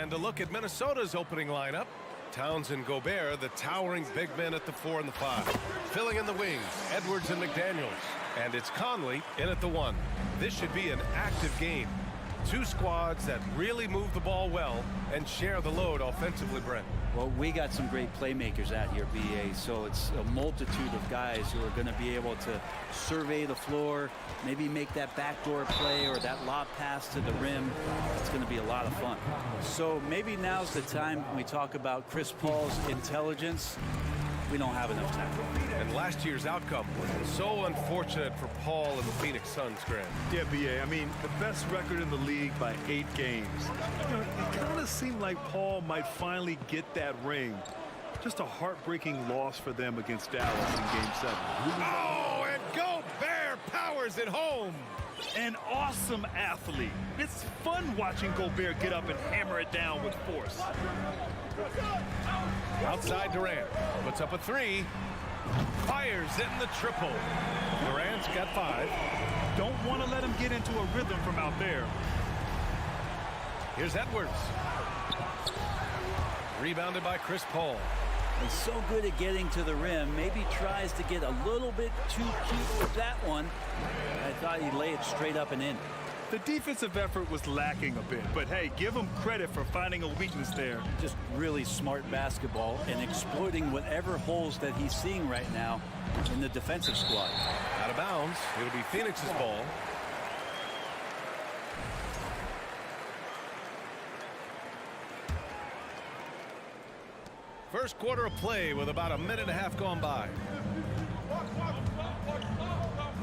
And a look at Minnesota's opening lineup. Towns and Gobert, the towering big men at the 4 and the 5. Filling in the wings, Edwards and McDaniels. And it's Conley in at the 1. This should be an active game. Two squads that really move the ball well and share the load offensively, Brent. Well, we got some great playmakers out here, BA, so it's a multitude of guys who are going to be able to survey the floor, maybe make that backdoor play or that lob pass to the rim. It's going to be a lot of fun. So maybe now's the time when we talk about Chris Paul's intelligence. We don't have enough time. And last year's outcome was so unfortunate for Paul and the Phoenix Suns, Grant. Yeah, BA. I mean, the best record in the league by 8 games. You know, it kind of seemed like Paul might finally get that ring. Just a heartbreaking loss for them against Dallas in Game 7. Oh, and Gobert powers it home. An awesome athlete. It's fun watching Gobert get up and hammer it down with force. Outside Durant, puts up a 3, fires in the triple. Durant's got 5. Don't want to let him get into a rhythm from out there. Here's Edwards. Rebounded by Chris Paul. He's so good at getting to the rim. Maybe tries to get a little bit too cute with that one. I thought he'd lay it straight up and in. The defensive effort was lacking a bit, but hey, give him credit for finding a weakness there. Just really smart basketball and exploiting whatever holes that he's seeing right now in the defensive squad. Out of bounds. It'll be Phoenix's ball. First quarter of play with about a minute and a half gone by.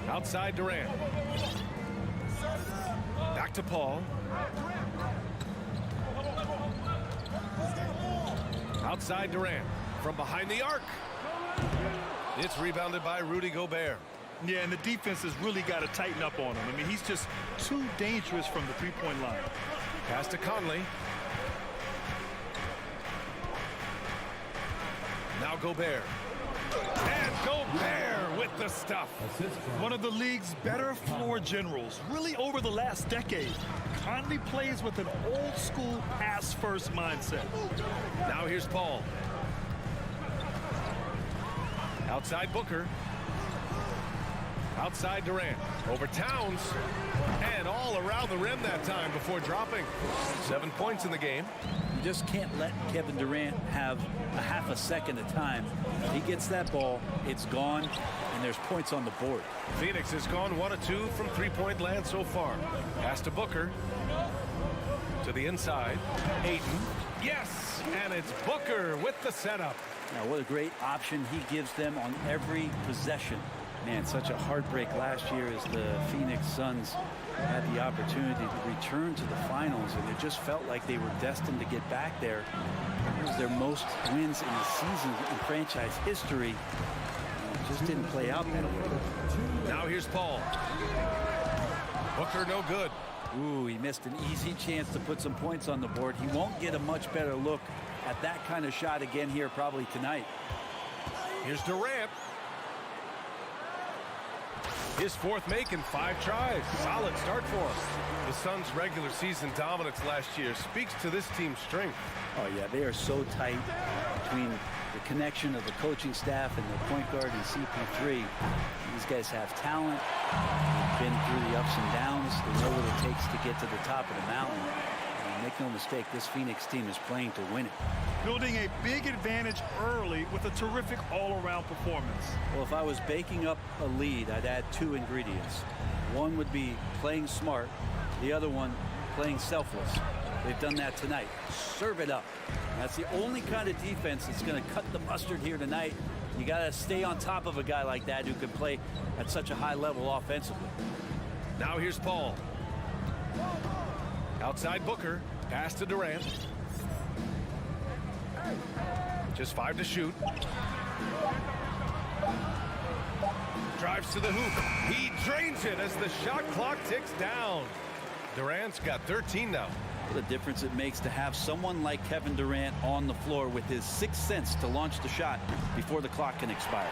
Outside Durant. Back to Paul. Outside Durant. From behind the arc. It's rebounded by Rudy Gobert. Yeah, and the defense has really got to tighten up on him. I mean, he's just too dangerous from the three-point line. Pass to Conley. Now Gobert. And Gobert with the stuff. One of the league's better floor generals, really over the last decade. Conley plays with an old-school pass-first mindset. Now here's Paul. Outside Booker. Outside Durant. Over Towns. And all around the rim that time before dropping. 7 points in the game. You just can't let Kevin Durant have a half a second of time. If he gets that ball, it's gone, and there's points on the board. Phoenix has gone 1 of 2 from three-point land so far. Pass to Booker. To the inside. Ayton. Yes! And it's Booker with the setup. Now, what a great option he gives them on every possession. Man, such a heartbreak last year as the Phoenix Suns had the opportunity to return to the finals, and it just felt like they were destined to get back there. It was their most wins in the season in franchise history. It just didn't play out that way. Now here's Paul. Booker no good. Ooh, he missed an easy chance to put some points on the board. He won't get a much better look at that kind of shot again here probably tonight. Here's Durant. His fourth make in 5 tries. Solid start for him. The Suns' regular season dominance last year speaks to this team's strength. Oh, yeah, they are so tight between the connection of the coaching staff and the point guard and CP3. These guys have talent. They've been through the ups and downs. They know what it takes to get to the top of the mountain. And make no mistake, this Phoenix team is playing to win it. Building a big advantage early with a terrific all-around performance. Well, if I was baking up a lead, I'd add 2 ingredients. One would be playing smart. The other one, playing selfless. They've done that tonight. Serve it up. That's the only kind of defense that's going to cut the mustard here tonight. You got to stay on top of a guy like that who can play at such a high level offensively. Now here's Paul. Outside Booker. Pass to Durant. Just 5 to shoot. Drives to the hoop. He drains it as the shot clock ticks down. Durant's got 13 now. What a difference it makes to have someone like Kevin Durant on the floor with his 6th sense to launch the shot before the clock can expire.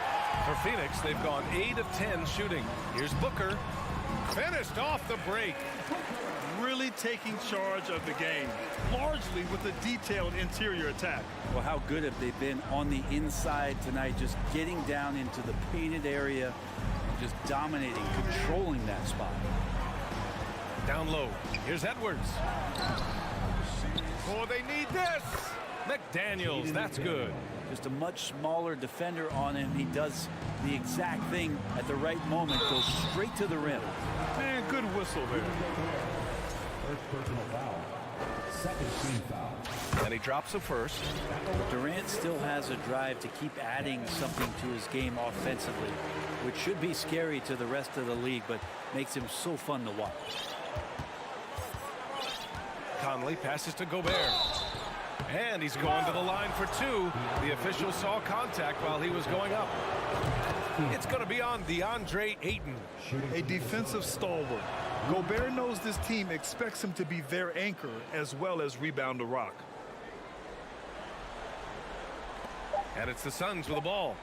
For Phoenix, they've gone 8 of 10 shooting. Here's Booker. Finished off the break. Really taking charge of the game, largely with a detailed interior attack. Well, how good have they been on the inside tonight, just getting down into the painted area and just dominating, controlling that spot. Down low. Here's Edwards. Oh, they need this. McDaniels, that's good. Just a much smaller defender on him. He does the exact thing at the right moment, goes straight to the rim. Man, good whistle there. First personal foul. Second team foul. And he drops the first. Durant still has a drive to keep adding something to his game offensively, which should be scary to the rest of the league, but makes him so fun to watch. Conley passes to Gobert. And he's going to the line for two. The official saw contact while he was going up. It's going to be on DeAndre Ayton. A defensive stalwart. Gobert knows this team expects him to be their anchor as well as rebound the rock. And it's the Suns with the ball.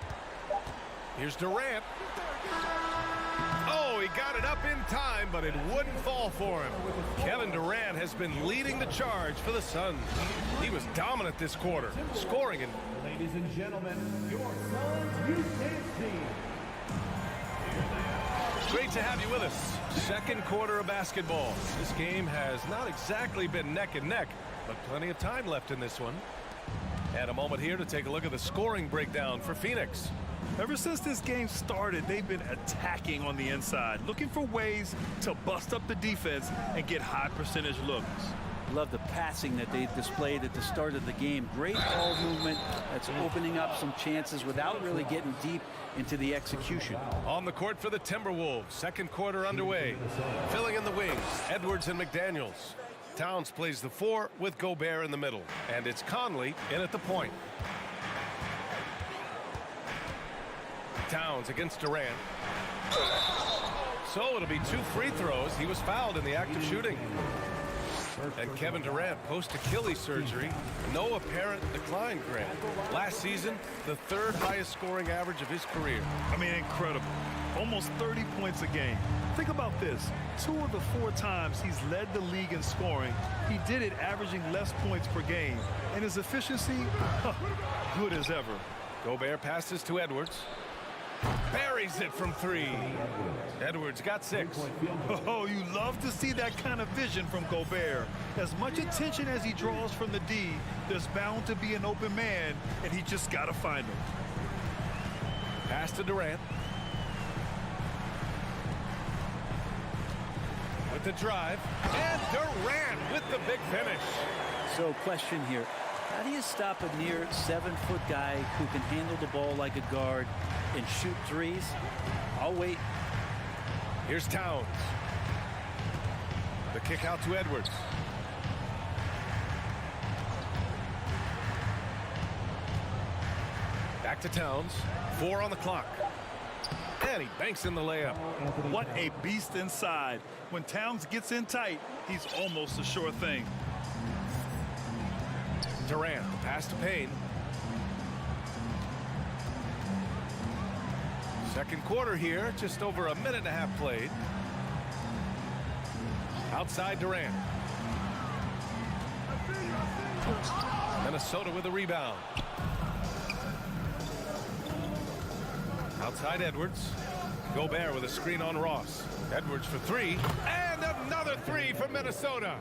Here's Durant. Oh, he got it up in time, but it wouldn't fall for him. Kevin Durant has been leading the charge for the Suns. He was dominant this quarter, scoring in. Ladies and gentlemen, your Suns U10 team. Great to have you with us. Second quarter of basketball. This game has not exactly been neck and neck, but plenty of time left in this one. And a moment here to take a look at the scoring breakdown for Phoenix. Ever since this game started, they've been attacking on the inside, looking for ways to bust up the defense and get high percentage looks. Love the passing that they displayed at the start of the game. Great ball movement that's opening up some chances without really getting deep into the execution. On the court for the Timberwolves, second quarter underway. Filling in the wings, Edwards and McDaniels. Towns plays the four with Gobert in the middle. And it's Conley in at the point. Towns against Durant. So it'll be 2 free throws. He was fouled in the act of shooting. And Kevin Durant post-Achilles surgery. No apparent decline, Grant. Last season, the 3rd highest scoring average of his career. I mean, incredible. Almost 30 points a game. Think about this. 2 of the 4 times he's led the league in scoring, he did it averaging less points per game. And his efficiency, good as ever. Gobert passes to Edwards. Buries it from 3. Edwards got 6. Oh, you love to see that kind of vision from Gobert. As much attention as he draws from the D, there's bound to be an open man, and he just got to find him. Pass to Durant. With the drive. And Durant with the big finish. So question here, how do you stop a near 7-foot guy who can handle the ball like a guard and shoot threes? I'll wait. Here's Towns. The kick out to Edwards. Back to Towns. 4 on the clock. And he banks in the layup. What a beast inside. When Towns gets in tight, he's almost a sure thing. Durant, the pass to Payne. Second quarter here, just over a minute and a half played. Outside Durant. Minnesota with a rebound. Outside Edwards. Gobert with a screen on Ross. Edwards for 3. And another 3 for Minnesota.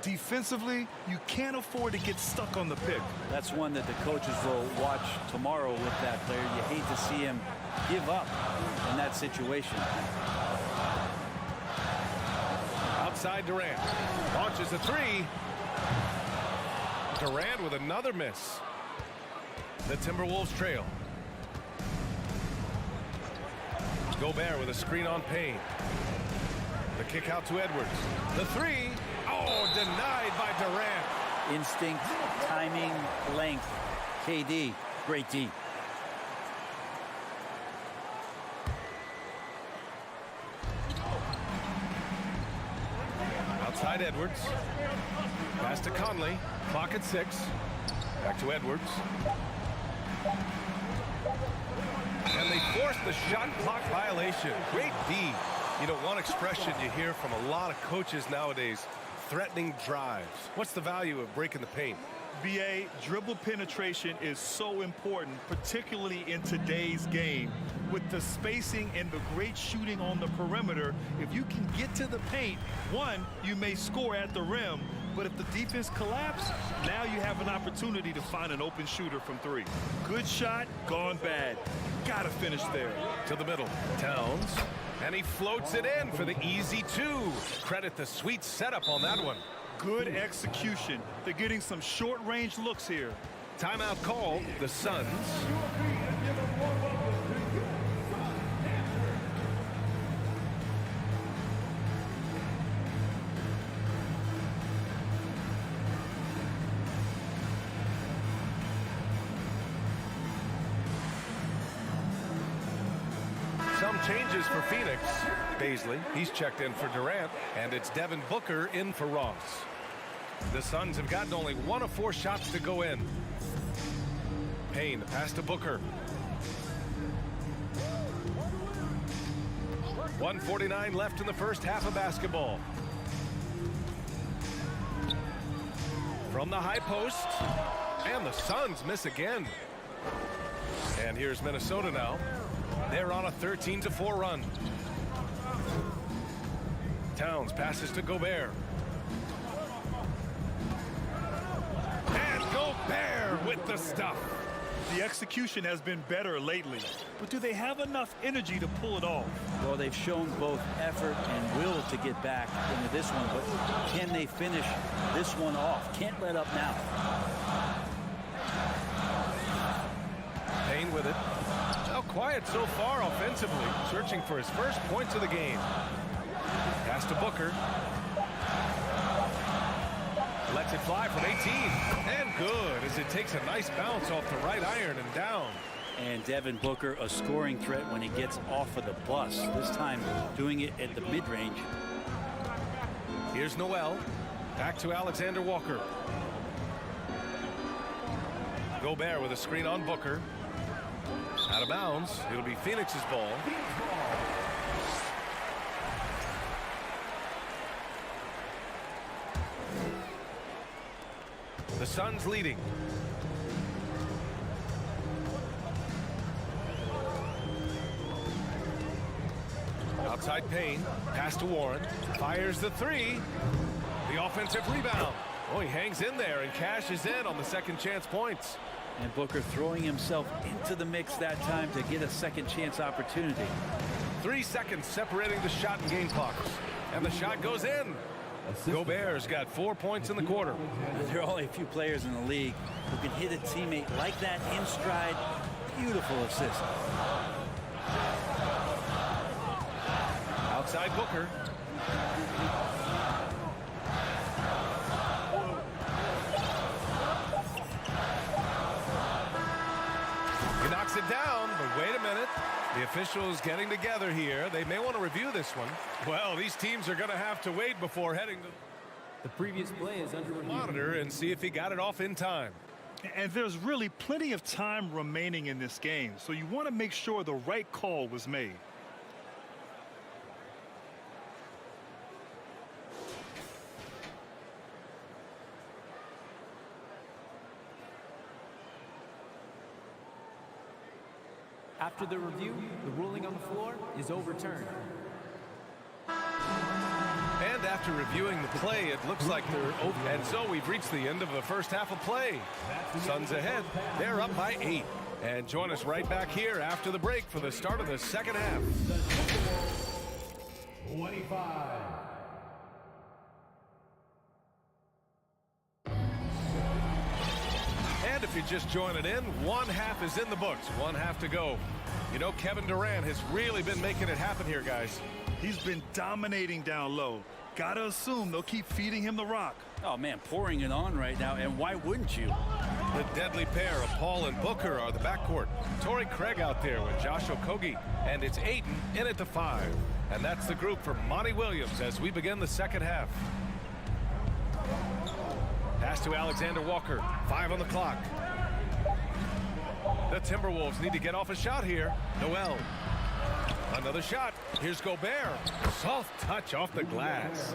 Defensively, you can't afford to get stuck on the pick. That's one that the coaches will watch tomorrow with that player. You hate to see him give up in that situation. Outside Durant. Launches a 3. Durant with another miss. The Timberwolves trail. Gobert with a screen on Payne. The kick out to Edwards. The 3. Oh, denied by Durant. Instinct, timing, length. KD, great D. Outside Edwards. Pass to Conley. Clock at 6. Back to Edwards. And they forced the shot clock violation. Great D. You know, one expression you hear from a lot of coaches nowadays, threatening drives. What's the value of breaking the paint? BA, dribble penetration is so important, particularly in today's game. With the spacing and the great shooting on the perimeter, if you can get to the paint, one, you may score at the rim, but if the defense collapses, now you have an opportunity to find an open shooter from three. Good shot, gone bad. Gotta finish there. To the middle, Towns, and he floats it in for the easy two. Credit the sweet setup on that one. Good execution. They're getting some short-range looks here. Timeout call, the Suns. Some changes for Phoenix. Baisley, he's checked in for Durant, and it's Devin Booker in for Ross. The Suns have gotten only 1 of 4 shots to go in. Payne, pass to Booker. 1:49 left in the first half of basketball. From the high post, and the Suns miss again. And here's Minnesota now. They're on a 13-4 run. Towns passes to Gobert. And Gobert with the stuff. The execution has been better lately, but do they have enough energy to pull it off? Well, they've shown both effort and will to get back into this one, but can they finish this one off? Can't let up now. Payne with it. Now quiet so far offensively, searching for his first points of the game. Pass to Booker. Lets it fly from 18. And good, as it takes a nice bounce off the right iron and down. And Devin Booker, a scoring threat when he gets off of the bus. This time doing it at the mid-range. Here's Noel. Back to Alexander Walker. Gobert with a screen on Booker. Out of bounds. It'll be Phoenix's ball. The Suns leading. Outside Payne. Pass to Warren. Fires the three. The offensive rebound. Oh, he hangs in there and cashes in on the second chance points. And Booker throwing himself into the mix that time to get a second chance opportunity. 3 seconds separating the shot and game clocks. And the shot goes in. Gobert's got 4 points in the quarter. There are only a few players in the league who can hit a teammate like that in stride. Beautiful assist. Outside Booker. He knocks it down, but wait a minute. The officials getting together here. They may want to review this one. Well, these teams are going to have to wait before heading to the previous play is under review. Monitor and see if he got it off in time. And there's really plenty of time remaining in this game, so you want to make sure the right call was made. After the review, the ruling on the floor is overturned. And after reviewing the play, it looks like they're open. And so we've reached the end of the first half of play. Suns ahead. They're up by 8. And join us right back here after the break for the start of the second half. 25. And if you're just joining in, one half is in the books. One half to go. You know, Kevin Durant has really been making it happen here, guys. He's been dominating down low. Gotta assume they'll keep feeding him the rock. Oh, man, pouring it on right now, and why wouldn't you? The deadly pair of Paul and Booker are the backcourt. Torrey Craig out there with Josh Okogie. And it's Ayton in at the 5. And that's the group for Monty Williams as we begin the second half. Pass to Alexander Walker. 5 on the clock. The Timberwolves need to get off a shot here. Noel. Another shot. Here's Gobert. Soft touch off the glass.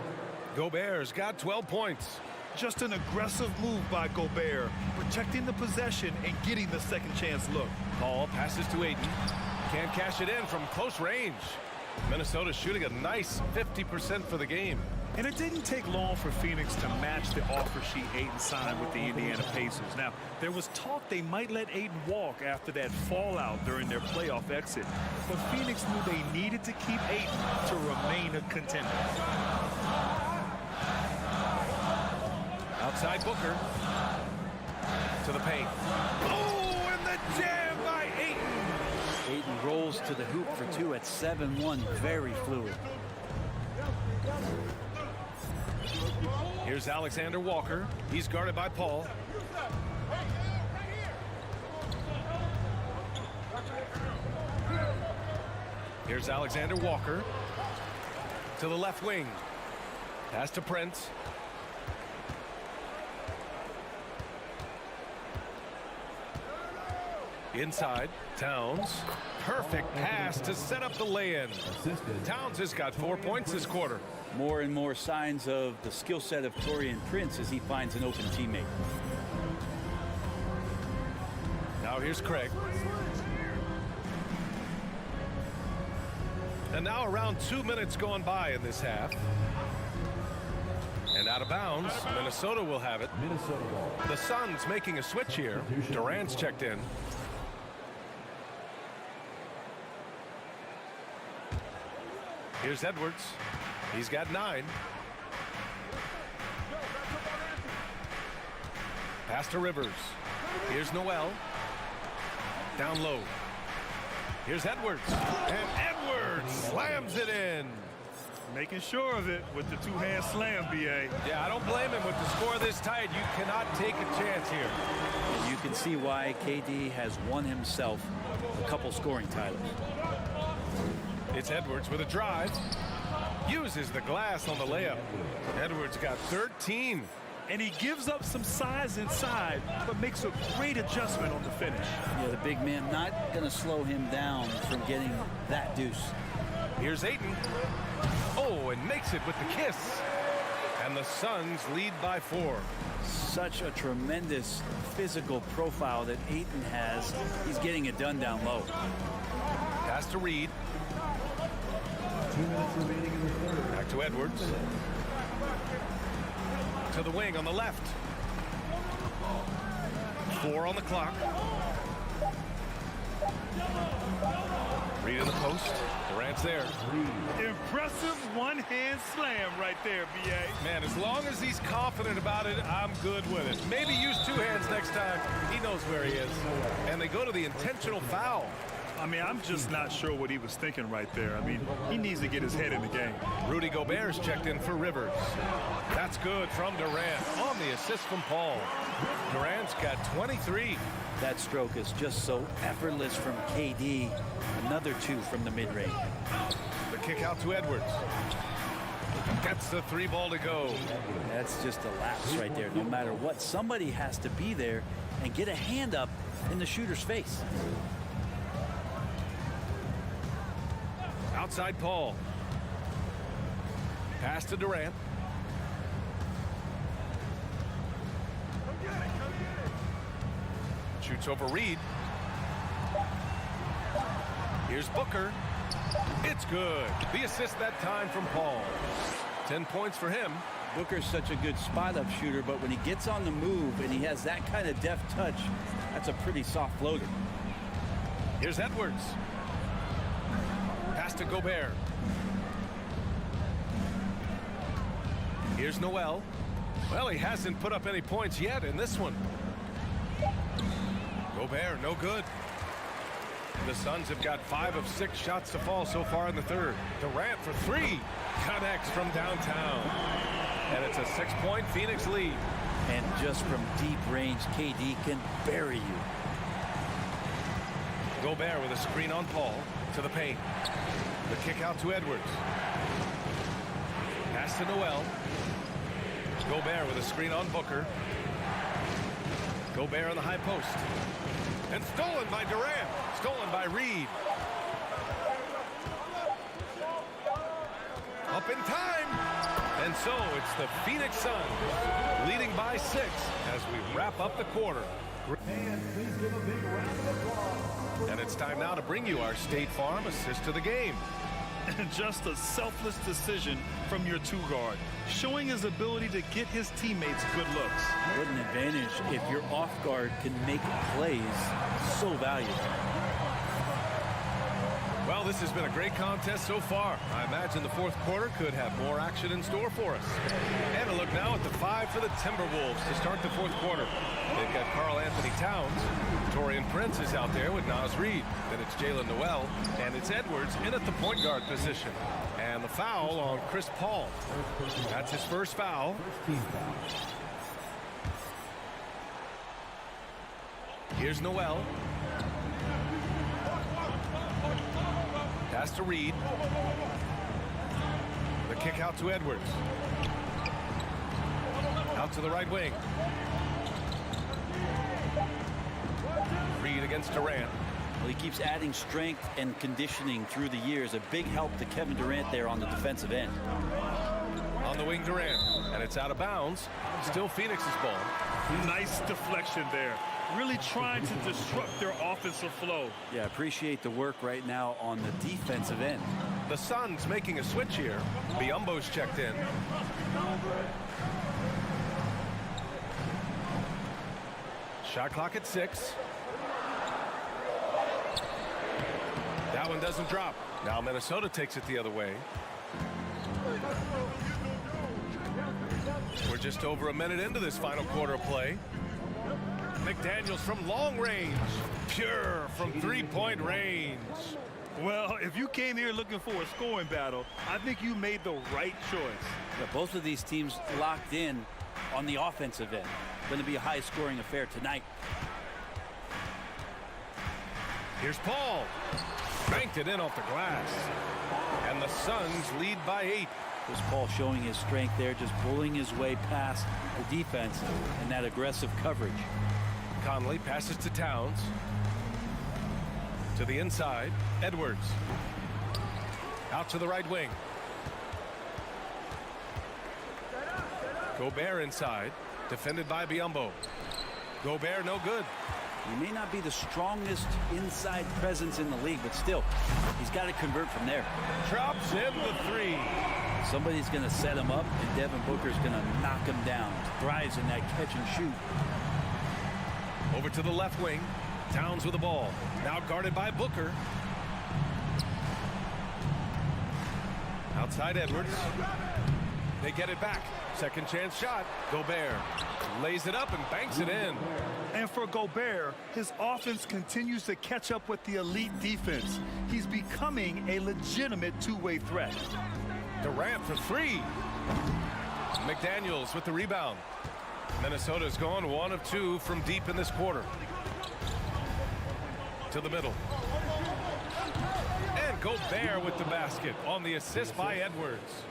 Gobert's got 12 points. Just an aggressive move by Gobert, protecting the possession and getting the second chance look. Paul passes to Ayton. Can't cash it in from close range. Minnesota shooting a nice 50% for the game. And it didn't take long for Phoenix to match the offer sheet Ayton signed with the Indiana Pacers. Now, there was talk they might let Ayton walk after that fallout during their playoff exit. But Phoenix knew they needed to keep Ayton to remain a contender. Outside Booker. To the paint. Oh, and the jam by Ayton. Ayton rolls to the hoop for two at 7-1. Very fluid. Here's Alexander Walker. He's guarded by Paul. Here's Alexander Walker. To the left wing. Pass to Prince. Inside, Towns. Perfect pass to set up the lay-in. Towns has got 4 points this quarter. More and more signs of the skill set of Taurean Prince as he finds an open teammate. Now here's Craig. And now around 2 minutes gone by in this half. And out of bounds, Minnesota will have it. The Suns making a switch here. Durant's checked in. Here's Edwards. He's got 9. Pass to Rivers. Here's Noel. Down low. Here's Edwards. And Edwards slams it in. Making sure of it with the two-hand slam, B.A. Yeah, I don't blame him. With the score this tight, you cannot take a chance here. And you can see why KD has won himself a couple scoring titles. It's Edwards with a drive. Uses the glass on the layup. Edwards got 13. And he gives up some size inside, but makes a great adjustment on the finish. Yeah, the big man not going to slow him down from getting that deuce. Here's Ayton. Oh, and makes it with the kiss. And the Suns lead by 4. Such a tremendous physical profile that Ayton has. He's getting it done down low. Pass to Reed. 2 minutes remaining in the third. Back to Edwards. To the wing on the left. 4 on the clock. Reed in the post. Durant's there. Impressive one-hand slam right there, B.A. Man, as long as he's confident about it, I'm good with it. Maybe use 2 hands next time. He knows where he is. And they go to the intentional foul. I mean, I'm just not sure what he was thinking right there. I mean, he needs to get his head in the game. Rudy Gobert's checked in for Rivers. That's good from Durant on the assist from Paul. Durant's got 23. That stroke is just so effortless from KD. Another 2 from the mid-range. The kick out to Edwards. Gets the 3 ball to go. That's just a lapse right there. No matter what, somebody has to be there and get a hand up in the shooter's face. Outside Paul. Pass to Durant. Shoots over Reed. Here's Booker. It's good. The assist that time from Paul. 10 points for him. Booker's such a good spot-up shooter, but when he gets on the move and he has that kind of deft touch, that's a pretty soft floater. Here's Edwards. Pass to Gobert. Here's Noel. Well, he hasn't put up any points yet in this one. Gobert, no good. The Suns have got 5 of 6 shots to fall so far in the third. Durant for 3. Connects from downtown. And it's a 6-point Phoenix lead. And just from deep range, KD can bury you. Gobert with a screen on Paul. To the paint. The kick out to Edwards. Pass to Noel. Gobert with a screen on Booker. Gobert on the high post. And stolen by Durant. Stolen by Reed. up in time. And so it's the Phoenix Suns leading by 6 as we wrap up the quarter. And it's time now to bring you our State Farm assist to the game. And just a selfless decision from your two-guard, showing his ability to get his teammates good looks. What an advantage if your off guard can make plays so valuable. Well, this has been a great contest so far. I imagine the fourth quarter could have more action in store for us. And a look now at the 5 for the Timberwolves to start the fourth quarter. They've got Karl Anthony Towns. Torian Prince is out there with Naz Reid. Then it's Jalen Noel. And it's Edwards in at the point guard position. And the foul on Chris Paul. That's his first foul. Here's Noel. Pass to Reid. The kick out to Edwards. Out to the right wing. Reid against Durant. Well, he keeps adding strength and conditioning through the years. A big help to Kevin Durant there on the defensive end. On the wing, Durant. And it's out of bounds. Still Phoenix's ball. Nice deflection there. Really trying to disrupt their offensive flow. Yeah, appreciate the work right now on the defensive end. The Suns making a switch here. Biyombo's checked in. Shot clock at 6. That one doesn't drop. Now Minnesota takes it the other way. We're just over a minute into this final quarter of play. McDaniels from long range. Pure from three-point range. Well, if you came here looking for a scoring battle, I think you made the right choice. Yeah, both of these teams locked in on the offensive end. Going to be a high-scoring affair tonight. Here's Paul. Banked it in off the glass. And the Suns lead by 8. Chris Paul showing his strength there, just pulling his way past the defense and that aggressive coverage. Conley passes to Towns. To the inside, Edwards. Out to the right wing. Gobert inside, defended by Biyombo. Gobert no good. He may not be the strongest inside presence in the league, but still, he's got to convert from there. Drops in the 3. Somebody's going to set him up, and Devin Booker's going to knock him down. Thrives in that catch and shoot. Over to the left wing. Towns with the ball. Now guarded by Booker. Outside Edwards. They get it back. Second chance shot. Gobert lays it up and banks it in. And for Gobert, his offense continues to catch up with the elite defense. He's becoming a legitimate two-way threat. Durant for 3. McDaniels with the rebound. Minnesota's gone 1 of 2 from deep in this quarter. To the middle. And Gobert with the basket on the assist by Edwards.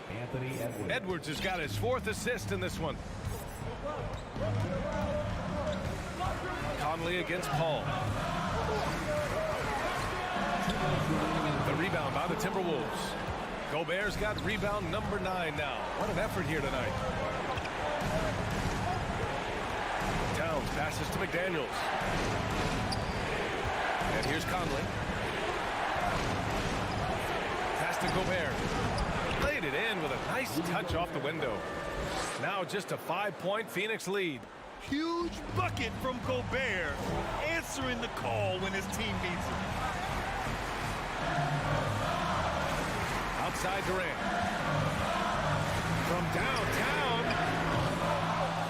Edwards has got his 4th assist in this one. Conley against Paul. The rebound by the Timberwolves. Gobert's got rebound number 9 now. What an effort here tonight. Towns passes to McDaniels. And here's Conley. Pass to Gobert. Laid it in with a nice touch off the window. Now just a 5-point Phoenix lead. Huge bucket from Gobert, answering the call when his team needs him. Outside Durant. From downtown.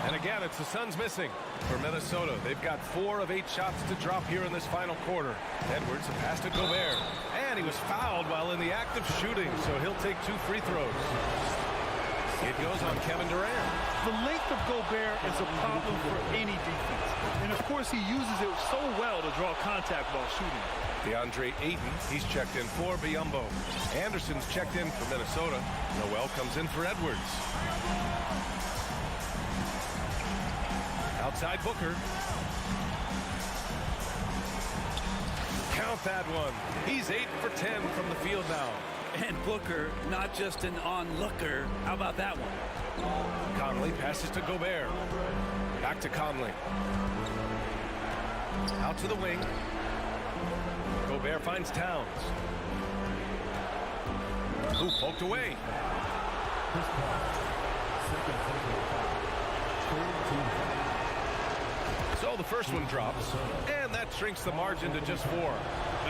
And again, it's the Suns missing for Minnesota. They've got 4 of 8 shots to drop here in this final quarter. Edwards, a pass to Gobert. And he was fouled while in the act of shooting, so he'll take 2 free throws. It goes on Kevin Durant. The length of Gobert is a problem for any defense. And of course, he uses it so well to draw contact while shooting. DeAndre Ayton, he's checked in for Biyombo. Anderson's checked in for Minnesota. Noel comes in for Edwards. Outside Booker. Count that one. He's 8 for 10 from the field now. And Booker, not just an onlooker. How about that one? Conley passes to Gobert. Back to Conley. Out to the wing. Gobert finds Towns. Who poked away. So the first one drops, and that shrinks the margin to just 4.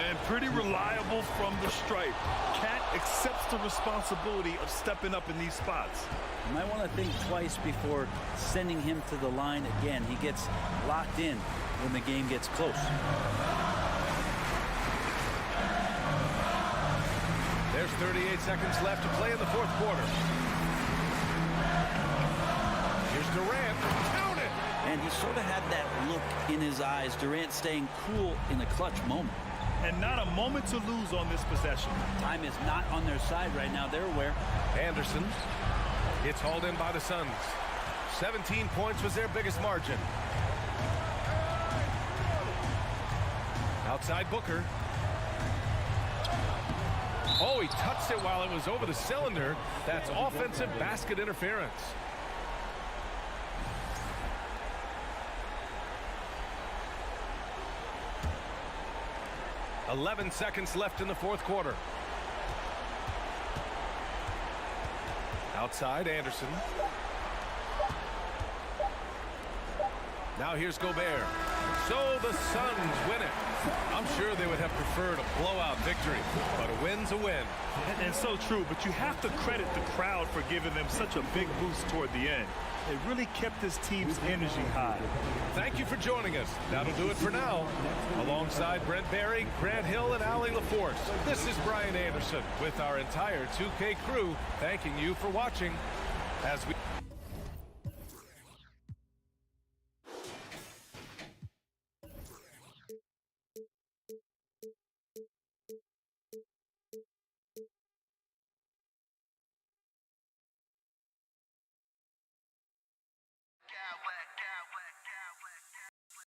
And pretty reliable from the stripe. Cat accepts the responsibility of stepping up in these spots. You might want to think twice before sending him to the line again. He gets locked in when the game gets close. There's 38 seconds left to play in the fourth quarter. Here's Durant. Count it! And he sort of had that look in his eyes. Durant staying cool in a clutch moment. And not a moment to lose on this possession. Time is not on their side right now. They're aware. Anderson. It's hauled in by the Suns. 17 points was their biggest margin. Outside Booker. Oh, he touched it while it was over the cylinder. That's offensive basket interference. "11 seconds left in the fourth quarter. Outside Anderson. Now here's Gobert. So the Suns win it. I'm sure they would have preferred a blowout victory, but a win's a win. And so true, but you have to credit the crowd for giving them such a big boost toward the end. It really kept this team's energy high. Thank you for joining us. That'll do it for now. Alongside Brent Barry, Grant Hill, and Allie LaForce, this is Brian Anderson with our entire 2K crew thanking you for watching as we...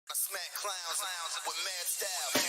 I smack clowns with mad style.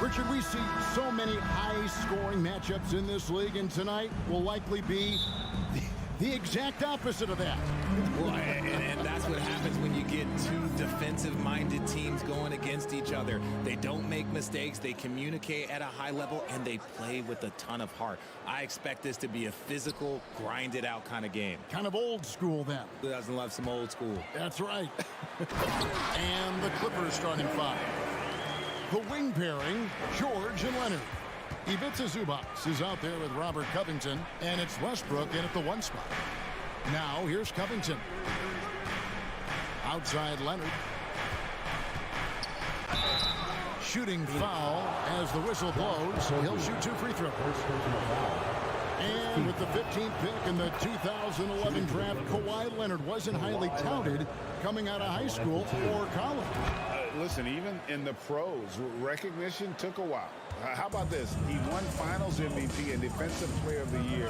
Richard, we see so many high-scoring matchups in this league, and tonight will likely be the exact opposite of that. Well, and that's what happens when you get two defensive-minded teams going against each other. They don't make mistakes, they communicate at a high level, and they play with a ton of heart. I expect this to be a physical, grinded-out kind of game. Kind of old school, then. Who doesn't love some old school? That's right. And the Clippers starting five. The wing pairing, George and Leonard. Ivica Zubac is out there with Robert Covington, and it's Westbrook in at the one spot. Now, here's Covington. Outside Leonard. Shooting foul as the whistle blows. He'll shoot 2 free throws. And with the 15th pick in the 2011 draft, Kawhi Leonard wasn't highly touted coming out of high school or college. Listen, even in the pros, recognition took a while. How about this? He won Finals MVP and Defensive Player of the Year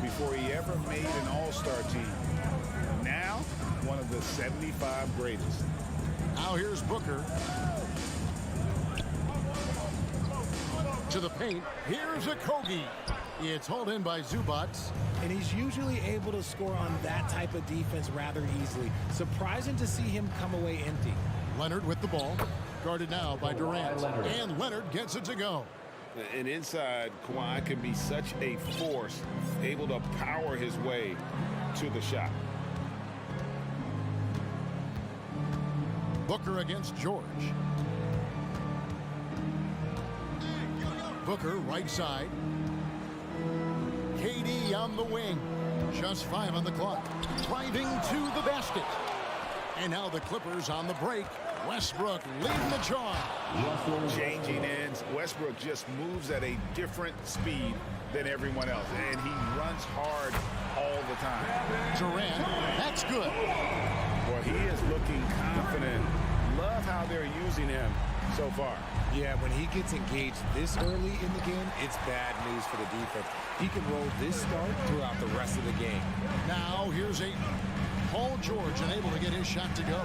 before he ever made an All-Star team. Now, one of the 75 greatest. Now here's Booker. To the paint. Here's Okogie. It's hauled in by Zubac. And he's usually able to score on that type of defense rather easily. Surprising to see him come away empty. Leonard with the ball. Guarded now by Durant. And Leonard gets it to go. And inside, Kawhi can be such a force, able to power his way to the shot. Booker against George. Booker right side. KD on the wing. Just 5 on the clock. Driving to the basket. And now the Clippers on the break. Westbrook leading the charge. Changing ends. Westbrook just moves at a different speed than everyone else. And he runs hard all the time. Durant, that's good. Well, he is looking confident. Love how they're using him so far. Yeah, when he gets engaged this early in the game, it's bad news for the defense. He can roll this start throughout the rest of the game. Now here's Paul George unable to get his shot to go.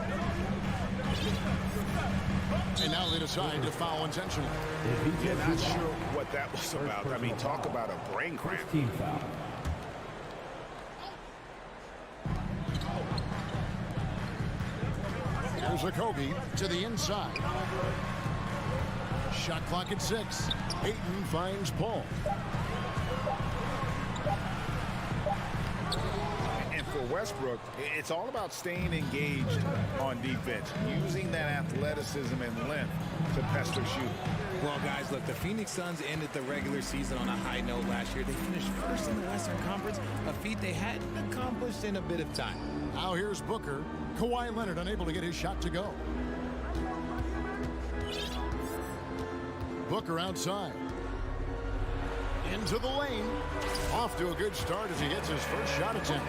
And now they decide to foul intentionally. Yeah, not sure what that was about. I mean, talk about a brain cramp. Team foul. Here's Okogie to the inside. Shot clock at 6. Ayton finds Paul. And for Westbrook, it's all about staying engaged on defense, using that athleticism and length to pester shooters. Well, guys, look, the Phoenix Suns ended the regular season on a high note last year. They finished first in the Western Conference, a feat they hadn't accomplished in a bit of time. Now here's Booker. Kawhi Leonard unable to get his shot to go. Booker outside. Into the lane. Off to a good start as he gets his first shot attempt.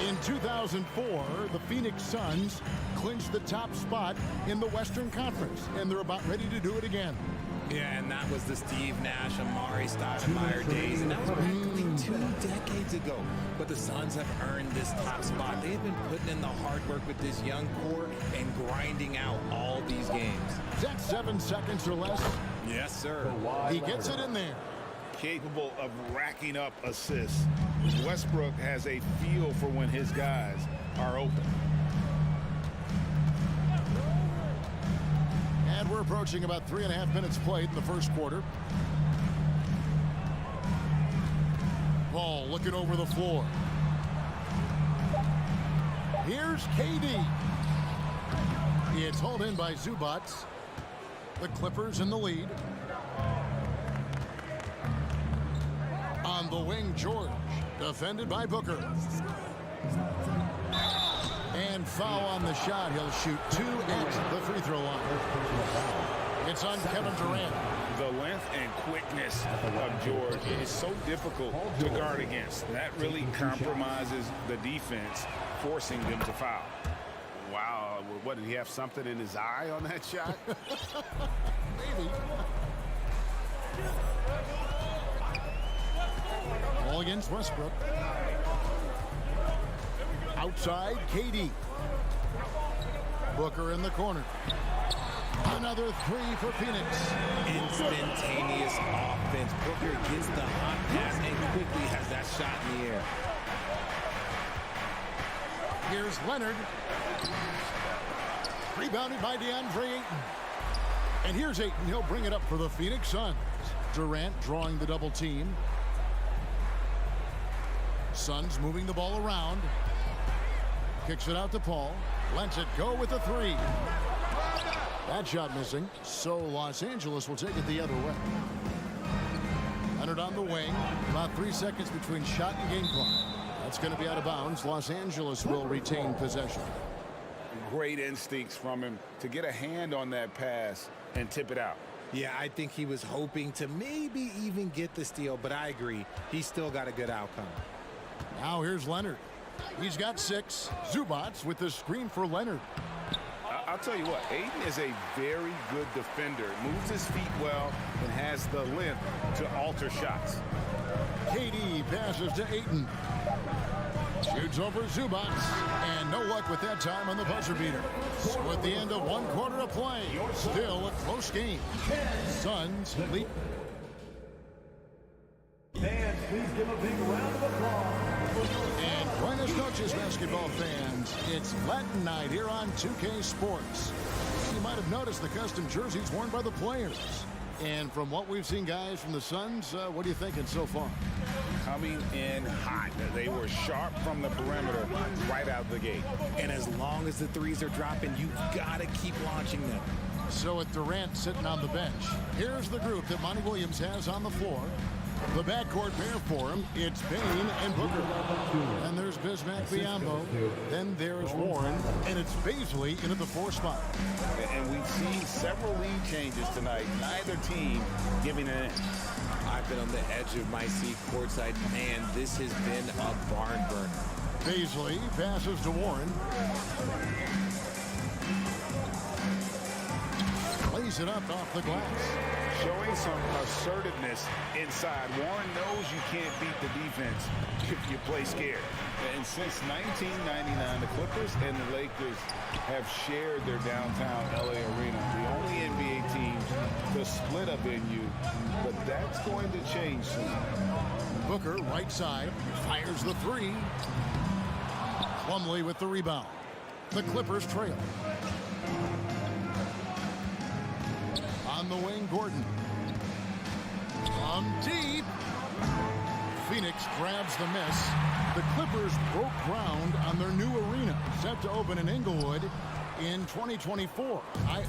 In 2004, the Phoenix Suns clinched the top spot in the Western Conference, and they're about ready to do it again. Yeah, and that was the Steve Nash, Amari Stoudemire days, and that was practically 2 decades ago. But the Suns have earned this top spot. They've been putting in the hard work with this young core and grinding out all these games. Is that 7 seconds or less? Yes, sir. He gets it in there. Capable of racking up assists. Westbrook has a feel for when his guys are open. And we're approaching about 3.5 minutes played in the first quarter. Paul looking over the floor. Here's KD. It's hauled in by Zubac. The Clippers in the lead. On the wing, George. Defended by Booker. And foul on the shot. He'll shoot 2 at the free throw line. It's on Kevin Durant. The length and quickness of George is so difficult to guard against. That really compromises the defense, forcing them to foul. Wow, what, did he have something in his eye on that shot? Maybe. Ball against Westbrook. Outside, KD. Booker in the corner. Another 3 for Phoenix. Instantaneous offense. Booker gets the hot pass and quickly has that shot in the air. Here's Leonard. Rebounded by DeAndre Ayton. And here's Ayton. He'll bring it up for the Phoenix Suns. Durant drawing the double team. Suns moving the ball around. Kicks it out to Paul. Lets it go with the 3. That shot missing. So Los Angeles will take it the other way. Leonard on the wing. About 3 seconds between shot and game clock. That's going to be out of bounds. Los Angeles will retain possession. Great instincts from him to get a hand on that pass and tip it out. Yeah, I think he was hoping to maybe even get the steal, but I agree. He's still got a good outcome. Now here's Leonard. He's got 6. Zubats with the screen for Leonard. I'll tell you what, Ayton is a very good defender. Moves his feet well and has the length to alter shots. KD passes to Ayton. Shoots over Zubats. And no luck with that time on the buzzer beater. So at the end of 1 quarter of play, still a close game. Suns lead. Fans, please give a big round of applause. And buenas noches, basketball fans. It's Latin night here on 2K Sports. You might have noticed the custom jerseys worn by the players. And from what we've seen, guys, from the Suns, what are you thinking so far? Coming in hot. They were sharp from the perimeter right out the gate. And as long as the threes are dropping, you've got to keep launching them. So with Durant sitting on the bench, here's the group that Monty Williams has on the floor. The backcourt pair for him, it's Bane and Booker. And there's Bismack Biyombo. Then there's Warren. And it's Baisley into the 4 spot. And we've seen several lead changes tonight. Neither team giving an inch. I've been on the edge of my seat courtside. Man, this has been a barn burner. Baisley passes to Warren. Lays it up off the glass. Showing some assertiveness inside. Warren knows you can't beat the defense if you play scared. And since 1999, the Clippers and the Lakers have shared their downtown LA arena. The only NBA teams to split a venue, but that's going to change soon. Booker, right side, fires the 3. Plumlee with the rebound. The Clippers trail. On the wing, Gordon. From deep. Phoenix grabs the miss. The Clippers broke ground on their new arena, set to open in Inglewood in 2024.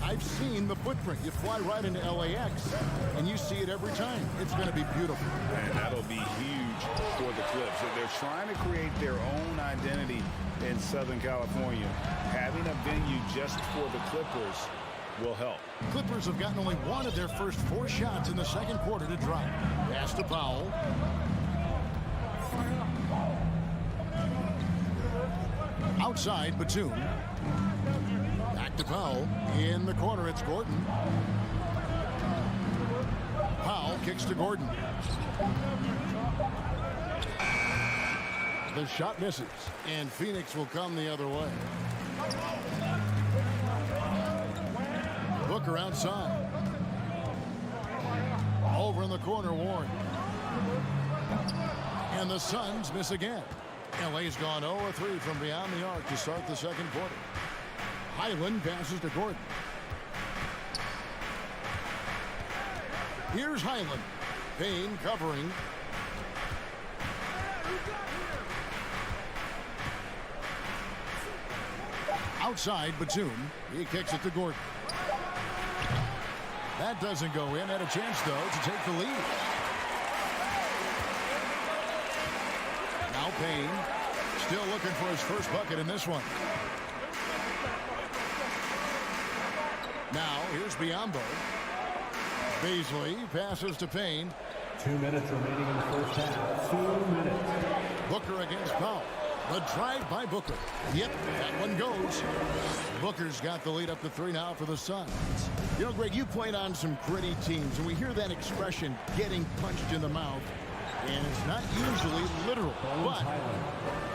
I've seen the footprint. You fly right into LAX, and you see it every time. It's going to be beautiful. And that'll be huge for the Clips. They're trying to create their own identity in Southern California. Having a venue just for the Clippers will help. Clippers have gotten only 1 of their first 4 shots in the second quarter to drop. Pass to Powell. Outside, Batum. Back to Powell. In the corner, it's Gordon. Powell kicks to Gordon. The shot misses, and Phoenix will come the other way. Booker outside. Over in the corner, Warren. And the Suns miss again. LA's gone 0-3 from beyond the arc to start the second quarter. Highland passes to Gordon. Here's Highland. Payne covering. Outside, Batum. He kicks it to Gordon. That doesn't go in. Had a chance, though, to take the lead. Now Payne still looking for his first bucket in this one. Now, here's Biyombo. Beasley passes to Payne. 2 minutes remaining in the first half. 2 minutes. Booker against Powell. The drive by Booker. Yep, that one goes. Booker's got the lead up to 3 now for the Suns. You know, Greg, you played on some gritty teams, and we hear that expression, getting punched in the mouth, and it's not usually literal. But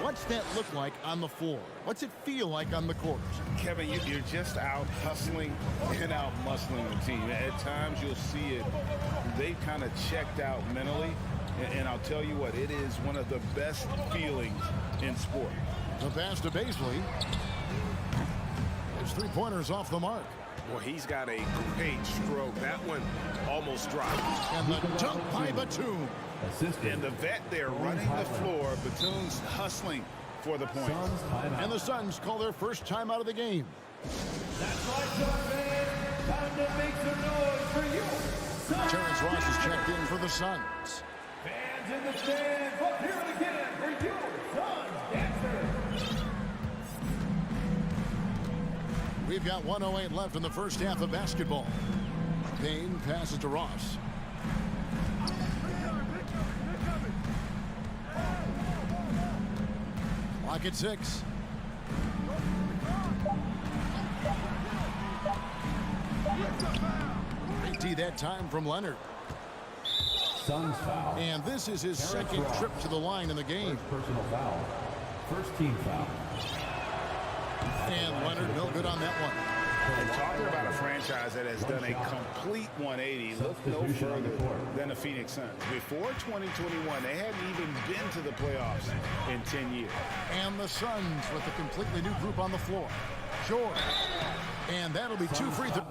what's that look like on the floor? What's it feel like on the court? Kevin, you're just out hustling and out muscling the team. At times you'll see it. They've kind of checked out mentally. And I'll tell you what, it is one of the best feelings in sport. The pass to Beasley. His three-pointers off the mark. Well, he's got a great stroke. That one almost dropped. And the dunk by Batum. And the vet there running the floor. Batum's hustling for the point. And the Suns call their first time out of the game. That's right, John man. Time to make some noise for you. Terrence Ross is checked in for the Suns. Fans in the stands, let's hear it again for you, Suns dancers. We've got 1:08 left in the first half of basketball. Payne passes to Ross. Clock at 6. Great D that time from Leonard. Suns foul. And this is his second trip to the line in the game. First personal foul. First team foul. And Leonard no good on that one. And talking about a franchise that has done a complete 180, look no further than the Phoenix Suns. Before 2021, they hadn't even been to the playoffs in 10 years. And the Suns with a completely new group on the floor. George. And that'll be 2 free throws.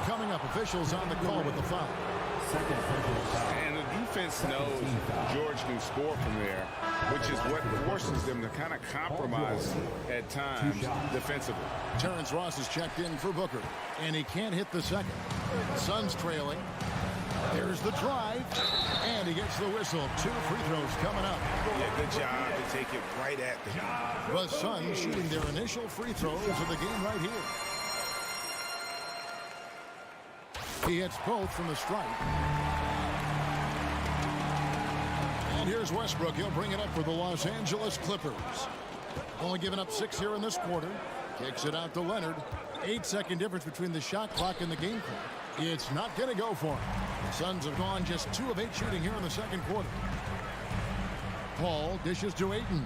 Coming up, officials on the call with the foul. Second personal foul. And the defense knows George can score from there, which is what forces them to kind of compromise at times defensively. Terrence Ross is checked in for Booker, and he can't hit the second. Suns trailing. There's the drive, and he gets the whistle. 2 free throws coming up. Yeah, good job to take it right at the The Suns shooting their initial free throws of the game right here. He hits both from the stripe. And here's Westbrook. He'll bring it up for the Los Angeles Clippers. Only giving up 6 here in this quarter. Kicks it out to Leonard. 8-second difference between the shot clock and the game clock. It's not going to go for him. The Suns have gone just 2 of 8 shooting here in the second quarter. Paul dishes to Ayton.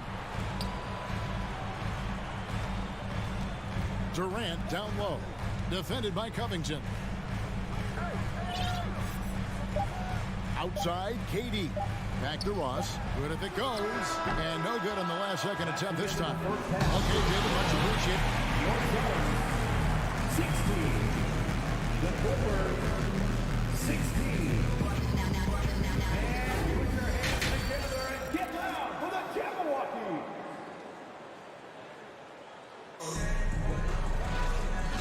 Durant down low. Defended by Covington. Outside, KD. Back to Ross. Good if it goes. And no good on the last second attempt this time. Okay, David, much appreciated. 16. The Clippers, 16. And put your hands together and get loud for the Jabberwocky.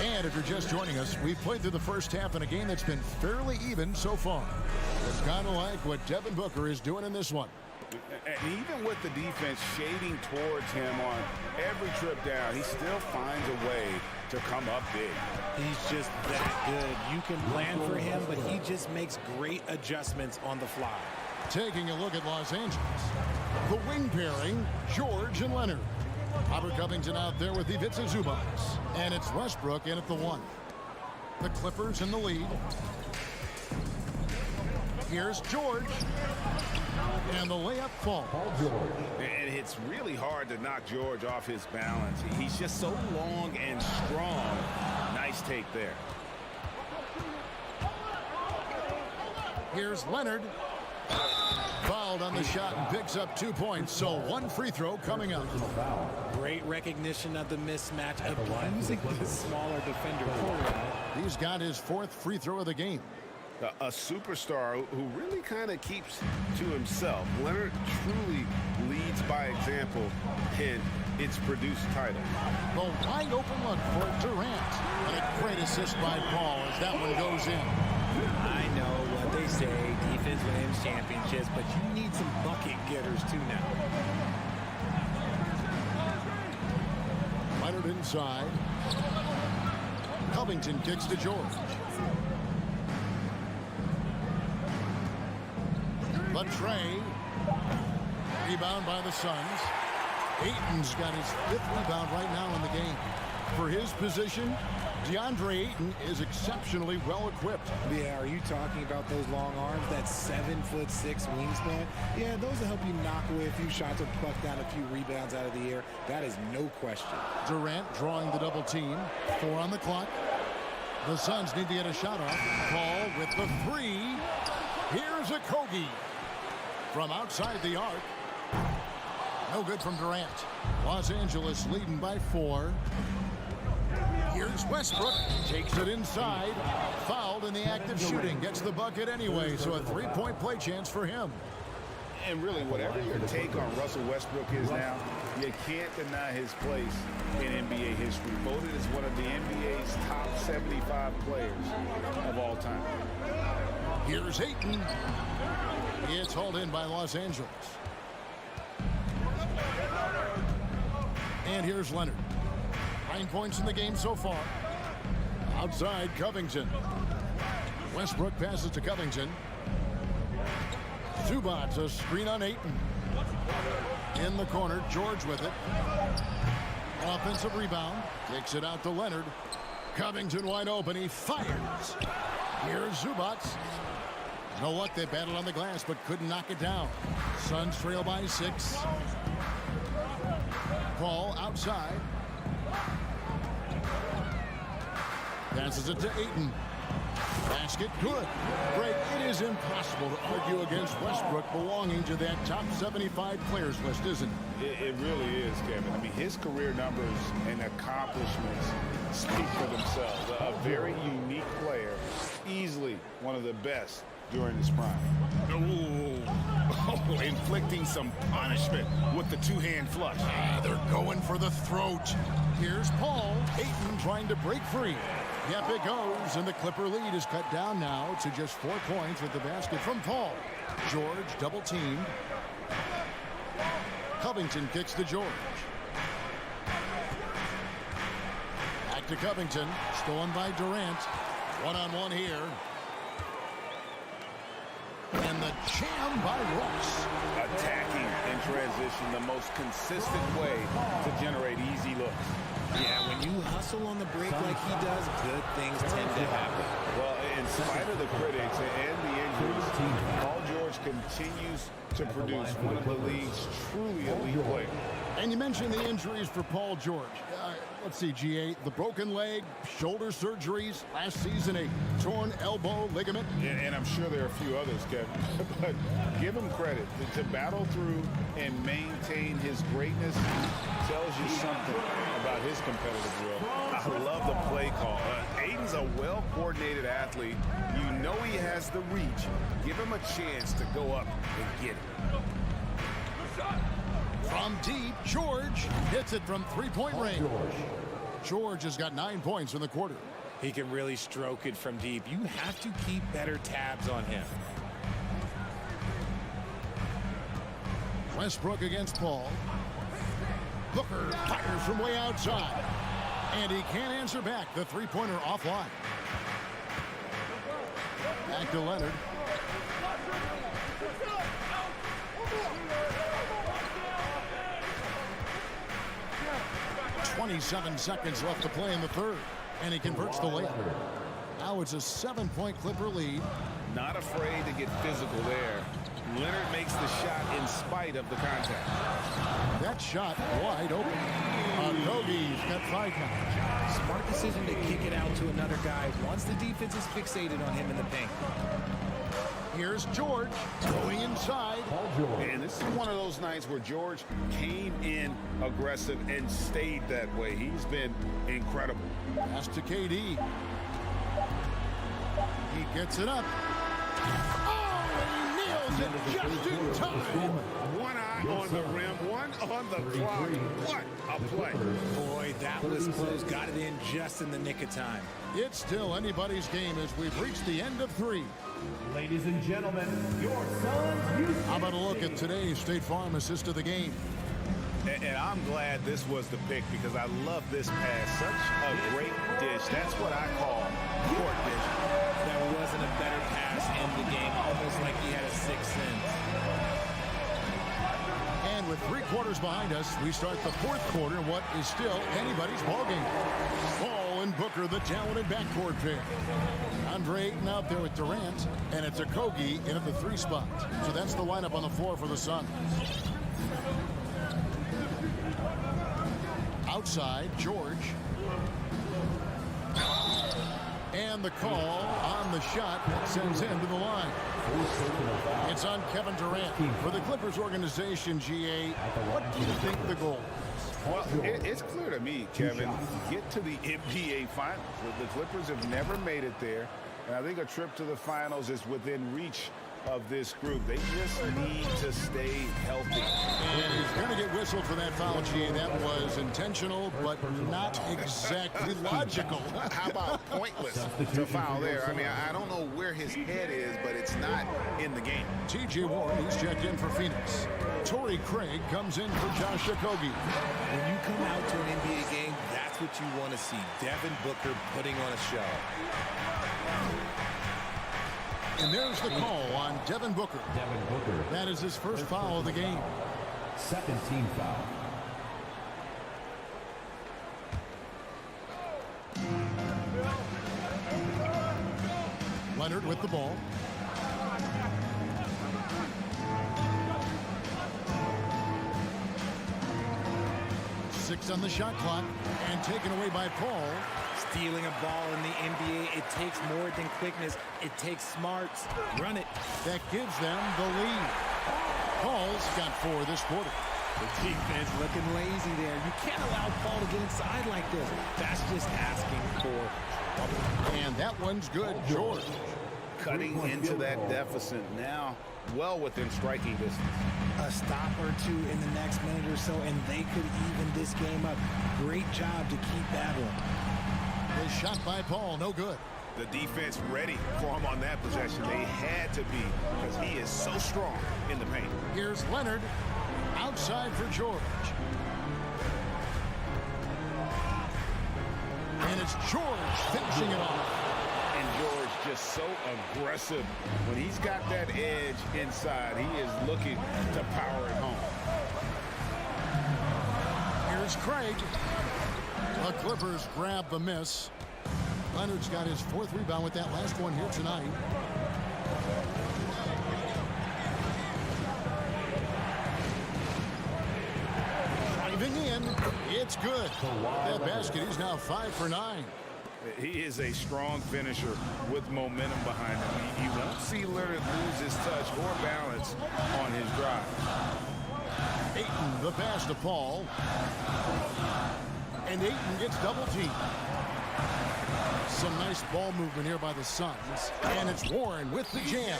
And if you're just joining us, we've played through the first half in a game that's been fairly even so far. It's kind of like what Devin Booker is doing in this one. And even with the defense shading towards him on every trip down, he still finds a way to come up big. He's just that good. You can plan for him, but he just makes great adjustments on the fly. Taking a look at Los Angeles. The wing pairing, George and Leonard. Robert Covington out there with Ivica Zubac. And it's Westbrook in at the 1. The Clippers in the lead. Here's George. And the layup falls. And it's really hard to knock George off his balance. He's just so long and strong. Nice take there. Here's Leonard. Fouled on the shot and picks up 2 points. So 1 free throw coming up. Great recognition of the mismatch, abusing the smaller defender. He's got his 4th free throw of the game. A superstar who really kind of keeps to himself. Leonard truly leads by example, and it's produced titles. The wide open look for Durant. And a great assist by Paul as that one goes in. I know what they say, defense wins championships, but you need some bucket getters too now. it inside. Covington kicks to George. But Trey. Rebound by the Suns. Ayton's got his 5th rebound right now in the game. For his position, DeAndre Ayton is exceptionally well equipped. Yeah, are you talking about those long arms, that 7'6" wingspan? Yeah, those will help you knock away a few shots or pluck down a few rebounds out of the air. That is no question. Durant drawing the double team. 4 on the clock. The Suns need to get a shot off. Paul with the 3. Here's a Kogi from outside the arc. No good from Durant. Los Angeles leading by 4. Here's Westbrook. Takes it inside. Fouled in the act of shooting. Gets the bucket anyway, so a 3-point play chance for him. And really, whatever your take on Russell Westbrook is now, you can't deny his place in NBA history. Voted as one of the NBA's top 75 players of all time. Here's Ayton. It's hauled in by Los Angeles. And here's Leonard. 9 points in the game so far. Outside, Covington. Westbrook passes to Covington. Zubac, a screen on Ayton. In the corner, George with it. Offensive rebound. Takes it out to Leonard. Covington wide open. He fires. Here's Zubac. No luck. They battled on the glass, but couldn't knock it down. Suns trail by 6. Paul outside. Passes it to Ayton. Basket good. Greg, it is impossible to argue against Westbrook belonging to that top 75 players list, isn't it? It really is, Kevin. I mean, his career numbers and accomplishments speak for themselves. A very unique player, easily one of the best during his prime. Oh, inflicting some punishment with the 2-hand flush. They're going for the throat. Here's Paul. Ayton trying to break free. Yep, it goes, and the Clipper lead is cut down now to just 4 points with the basket from Paul. George double teamed. Covington kicks to George. Back to Covington. Stolen by Durant. One-on-one here. And the jam by Ross. Attacking in transition, the most consistent way to generate easy looks. Yeah, when you hustle on the break like he does, good things tend to happen. Well, in spite of the critics and the injuries, Paul George continues to produce one of the league's truly elite players. And you mentioned the injuries for Paul George. Let's see, GA, the broken leg, shoulder surgeries, last season a torn elbow ligament. And I'm sure there are a few others, Kevin. But give him credit. To battle through and maintain his greatness tells you something about his competitive will. I love the play call. Ayton's a well-coordinated athlete. You know he has the reach. Give him a chance to go up and get it. From deep, George hits it from 3-point range. George has got 9 points in the quarter. He can really stroke it from deep. You have to keep better tabs on him. Westbrook against Paul. Booker fires from way outside. And he can't answer back. The 3-pointer offline. Back to Leonard. 27 seconds left to play in the third. And he converts the layup. Now it's a 7-point Clipper lead. Not afraid to get physical there. Leonard makes the shot in spite of the contact. That shot wide open. Kogi's got 5 points. Smart decision to kick it out to another guy once the defense is fixated on him in the paint. Here's George going inside. And this is one of those nights where George came in aggressive and stayed that way. He's been incredible. Pass to KD. He gets it up. Oh, and he nails it just in time. One eye on the rim, one on the clock. What a play. Boy, that was close. Got it in just in the nick of time. It's still anybody's game as we've reached the end of 3. Ladies and gentlemen, your Suns. How about a look at today's State Farm assist of the game? And I'm glad this was the pick because I love this pass. Such a great dish. That's what I call court vision. There wasn't a better pass in the game, almost like he had a sixth sense. And with 3 quarters behind us, we start the 4th quarter in what is still anybody's ballgame. Paul and Booker, the talented backcourt pair. Andre Ayton out there with Durant, and it's Okogie in at the 3 spot. So that's the lineup on the floor for the Suns. Outside, George. And the call on the shot sends him to the line. It's on Kevin Durant. For the Clippers organization, GA, what do you think the goal is? Well, it's clear to me, Kevin, get to the NBA Finals. The Clippers have never made it there, and I think a trip to the Finals is within reach of this group. They just need to stay healthy. And he's going to get whistled for that foul, GA. That was intentional, but not exactly logical. How about pointless to foul there? I mean, I don't know where his head is, but it's not in the game. T.J. Warren, he's checked in for Phoenix. Torrey Craig comes in for Josh Okogie. When you come out to an NBA game, that's what you want to see. Devin Booker putting on a show. And there's the call on Devin Booker. That is his first foul of the game. Second team foul. Leonard with the ball. Six on the shot clock and taken away by Paul. Stealing a ball in the NBA, it takes more than quickness. It takes smarts. Run it. That gives them the lead. Paul's got 4 this quarter. The defense looking lazy there. You can't allow Paul to get inside like this. That's just asking for trouble. And that one's good. George. Cutting into that deficit now, well within striking distance. A stop or two in the next minute or so, and they could even this game up. Great job to keep battling. The shot by Paul, no good. The defense ready for him on that possession. They had to be because he is so strong in the paint. Here's Leonard outside for George. And it's George finishing it off. And George just so aggressive. When he's got that edge inside, he is looking to power it home. Here's Craig. The Clippers grab the miss. Leonard's got his 4th rebound with that last one here tonight. Driving in. It's good. That basket, he's now 5 for 9. He is a strong finisher with momentum behind him. You won't see Leonard lose his touch or balance on his drive. Ayton, the pass to Paul. And Ayton gets double teamed. Some nice ball movement here by the Suns. And it's Warren with the jam.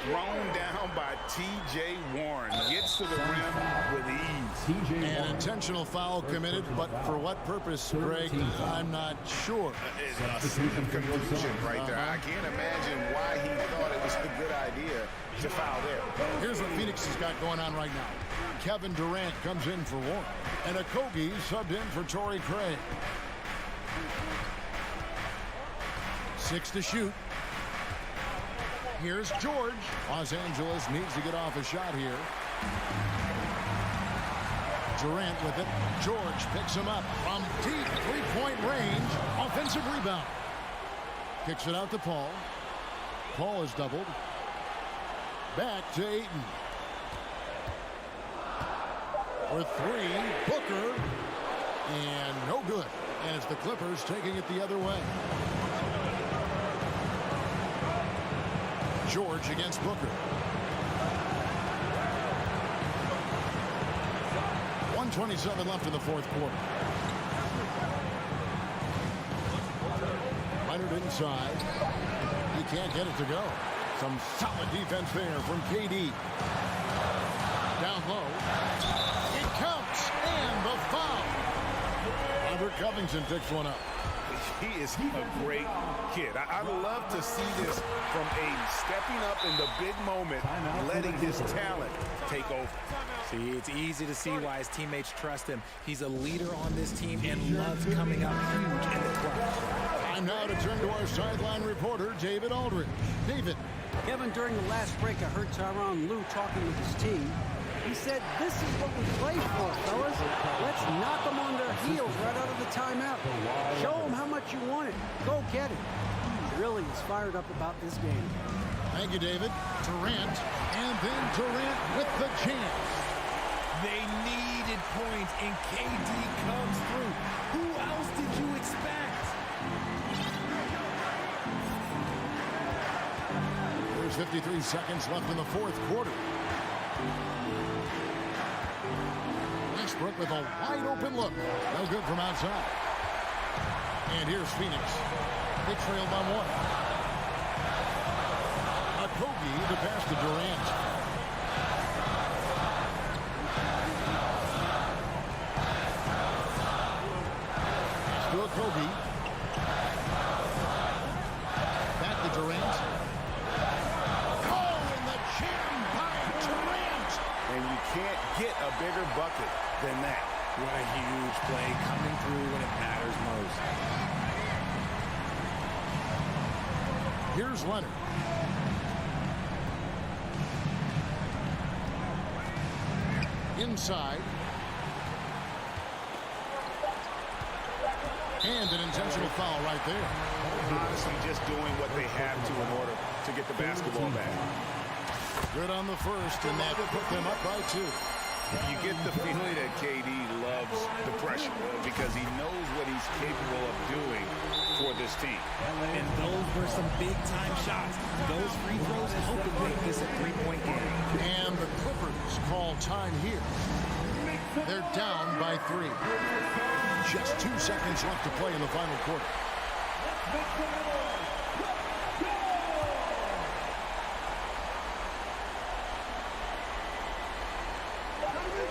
Thrown down by T.J. Warren. Gets to the rim with ease. An intentional foul committed, but for what purpose, Greg? I'm not sure. It's a scene of confusion right there. I can't imagine why he thought it was a good idea to foul there. Here's what Phoenix has got going on right now. Kevin Durant comes in for Warren. And Okogie subbed in for Torrey Craig. 6 to shoot. Here's George. Los Angeles needs to get off a shot here. Durant with it. George picks him up from deep 3-point range. Offensive rebound. Kicks it out to Paul. Paul is doubled. Back to Ayton. For 3, Booker. And no good. And it's the Clippers taking it the other way. George against Booker. 1:27 left in the 4th quarter. Leonard inside. He can't get it to go. Some solid defense there from KD. Down low. It counts. And the foul. Robert Covington picks one up. He is a great kid. I love to see this from a stepping up in the big moment, letting his talent take over. See, it's easy to see why his teammates trust him. He's a leader on this team and loves coming up huge in the clutch. Time now to turn to our sideline reporter, David Aldridge. David. Kevin, during the last break, I heard Tyronn Lue talking with his team. He said, this is what we play for, fellas. Let's knock them on their heels right out of the timeout. Show them how much you want it. Go get it. He really is fired up about this game. Thank you, David. Durant, and then Durant with the chance. They needed points, and KD comes through. Who else did you expect? There's 53 seconds left in the fourth quarter. Westbrook with a wide-open look. No good from outside. And here's Phoenix. They trail by one. Kobe to pass to Durant. Still Kobe. Back to Durant. Oh, and the jam by Durant. And you can't get a bigger bucket than that. What a huge play coming through when it matters most. Here's Leonard. Inside. And an intentional foul right there. Honestly, just doing what they have to in order to get the basketball back. Good on the first, and that put them up by 2. You get the feeling that KD loves the pressure because he knows what he's capable of doing for this team. And those were some big-time shots. Those free throws help to make this a three-point game. And the Clippers call time here. They're down by 3. Just 2 seconds left to play in the final quarter.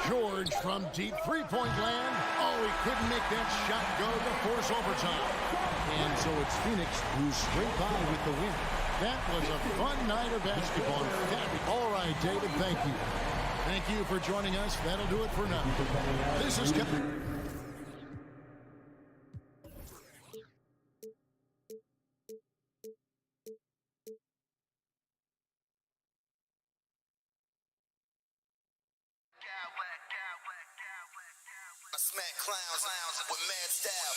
George from deep three-point land. Oh, he couldn't make that shot go to force overtime. And so it's Phoenix who's straight by with the win. That was a fun night of basketball. All right, David, thank you. Thank you for joining us. That'll do it for now. This is Kevin. I smack clowns with mad style.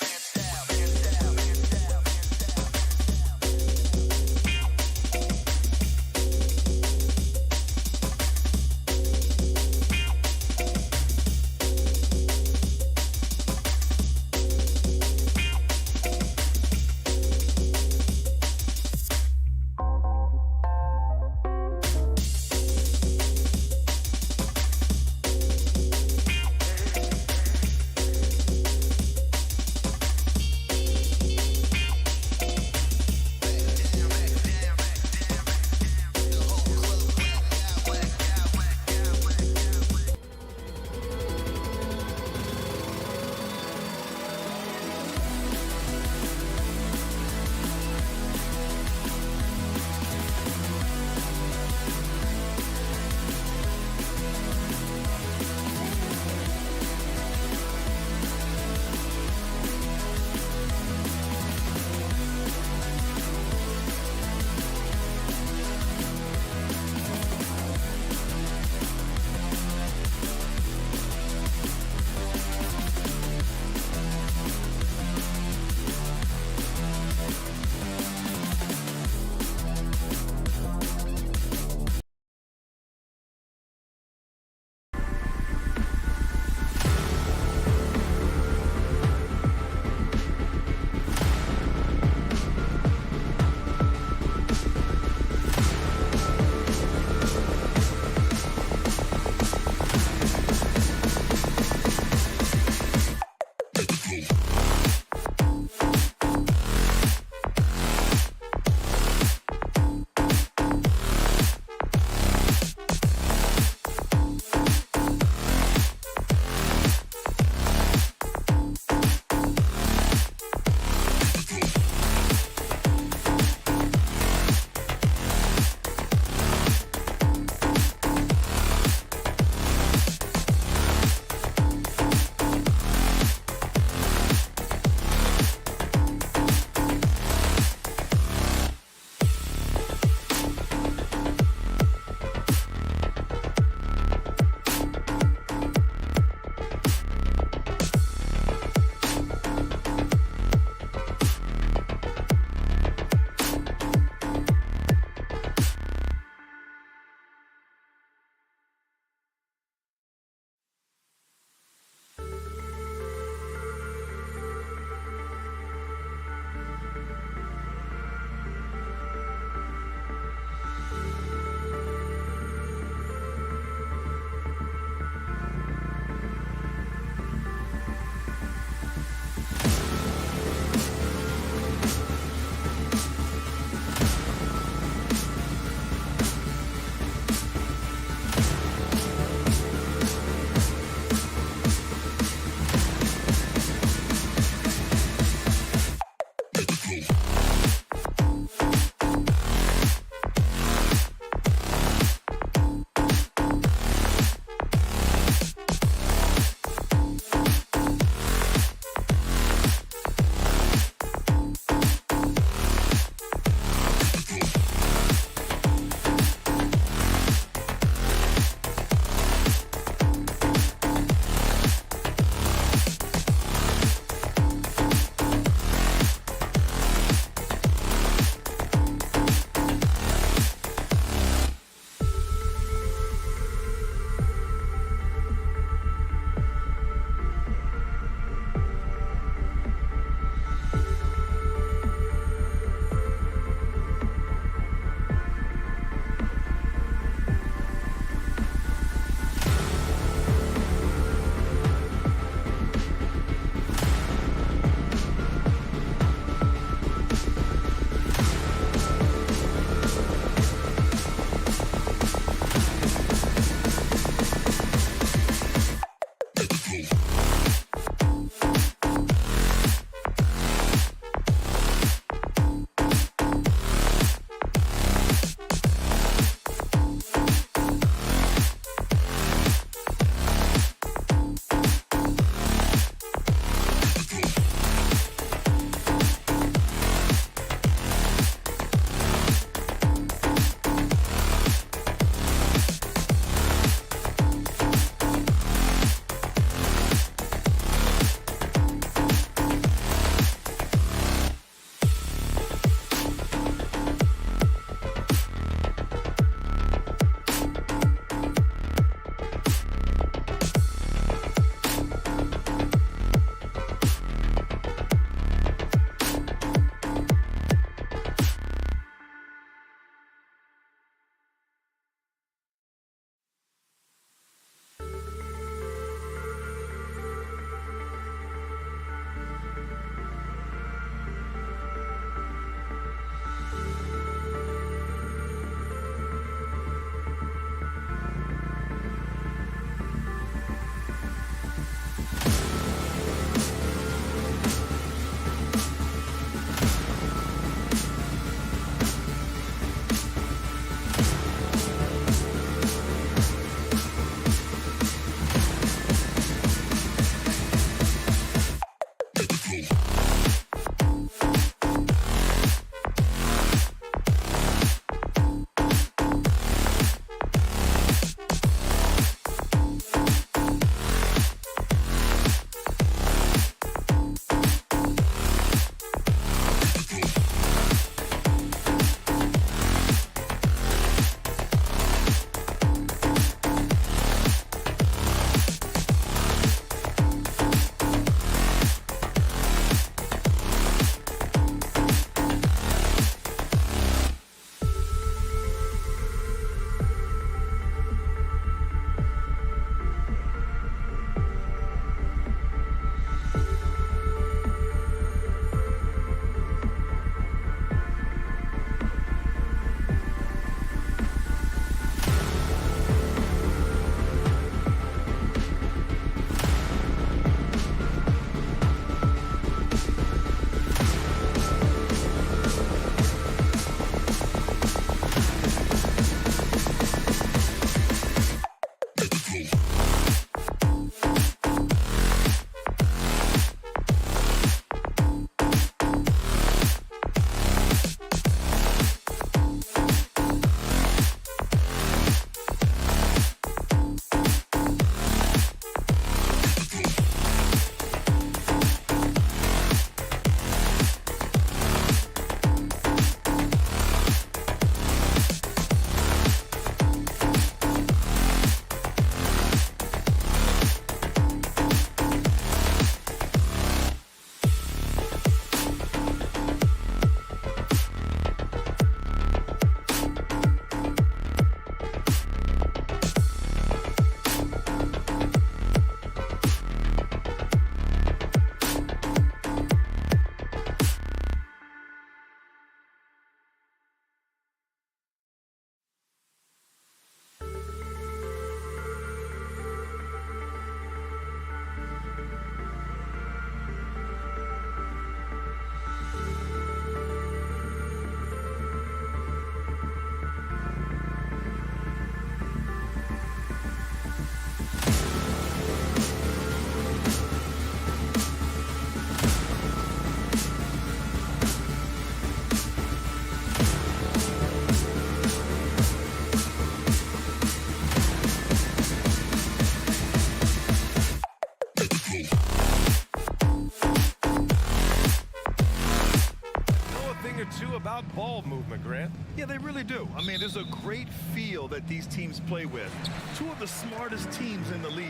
about ball movement, Grant. Yeah, they really do. I mean, there's a great feel that these teams play with. Two of the smartest teams in the league.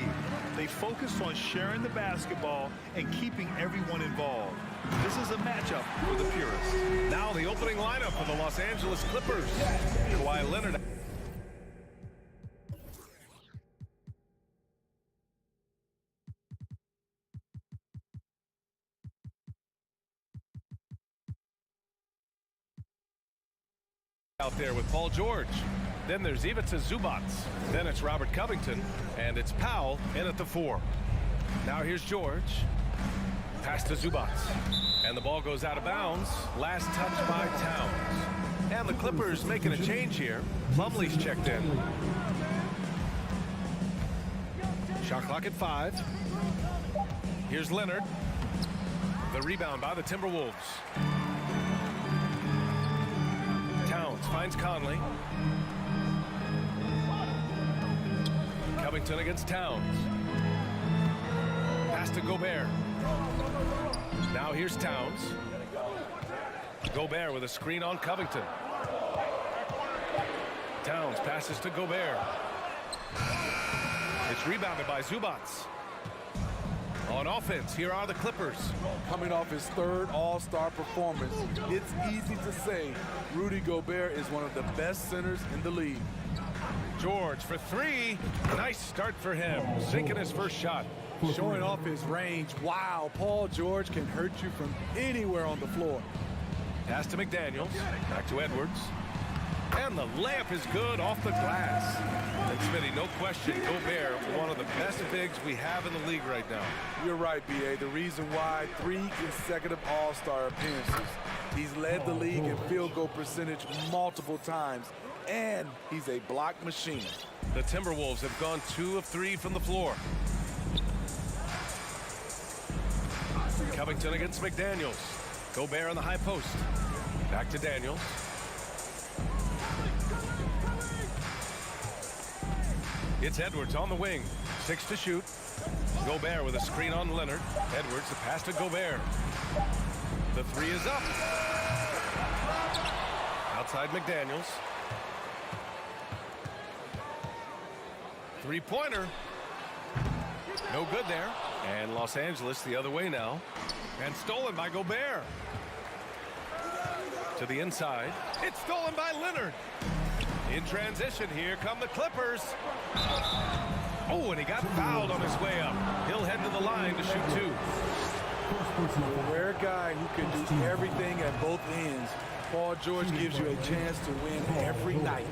They focus on sharing the basketball and keeping everyone involved. This is a matchup for the purists. Now the opening lineup for the Los Angeles Clippers. Kawhi Leonard. Out there with Paul George. Then there's Ivica Zubac. Then it's Robert Covington. And it's Powell in at the 4. Now here's George. Pass to Zubac. And the ball goes out of bounds. Last touch by Towns. And the Clippers making a change here. Plumlee's checked in. Shot clock at 5. Here's Leonard. The rebound by the Timberwolves. Towns finds Conley. Covington against Towns. Pass to Gobert. Now here's Towns. Gobert with a screen on Covington. Towns passes to Gobert. It's rebounded by Zubac. On offense, here are the Clippers. Coming off his 3rd All-Star performance, it's easy to say Rudy Gobert is one of the best centers in the league. George for 3. Nice start for him. Sinking his first shot. Showing off his range. Wow, Paul George can hurt you from anywhere on the floor. Pass to McDaniels. Back to Edwards. And the layup is good off the glass. And Smitty, no question, Gobert, one of the best bigs we have in the league right now. You're right, B.A. The reason why 3 consecutive All-Star appearances. He's led the league in field goal percentage multiple times, and he's a block machine. The Timberwolves have gone 2 of 3 from the floor. Covington against McDaniels. Gobert on the high post. Back to Daniels. It's Edwards on the wing. 6 to shoot. Gobert with a screen on Leonard. Edwards, the pass to Gobert. The 3 is up. Outside McDaniels. 3-pointer. No good there. And Los Angeles the other way now. And stolen by Gobert. To the inside. It's stolen by Leonard. In transition, here come the Clippers. Oh, and he got fouled on his way up. He'll head to the line to shoot 2. A rare guy who can do everything at both ends. Paul George gives you a chance to win every night.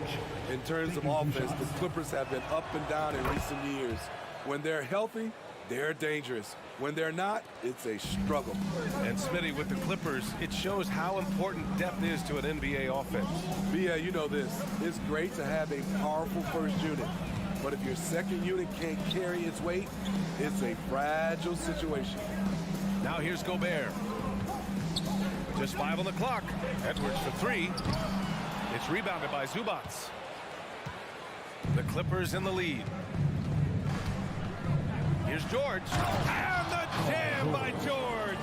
In terms of offense, the Clippers have been up and down in recent years. When they're healthy, they're dangerous. When they're not, it's a struggle. And Smitty, with the Clippers, it shows how important depth is to an NBA offense. Yeah, you know this. It's great to have a powerful first unit. But if your second unit can't carry its weight, it's a fragile situation. Now here's Gobert. Just 5 on the clock. Edwards for 3. It's rebounded by Zubac. The Clippers in the lead. Here's George. And the jam by George.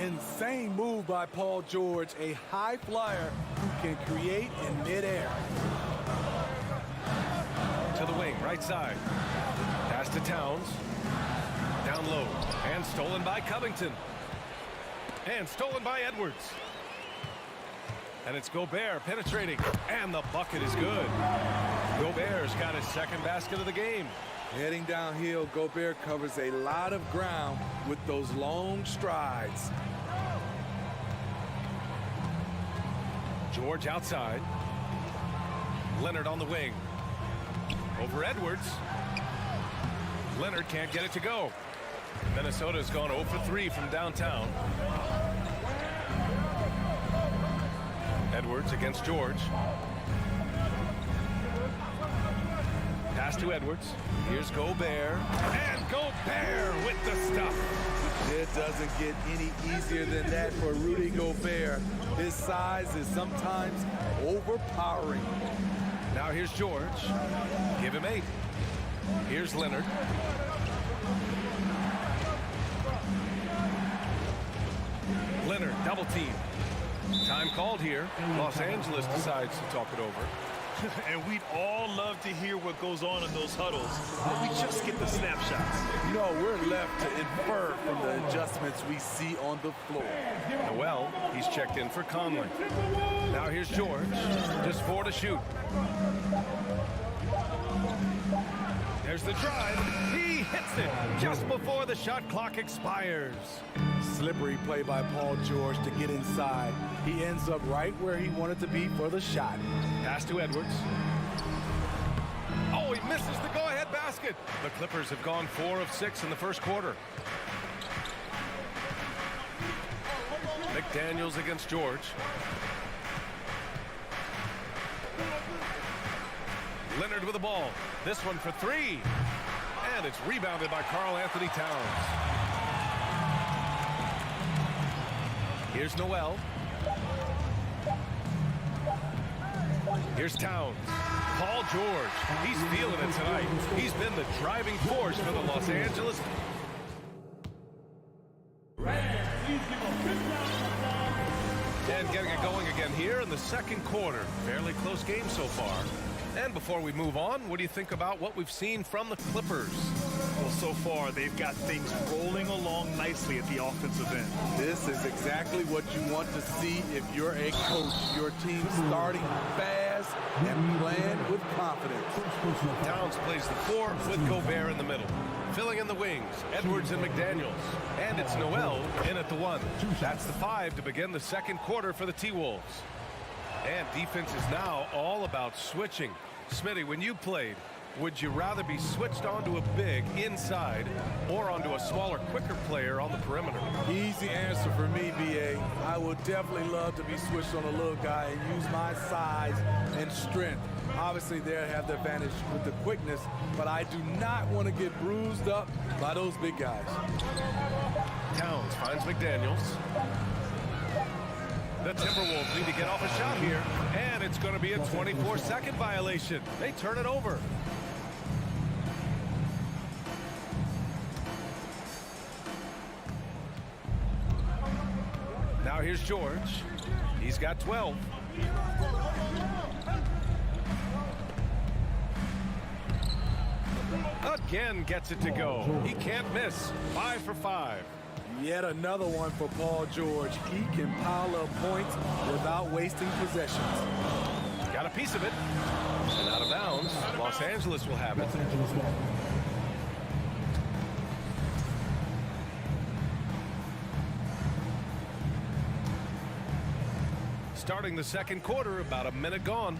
Insane move by Paul George, a high flyer who can create in midair. To the wing, right side. Pass to Towns. Down low. And stolen by Covington. And stolen by Edwards. And it's Gobert penetrating. And the bucket is good. Gobert's got his 2nd basket of the game. Heading downhill, Gobert covers a lot of ground with those long strides. George outside. Leonard on the wing. Over Edwards. Leonard can't get it to go. Minnesota's gone 0 for 3 from downtown. Edwards against George. Pass to Edwards. Here's Gobert. And Gobert with the stuff. It doesn't get any easier than that for Rudy Gobert. His size is sometimes overpowering. Now here's George. Give him 8. Here's Leonard. Leonard double team. Time called here. Los Angeles decides to talk it over. And we'd all love to hear what goes on in those huddles, but we just get the snapshots. You know, we're left to infer from the adjustments we see on the floor. Noel, he's checked in for Conley. Now here's George, just 4 to shoot. There's the drive. He hits it just before the shot clock expires. Slippery play by Paul George to get inside. He ends up right where he wanted to be for the shot. Pass to Edwards. Oh, he misses the go-ahead basket. The Clippers have gone 4 of 6 in the first quarter. McDaniels against George. Leonard with the ball. This one for 3. And it's rebounded by Karl Anthony Towns. Here's Noel. Here's Towns. Paul George. He's feeling it tonight. He's been the driving force for the Los Angeles. And getting it going again here in the second quarter. Fairly close game so far. And before we move on, what do you think about what we've seen from the Clippers? Well, so far, they've got things rolling along nicely at the offensive end. This is exactly what you want to see if you're a coach. Your team starting fast and playing with confidence. Towns plays the 4 with Gobert in the middle. Filling in the wings, Edwards and McDaniels. And it's Noel in at the 1. That's the 5 to begin the second quarter for the T-Wolves. And defense is now all about switching. Smitty, when you played, would you rather be switched onto a big inside or onto a smaller, quicker player on the perimeter? Easy answer for me, B.A. I would definitely love to be switched on a little guy and use my size and strength. Obviously, they'll have the advantage with the quickness, but I do not want to get bruised up by those big guys. Towns finds McDaniels. The Timberwolves need to get off a shot here, and it's going to be a 24-second violation. They turn it over. Now here's George. He's got 12. Again gets it to go. He can't miss. 5 for 5. Yet another one for Paul George. He can pile up points without wasting possessions. Got a piece of it. And out of bounds. Los Angeles will have it. Starting the second quarter, about a minute gone.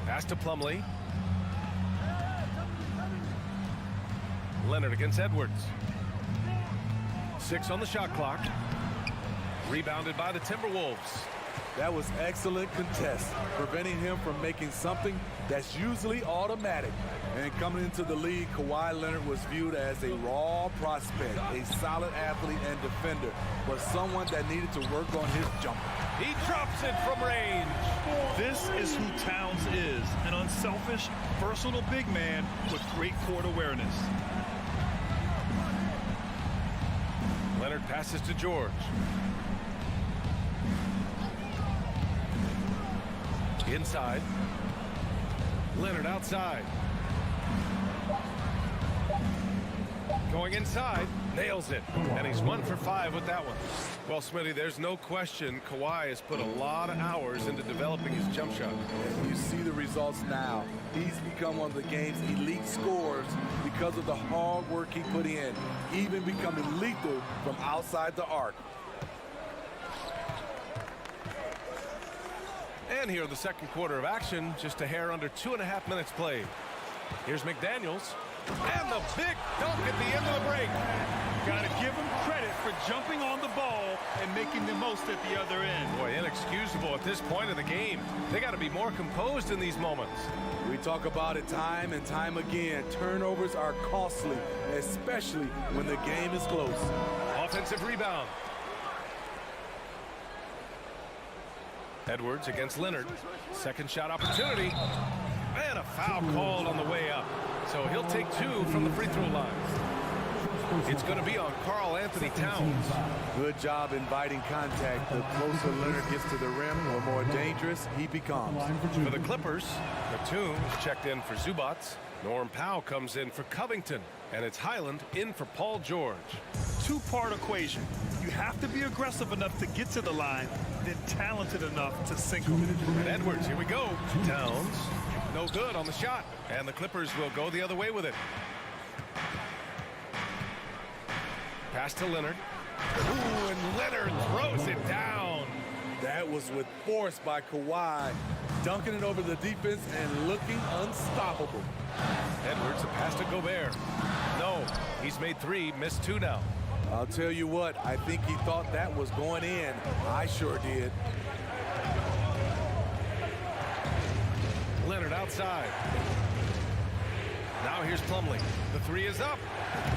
Pass to Plumlee. Leonard against Edwards. 6 on the shot clock. Rebounded by the Timberwolves. That was excellent contest, preventing him from making something that's usually automatic. And coming into the league, Kawhi Leonard was viewed as a raw prospect, a solid athlete and defender, but someone that needed to work on his jumper. He drops it from range. This is who Towns is, an unselfish, versatile big man with great court awareness. Leonard passes to George. Inside. Leonard outside. Going inside, nails it. And he's 1 for 5 with that one. Well, Smitty, there's no question Kawhi has put a lot of hours into developing his jump shot. And you see the results now. He's become one of the game's elite scorers because of the hard work he put in, even becoming lethal from outside the arc. And here in the second quarter of action, just a hair under 2.5 minutes played. Here's McDaniels. And the big dunk at the end of the break. Got to give him credit for jumping on the ball and making the most at the other end. Boy, inexcusable at this point of the game. They got to be more composed in these moments. We talk about it time and time again. Turnovers are costly, especially when the game is close. Offensive rebound. Edwards against Leonard. Second shot opportunity. And a foul called on the way up. So he'll take 2 from the free throw line. It's going to be on Karl Anthony Towns. Good job inviting contact. The closer Leonard gets to the rim, the more dangerous he becomes. For the Clippers, Batum is checked in for Zubats. Norm Powell comes in for Covington. And it's Highland in for Paul George. Two-part equation. You have to be aggressive enough to get to the line, then talented enough to sink them. And Edwards, here we go. Towns, no good on the shot. And the Clippers will go the other way with it. Pass to Leonard. Ooh, and Leonard throws it down. That was with force by Kawhi, dunking it over the defense and looking unstoppable. Edwards, a pass to Gobert. No, he's made 3, missed 2 now. I'll tell you what, I think he thought that was going in. I sure did. Leonard outside. Now here's Plumlee. The 3 is up.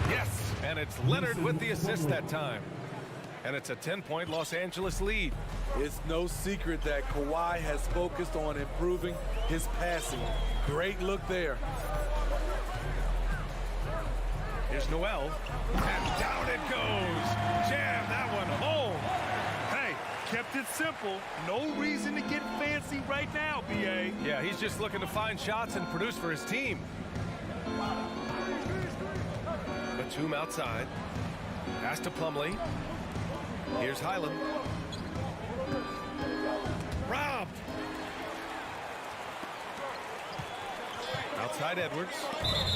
Yes, and it's Leonard with the assist that time. And it's a 10-point Los Angeles lead. It's no secret that Kawhi has focused on improving his passing. Great look there. Here's Noel, and down it goes. Jam that one home. Hey, kept it simple. No reason to get fancy right now, B.A. Yeah, he's just looking to find shots and produce for his team. Batum outside. Pass to Plumlee. Here's Highland. Robbed. Outside Edwards.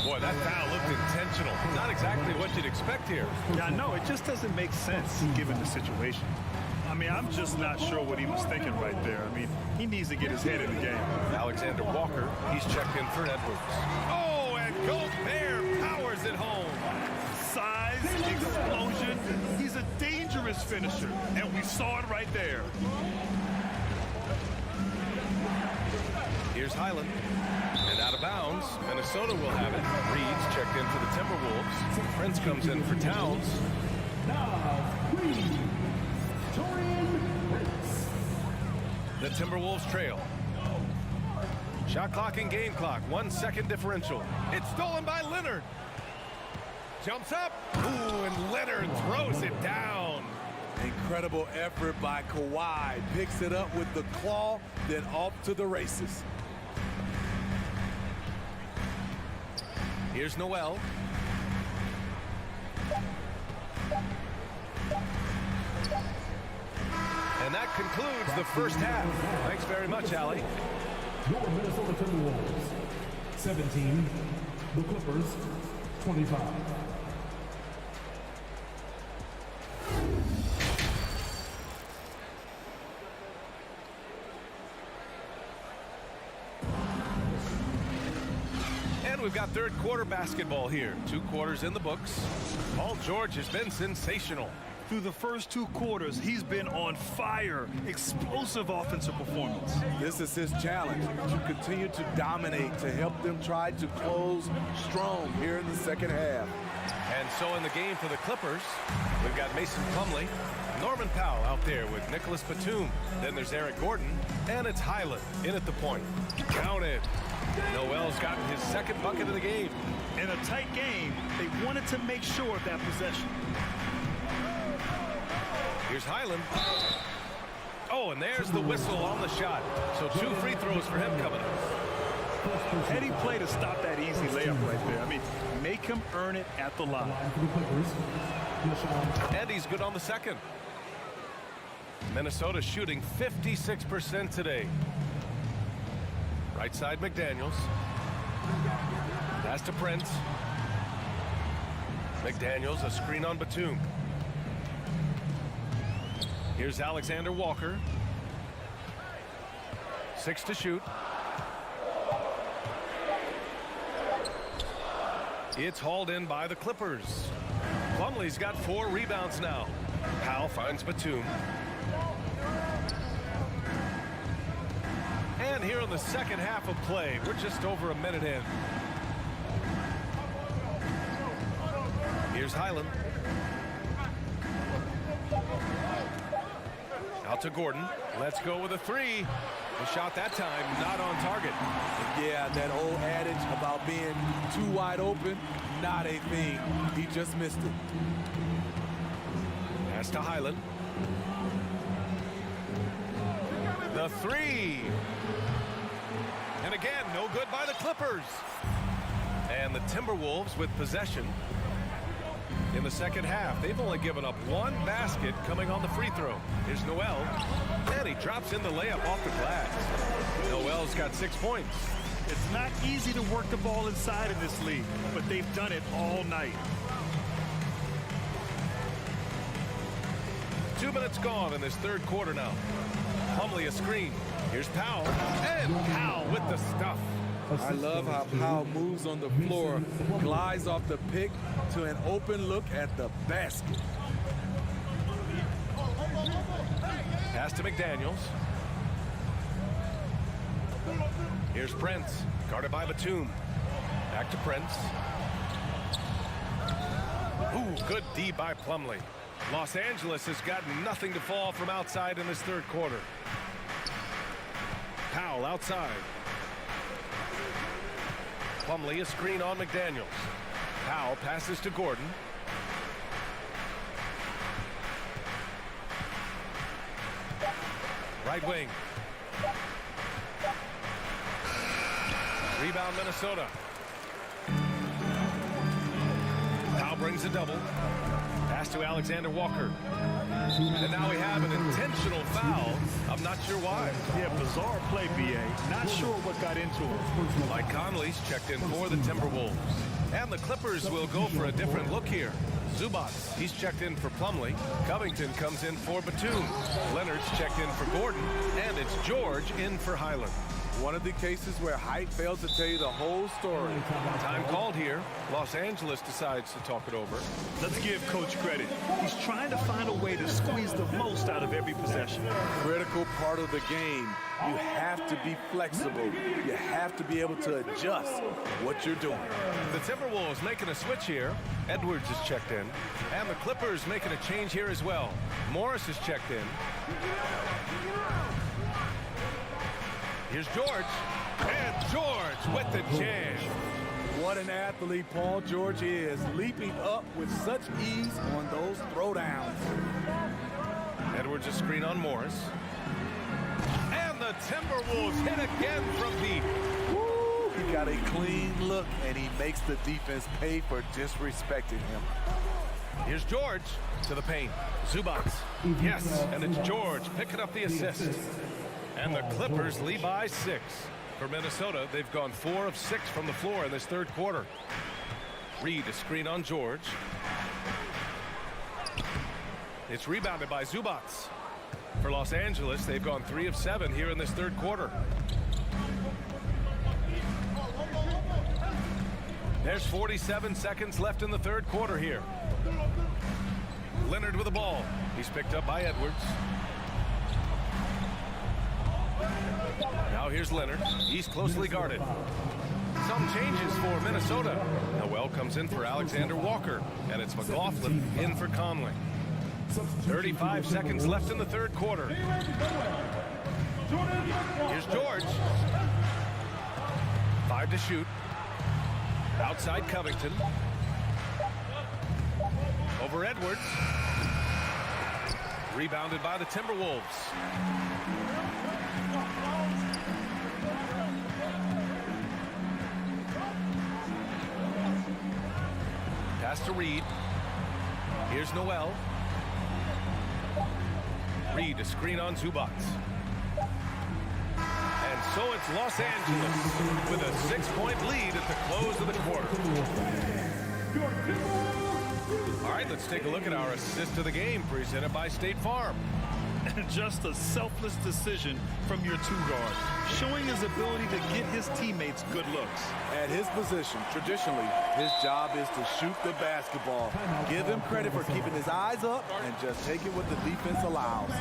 Boy, that foul looked intentional. Not exactly what you'd expect here. Yeah, no, it just doesn't make sense given the situation. I mean, I'm just not sure what he was thinking right there. I mean, he needs to get his head in the game. Alexander Walker, he's checked in for Edwards. Oh, and Gobert powers it home. Size, explosion. He's a dangerous finisher, and we saw it right there. Here's Highland. And out of bounds, Minnesota will have it. Reed's checked in for the Timberwolves. Prince comes in for Towns. The Timberwolves trail. Shot clock and game clock. 1 second differential. It's stolen by Leonard. Jumps up. Ooh, and Leonard throws it down. Incredible effort by Kawhi. Picks it up with the claw, then off to the races. Here's Noel. And that concludes the first half. Thanks very much, Allie. Your Minnesota Timberwolves, 17. The Clippers, 25. And we've got third quarter basketball here. 2 quarters in the books. Paul George has been sensational. Through the first 2 quarters, he's been on fire. Explosive offensive performance. This is his challenge, to continue to dominate, to help them try to close strong here in the second half. And so in the game for the Clippers, we've got Mason Plumlee, Norman Powell out there with Nicholas Batum. Then there's Eric Gordon, and it's Highland in at the point. Counted. Noel's gotten his second bucket of the game. In a tight game, they wanted to make sure of that possession. Here's Highland. Oh, and there's the whistle on the shot. So 2 free throws for him coming up. Heady play to stop that easy layup right there. I mean, make him earn it at the line. And he's good on the second. Minnesota shooting 56% today. Right side McDaniels. Pass to Prince. McDaniels, a screen on Batum. Here's Alexander Walker. 6 to shoot. It's hauled in by the Clippers. Plumlee's got 4 rebounds now. Powell finds Batum. And here in the second half of play, we're just over a minute in. Here's Highland. Out to Gordon. Let's go with a 3. The shot that time not on target. Yeah, that old adage about being too wide open, not a thing. He just missed it. Pass to Highland. The three. And again, no good by the Clippers. And the Timberwolves with possession. In the second half, they've only given up one basket coming on the free throw. Here's Noel, and he drops in the layup off the glass. Noel's got 6 points. It's not easy to work the ball inside in this league, but they've done it all night. 2 minutes gone in this third quarter now. Plumlee a screen. Here's Powell, and Powell with the stuff. I love how Powell moves on the floor, glides off the pick to an open look at the basket. Pass to McDaniels. Here's Prince, guarded by Batum. Back to Prince. Ooh, good D by Plumlee. Los Angeles has got nothing to fall from outside in this third quarter. Powell outside. Plumlee a screen on McDaniels. Powell passes to Gordon. Right wing. Rebound Minnesota. Powell brings a double. Pass to Alexander Walker. And now we have an intentional foul. I'm not sure why. Yeah, bizarre play, B.A. Not sure what got into him. Mike Conley's checked in for the Timberwolves. And the Clippers will go for a different look here. Zubac, he's checked in for Plumlee. Covington comes in for Batum. Leonard's checked in for Gordon. And it's George in for Highland. One of the cases where height fails to tell you the whole story. Time called here. Los Angeles decides to talk it over. Let's give Coach credit. He's trying to find a way to squeeze the most out of every possession. Critical part of the game. You have to be flexible. You have to be able to adjust what you're doing. The Timberwolves making a switch here. Edwards is checked in. And the Clippers making a change here as well. Morris is checked in. Here's George. And George with the jam. What an athlete Paul George is, leaping up with such ease on those throwdowns. Edwards a screen on Morris. And the Timberwolves hit again from deep. Woo! He got a clean look, and he makes the defense pay for disrespecting him. Here's George to the paint. Zubac. Yes, and it's George picking up the assist. And the Clippers lead by 6. For Minnesota, they've gone 4 of 6 from the floor in this third quarter. Reed a screen on George. It's rebounded by Zubac. For Los Angeles, they've gone 3 of 7 here in this third quarter. There's 47 seconds left in the third quarter here. Leonard with the ball. He's picked up by Edwards. Now here's Leonard. He's closely guarded. Some changes for Minnesota. Noel comes in for Alexander Walker. And it's McLaughlin in for Conley. 35 seconds left in the third quarter. Here's George. 5 to shoot. Outside Covington. Over Edwards. Rebounded by the Timberwolves. Pass to Reed. Here's Noel. Reed a screen on Zubac. And so it's Los Angeles with a 6-point lead at the close of the quarter. All right, let's take a look at our assist of the game presented by State Farm. Just a selfless decision from your 2 guard, showing his ability to get his teammates good looks. At his position, traditionally, his job is to shoot the basketball. Give him credit for keeping his eyes up and just taking what the defense allows.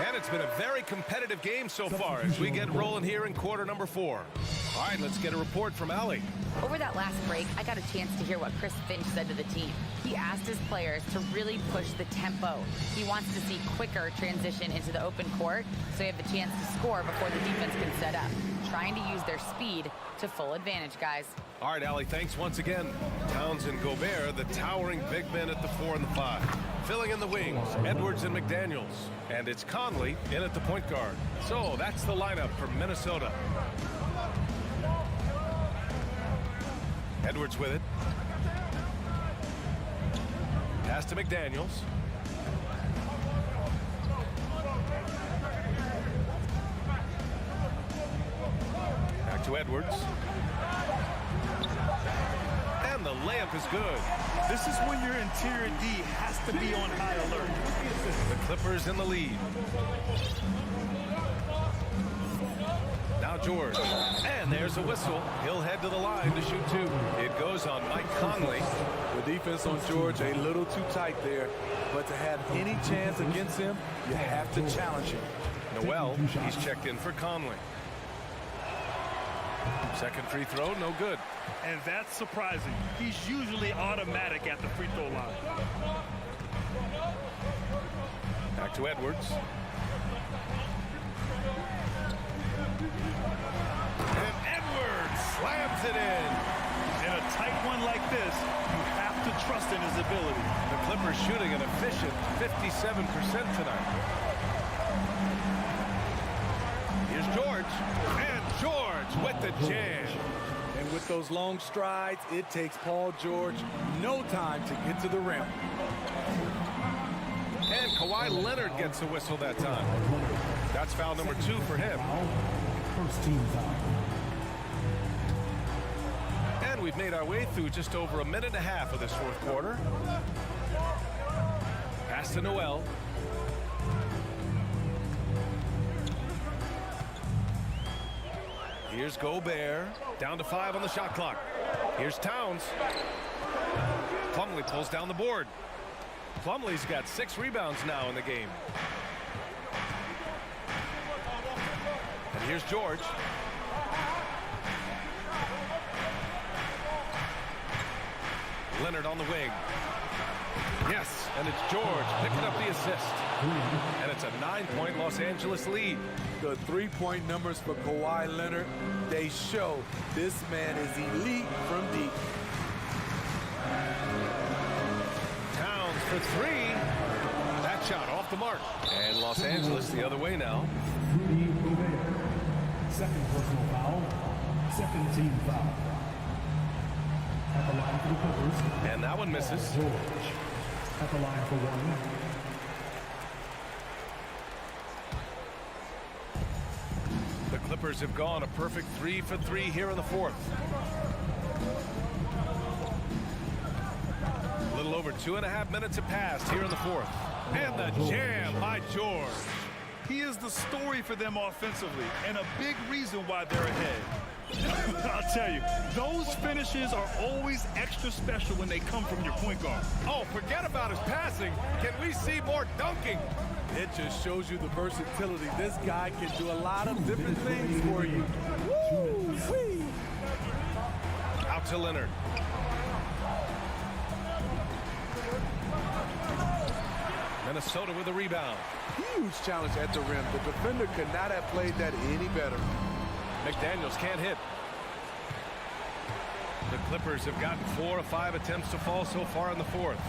And it's been a very competitive game so far as we get rolling here in quarter number 4. All right, let's get a report from Allie. Over that last break, I got a chance to hear what Chris Finch said to the team. He asked his players to really push the tempo. He wants to see quicker transition into the open court so you have the chance to score before the defense can set up. Trying to use their speed to full advantage, guys. All right, Allie, thanks once again. Towns and Gobert, the towering big men at the 4 and the 5. Filling in the wings, Edwards and McDaniels. And it's Conley in at the point guard. So that's the lineup for Minnesota. Edwards with it. Pass to McDaniels. Back to Edwards. And the layup is good. This is when your interior D has to be on high alert. The Clippers in the lead. Now George. And there's a whistle. He'll head to the line to shoot 2. It goes on Mike Conley. The defense on George a little too tight there. But to have any chance against him, you have to challenge him. Noel, he's checked in for Conley. Second free throw, no good. And that's surprising. He's usually automatic at the free throw line. Back to Edwards. And Edwards slams it in. In a tight one like this, you have to trust in his ability. The Clippers shooting an efficient 57% tonight. Here's George. And George with the jam. And with those long strides, it takes Paul George no time to get to the rim. And Kawhi Leonard gets a whistle that time. That's foul number 2 for him. First team foul. And we've made our way through just over a minute and a half of this 4th quarter. Pass to Noel. Here's Gobert. Down to 5 on the shot clock. Here's Towns. Plumlee pulls down the board. Plumlee's got 6 rebounds now in the game. And here's George. Leonard on the wing. Yes, and it's George picking up the assist. And it's a 9-point Los Angeles lead. The three-point numbers for Kawhi Leonard, they show this man is elite from deep. Towns for 3. That shot off the mark. And Los Angeles the other way now. Second personal foul. Second team foul. At the line for the Clippers. And that one misses. George. At the line for 1. The Clippers have gone a perfect 3 for 3 here in the 4th. A little over 2.5 minutes have passed here in the 4th. And the jam by George. He is the story for them offensively and a big reason why they're ahead. I'll tell you, those finishes are always extra special when they come from your point guard. Oh, forget about his passing. Can we see more dunking? It just shows you the versatility. This guy can do a lot of different things for you. Woo-wee. Out to Leonard. Minnesota with a rebound. Huge challenge at the rim. The defender could not have played that any better. McDaniels can't hit. The Clippers have gotten 4 of 5 attempts to fall so far in the 4th.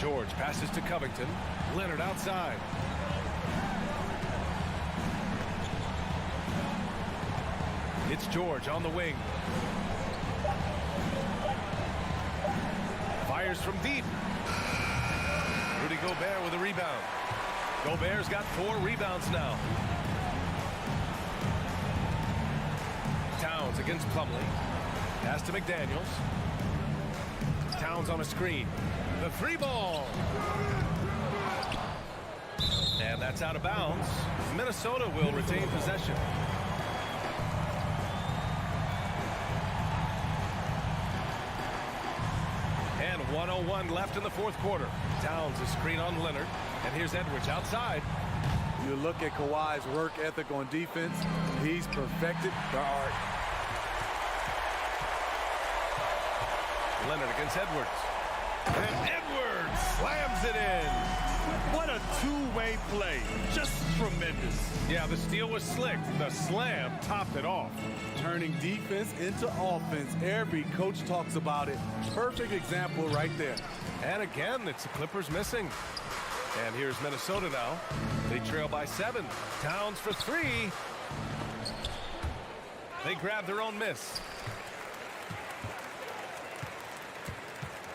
George passes to Covington. Leonard outside. It's George on the wing. Fires from deep. Rudy Gobert with a rebound. Gobert's got 4 rebounds now. Towns against Plumlee. Pass to McDaniels. Towns on a screen. The 3 ball. And that's out of bounds. Minnesota will retain possession. And 1:01 left in the 4th quarter. Towns a screen on Leonard. And here's Edwards outside. You look at Kawhi's work ethic on defense, he's perfected the art. Leonard against Edwards. And Edwards slams it in. What a two-way play. Just tremendous. Yeah, the steal was slick. The slam topped it off. Turning defense into offense. Every coach talks about it. Perfect example right there. And again, it's the Clippers missing. And here's Minnesota now. They trail by 7. Towns for 3. They grab their own miss.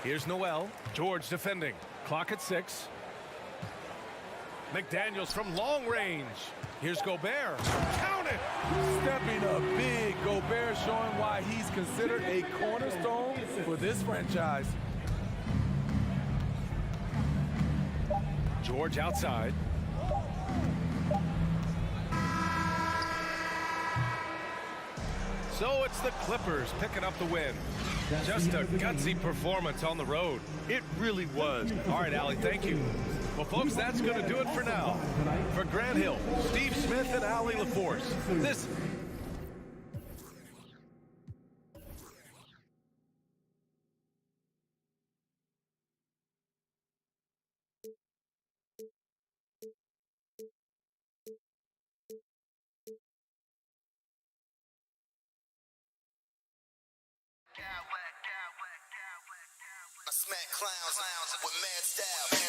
Here's Noel. George defending. Clock at 6. McDaniels from long range. Here's Gobert. Count it! Stepping up big. Gobert showing why he's considered a cornerstone for this franchise. George outside. So it's the Clippers picking up the win. Just a gutsy performance on the road. It really was. All right, Allie, thank you. Well, folks, that's going to do it for now. For Grant Hill, Steve Smith, and Allie LaForce, this... I smack clowns with mad style.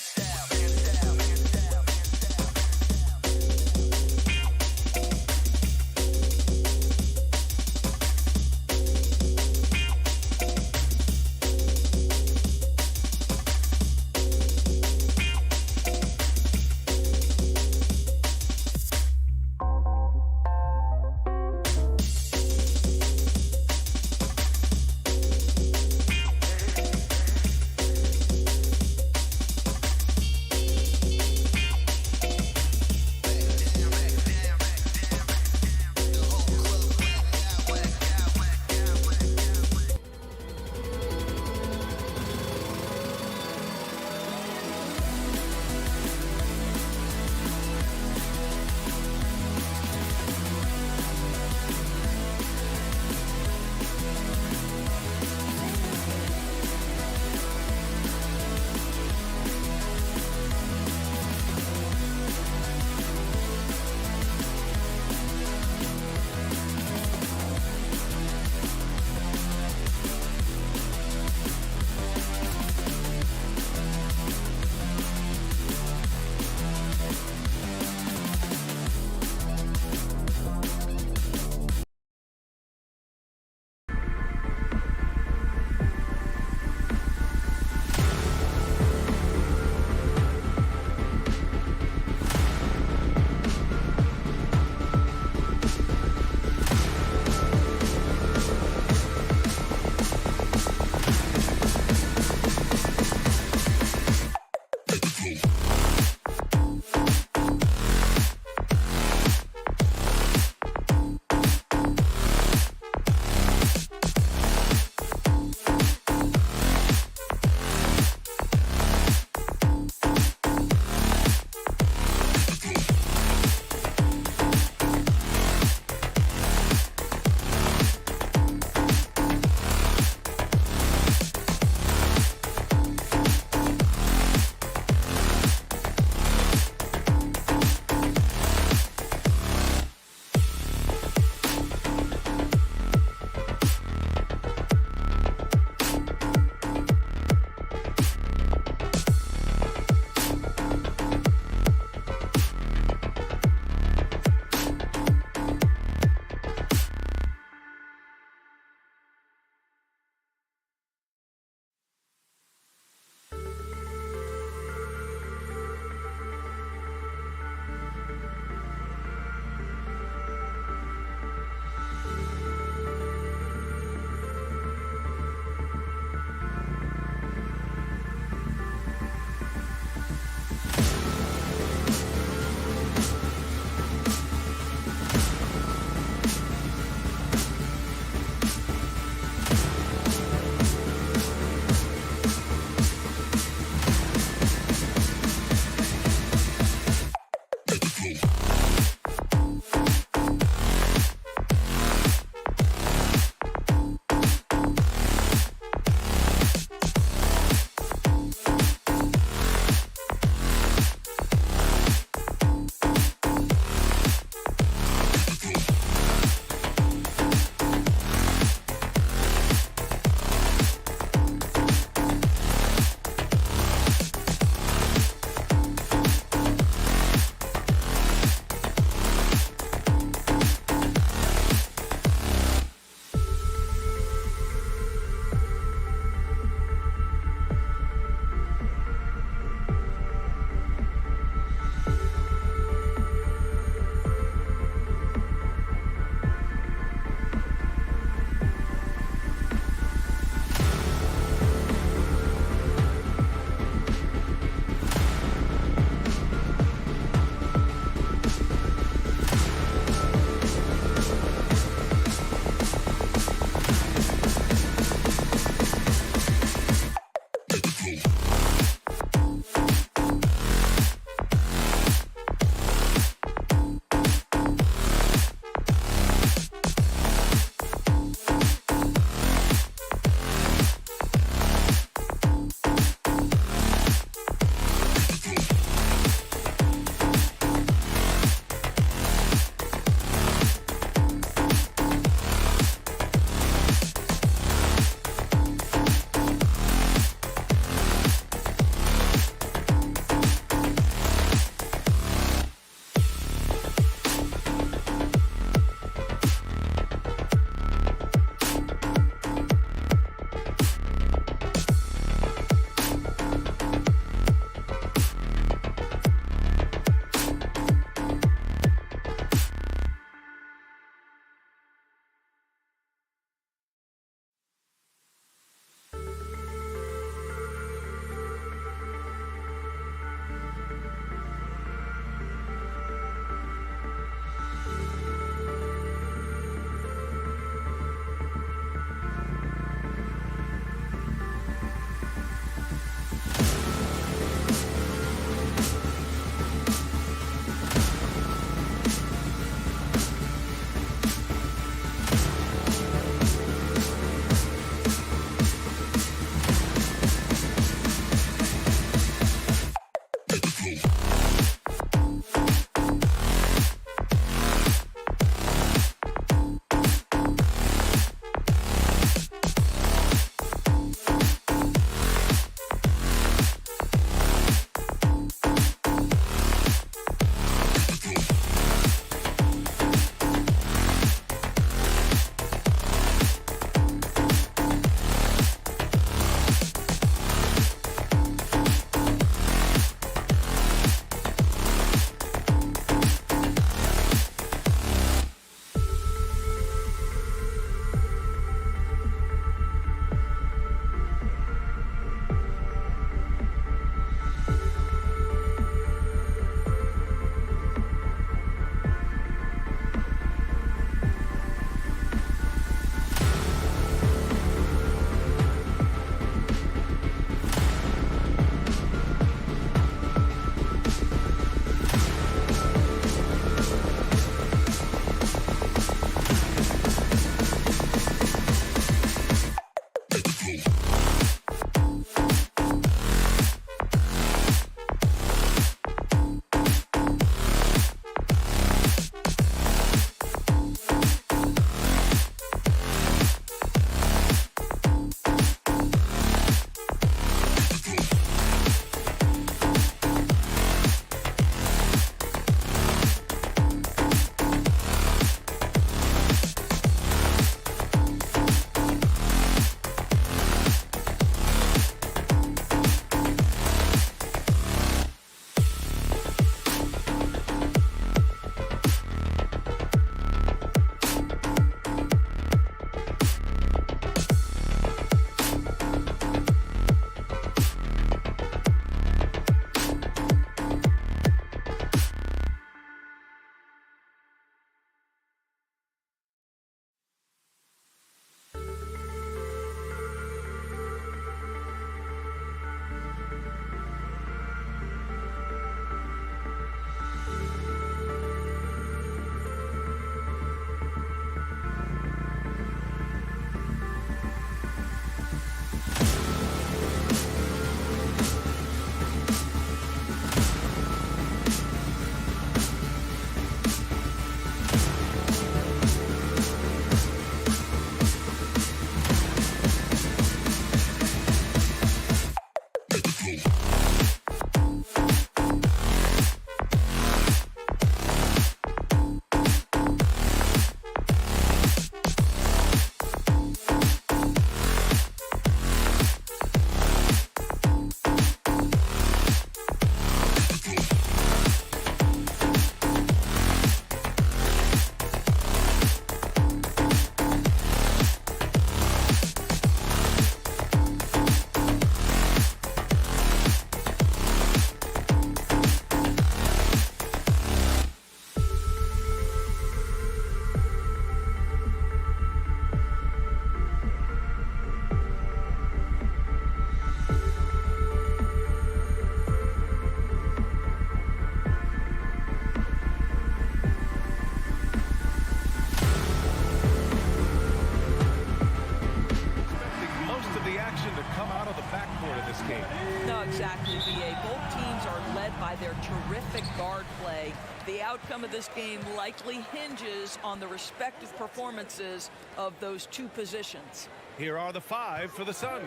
their terrific guard play. The outcome of this game likely hinges on the respective performances of those two positions. Here are the 5 for the Suns.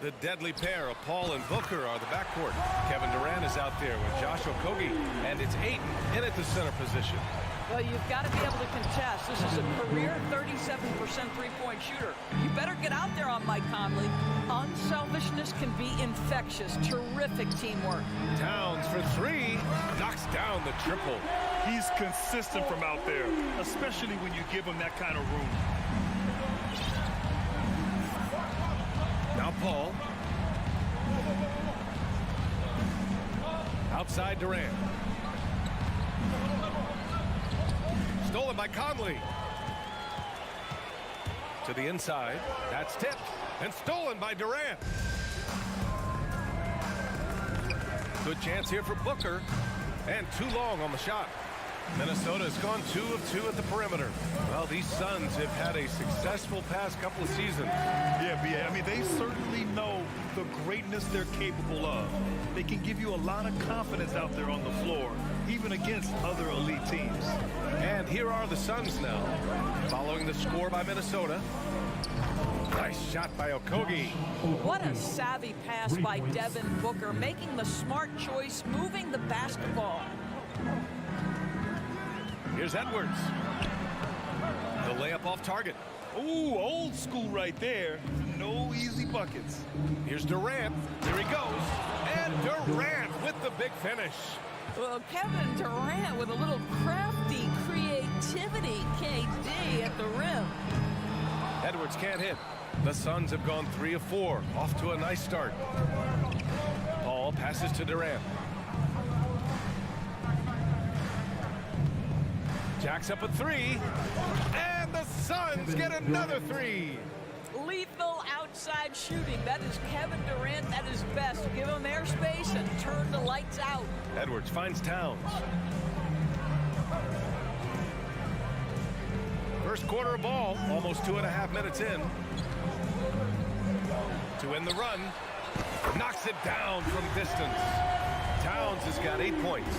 The deadly pair of Paul and Booker are the backcourt. Kevin Durant is out there with Josh Okogie, and it's Ayton in at the center position. Well, you've got to be able to contest. This is a career 37% three-point shooter. You better get out there on Mike Conley. Unselfishness can be infectious. Terrific teamwork. Towns for 3, knocks down the triple. He's consistent from out there, especially when you give him that kind of room. Now Paul. Outside Durant. Stolen by Conley. To the inside. That's tipped. And stolen by Durant. Good chance here for Booker. And too long on the shot. Minnesota has gone 2 of 2 at the perimeter. Well, these Suns have had a successful past couple of seasons. Yeah, I mean, they certainly know the greatness they're capable of. They can give you a lot of confidence out there on the floor, even against other elite teams. And here are the Suns now, following the score by Minnesota. Nice shot by Okogie. What a savvy pass by Devin Booker, making the smart choice, moving the basketball. Here's Edwards. The layup off target. Ooh, old school right there. No easy buckets. Here's Durant. Here he goes. And Durant with the big finish. Well, Kevin Durant with a little crafty creativity, KD at the rim. Edwards can't hit. The Suns have gone 3 of 4. Off to a nice start. Paul passes to Durant. Jacks up a 3, and the Suns get another 3. Lethal outside shooting. That is Kevin Durant at his best. Give him airspace and turn the lights out. Edwards finds Towns. First quarter of ball, almost 2.5 minutes in. To end the run, knocks it down from distance. Towns has got 8 points.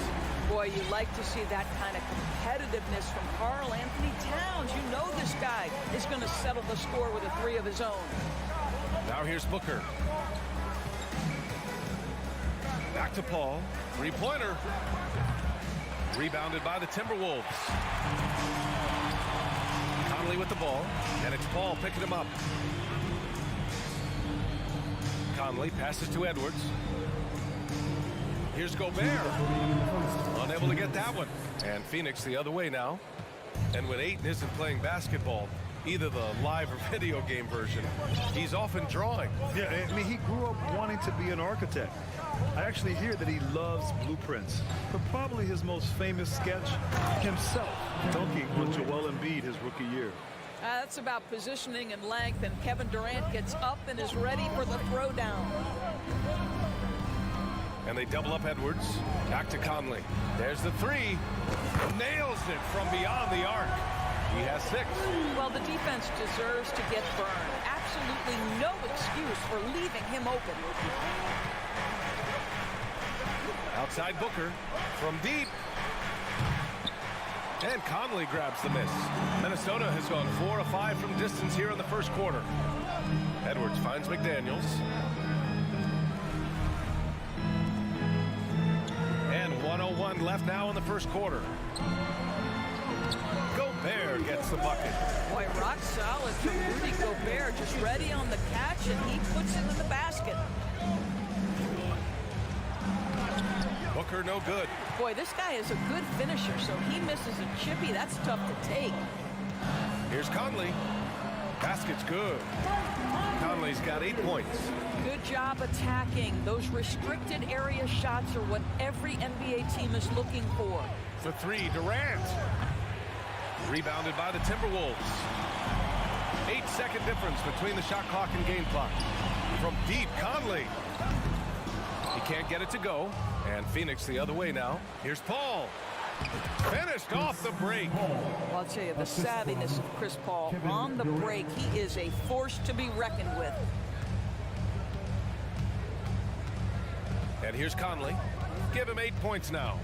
Boy, you like to see that kind of competitiveness from Karl Anthony Towns. You know this guy is going to settle the score with a 3 of his own. Now here's Booker. Back to Paul. 3-pointer. Rebounded by the Timberwolves. Conley with the ball, and it's Paul picking him up. Conley passes to Edwards. Here's Gobert. Unable to get that one. And Phoenix the other way now. And when Ayton isn't playing basketball, either the live or video game version, he's often drawing. Yeah, I mean, he grew up wanting to be an architect. I actually hear that he loves blueprints. But probably his most famous sketch, himself dunking on Joel Embiid his rookie year. That's about positioning and length, and Kevin Durant gets up and is ready for the throwdown. And they double up Edwards. Back to Conley. There's the 3. Nails it from beyond the arc. He has 6. Well, the defense deserves to get burned. Absolutely no excuse for leaving him open. Outside Booker from deep. And Conley grabs the miss. Minnesota has gone 4 of 5 from distance here in the first quarter. Edwards finds McDaniels. And 1:01 left now in the first quarter. Gobert gets the bucket. Boy, rock solid from Rudy Gobert, just ready on the catch, and he puts it in the basket. Booker no good. Boy, this guy is a good finisher, so he misses a chippy. That's tough to take. Here's Conley. Basket's good. Conley's got 8 points. Good job attacking. Those restricted area shots are what every NBA team is looking for. For 3, Durant. Rebounded by the Timberwolves. 8-second difference between the shot clock and game clock. From deep, Conley. He can't get it to go. And Phoenix the other way now. Here's Paul. Finished off the break. Well, I'll tell you, the savviness of Chris Paul on the break. He is a force to be reckoned with. And here's Conley. Give him 8 points now.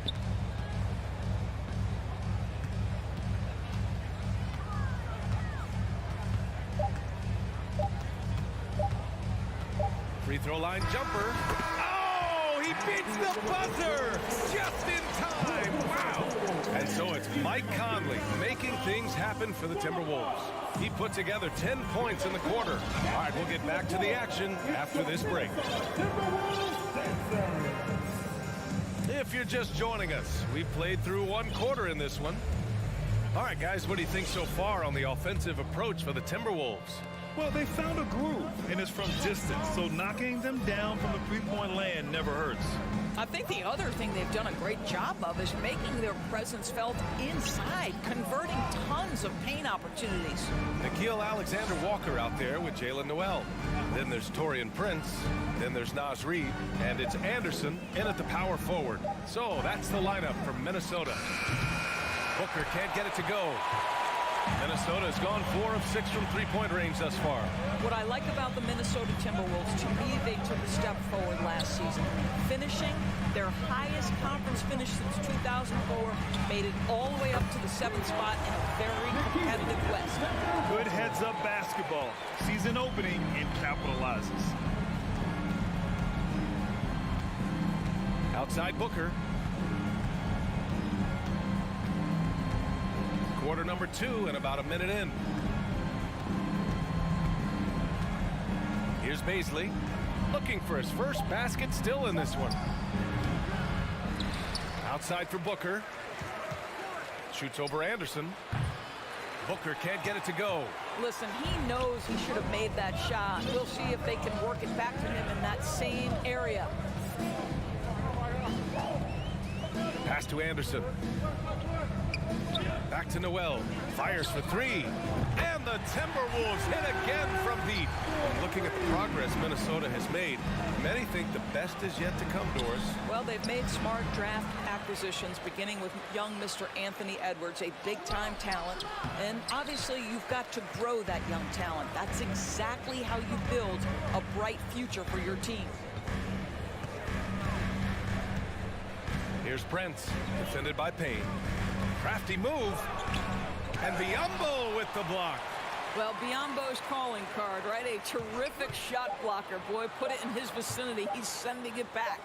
Free throw line jumper. Oh, he beats the buzzer just in time. Wow. And so it's Mike Conley making things happen for the Timberwolves. He put together 10 points in the quarter. All right, we'll get back to the action after this break. If you're just joining us, we've played through 1 quarter in this one. All right, guys, what do you think so far on the offensive approach for the Timberwolves? Well, they found a groove, and it's from distance, so knocking them down from the three-point land never hurts. I think the other thing they've done a great job of is making their presence felt inside, converting tons of paint opportunities. Nickeil Alexander-Walker out there with Jalen Noel. Then there's Taurean Prince. Then there's Naz Reid. And it's Anderson in at the power forward. So that's the lineup for Minnesota. Booker can't get it to go. Minnesota has gone 4 of 6 from three-point range thus far. What I like about the Minnesota Timberwolves, to me, they took a step forward last season. Finishing their highest conference finish since 2004, made it all the way up to the 7th spot in a very competitive West. Good heads-up basketball. Season opening and capitalizes. Outside Booker. Quarter number 2 and about a minute in. Here's Baisley looking for his first basket, still in this one. Outside for Booker. Shoots over Anderson. Booker can't get it to go. Listen, he knows he should have made that shot. We'll see if they can work it back to him in that same area. Pass to Anderson. Back to Noel. Fires for 3. And the Timberwolves hit again from deep. Looking at the progress Minnesota has made, many think the best is yet to come, Doris. Well, they've made smart draft acquisitions, beginning with young Mr. Anthony Edwards, a big-time talent. And obviously, you've got to grow that young talent. That's exactly how you build a bright future for your team. Here's Prince, defended by Payne. Crafty move. And Biyombo with the block. Well, Biyombo's calling card, right? A terrific shot blocker. Boy, put it in his vicinity. He's sending it back.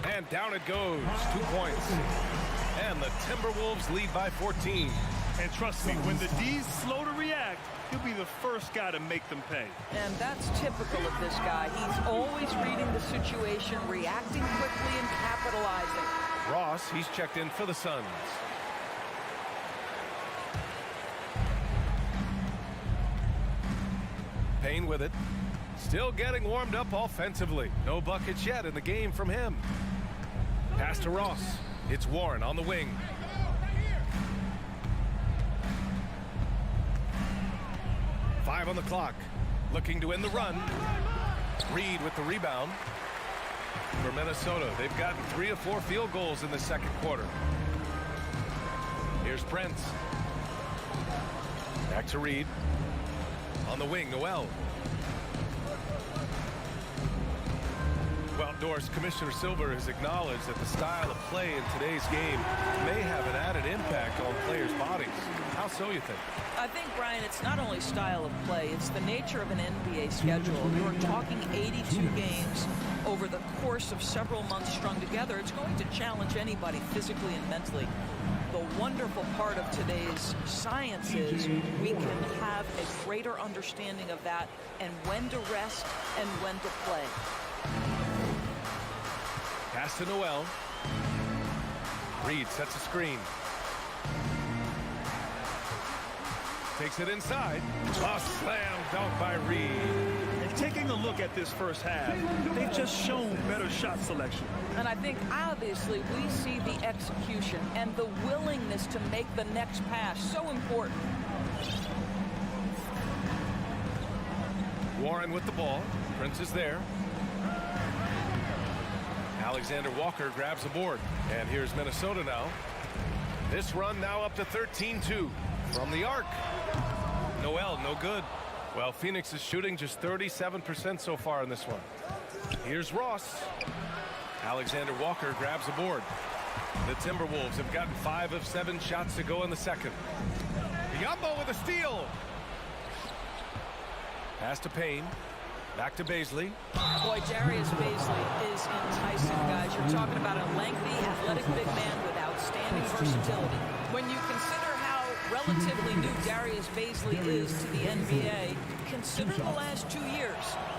And down it goes. 2 points. And the Timberwolves lead by 14. And trust me, when the D's slow to react, he'll be the first guy to make them pay. And that's typical of this guy. He's always reading the situation, reacting quickly and capitalizing. Ross, he's checked in for the Suns. Payne with it. Still getting warmed up offensively. No buckets yet in the game from him. Pass to Ross. It's Warren on the wing. Five on the clock. Looking to end the run. Reid with the rebound. For Minnesota, they've gotten 3 of 4 field goals in the second quarter. Here's Prince. Back to Reid. On the wing, Noel. Well, Doris, Commissioner Silver has acknowledged that the style of play in today's game may have an added impact on players' bodies. How so, you think? I think, Brian, it's not only style of play, it's the nature of an NBA schedule. You're talking 82 games over the course of several months strung together. It's going to challenge anybody physically and mentally. The wonderful part of today's science is we can have a greater understanding of that and when to rest and when to play. Pass to Noel. Reid sets a screen. Takes it inside. A slam dunk by Reid. And taking a look at this first half, they've just shown better shot selection. And I think obviously we see the execution and the willingness to make the next pass so important. Warren with the ball. Prince is there. Alexander Walker grabs the board. And here's Minnesota now. This run now up to 13-2 from the arc. Noel, no good. Well, Phoenix is shooting just 37% so far in this one. Here's Ross. Alexander Walker grabs a board. The Timberwolves have gotten 5 of 7 shots to go in the second. Biyombo with a steal. Pass to Payne. Back to Bazley. Boy, Darius Bazley is enticing, guys. You're talking about a lengthy, athletic big man with outstanding versatility. When you consider how relatively new Darius Bazley is to the NBA, consider the last 2 years.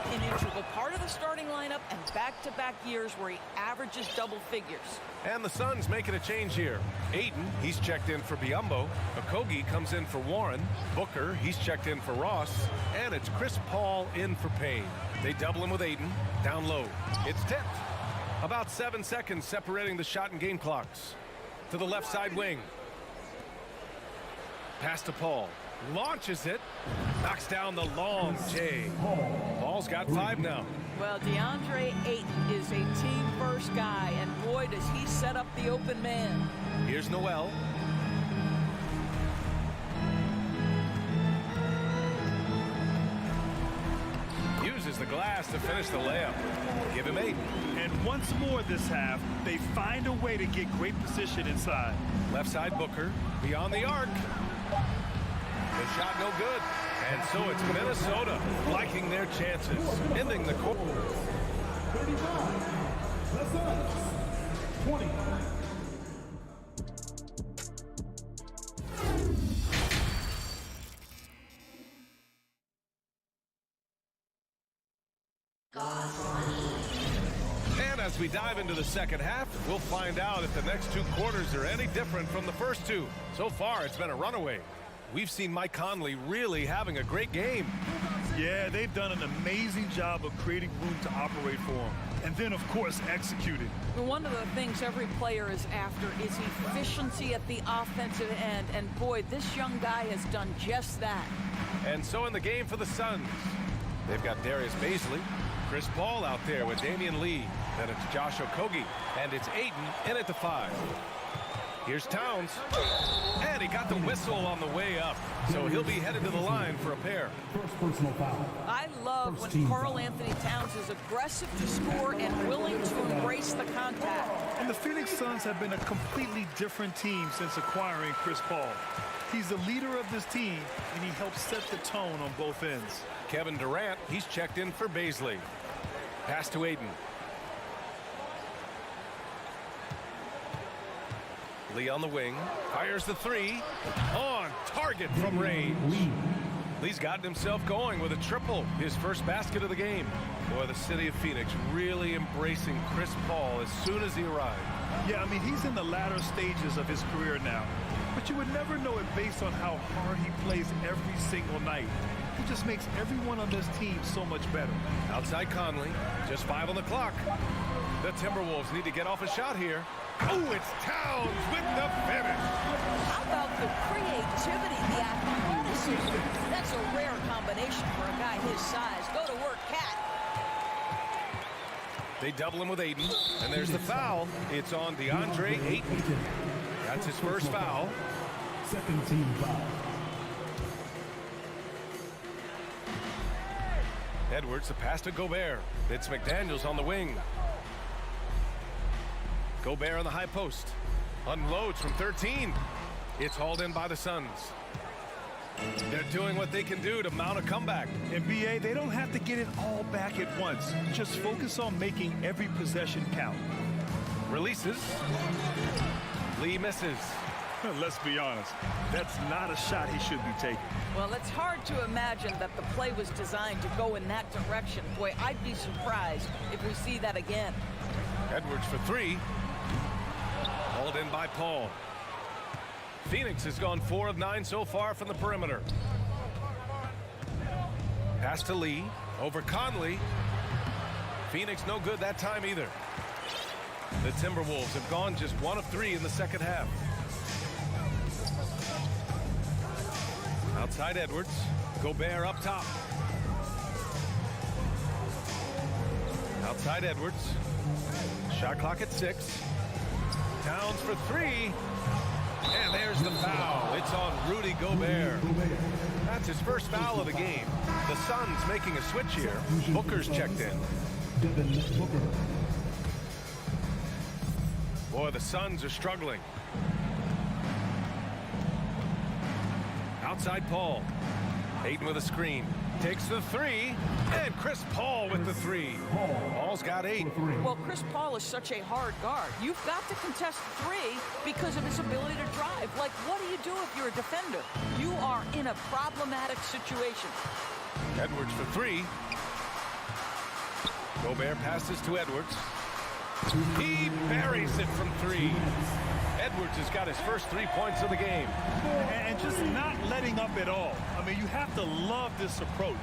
An integral part of the starting lineup and back-to-back years where he averages double figures. And the Suns making a change here. Ayton, he's checked in for Biyombo. Okogie comes in for Warren. Booker, he's checked in for Ross. And it's Chris Paul in for Payne. They double him with Ayton. Down low. It's tipped. About 7 seconds separating the shot and game clocks. To the left side wing. Pass to Paul. Launches it. Knocks down the long J. Paul's got 5 now. Well, DeAndre Ayton is a team-first guy, and boy, does he set up the open man. Here's Noel. Uses the glass to finish the layup. Give him 8. And once more this half, they find a way to get great position inside. Left side Booker. Beyond the arc. The shot no good. And so it's Minnesota liking their chances. Ending the quarter. 35. The Suns. 20. And as we dive into the second half, we'll find out if the next 2 quarters are any different from the first 2. So far, it's been a runaway. We've seen Mike Conley really having a great game. Yeah, they've done an amazing job of creating room to operate for him. And then, of course, executing. One of the things every player is after is efficiency at the offensive end. And boy, this young guy has done just that. And so in the game for the Suns, they've got Darius Bazley, Chris Paul out there with Damian Lee. Then it's Josh Okogie. And it's Ayton in at the 5. Here's Towns. And he got the whistle on the way up. So he'll be headed to the line for a pair. First personal foul. I love when Karl Anthony Towns is aggressive to score and willing to embrace the contact. And the Phoenix Suns have been a completely different team since acquiring Chris Paul. He's the leader of this team, and he helps set the tone on both ends. Kevin Durant, he's checked in for Bazley. Pass to Ayton. Lee on the wing, fires the 3, on target from range. Lee's gotten himself going with a triple, his first basket of the game. Boy, the city of Phoenix really embracing Chris Paul as soon as he arrived. Yeah, I mean, he's in the latter stages of his career now, but you would never know it based on how hard he plays every single night. He just makes everyone on this team so much better. Outside Conley, just 5 on the clock. The Timberwolves need to get off a shot here. Oh, it's Towns with the finish. How about the creativity, the athleticism? That's a rare combination for a guy his size. Go to work, Cat. They double him with Ayton, and there's the foul. It's on DeAndre Ayton. That's his first foul. Second team foul. Edwards, the pass to Gobert. It's McDaniels on the wing. Gobert on the high post. Unloads from 13. It's hauled in by the Suns. They're doing what they can do to mount a comeback. NBA, they don't have to get it all back at once. Just focus on making every possession count. Releases. Lee misses. Let's be honest, that's not a shot he should be taking. Well, it's hard to imagine that the play was designed to go in that direction. Boy, I'd be surprised if we see that again. Edwards for 3. Hauled in by Paul. Phoenix has gone 4 of 9 so far from the perimeter. Pass to Lee. Over Conley. Phoenix no good that time either. The Timberwolves have gone just 1 of 3 in the second half. Outside Edwards. Gobert up top. Outside Edwards. Shot clock at 6. Towns for 3. And there's the foul. It's on Rudy Gobert. That's his first foul of the game. The Suns making a switch here. Booker's checked in. Boy, the Suns are struggling. Outside Paul. Ayton with a screen. Takes the three. And Chris Paul with the three. Paul's got 8. Well, Chris Paul is such a hard guard. You've got to contest three because of his ability to drive. Like, what do you do if you're a defender? You are in a problematic situation. Edwards for 3. Gobert passes to Edwards. He buries it from 3. Edwards has got his first 3 points of the game. And just not letting up at all. I mean, you have to love this approach.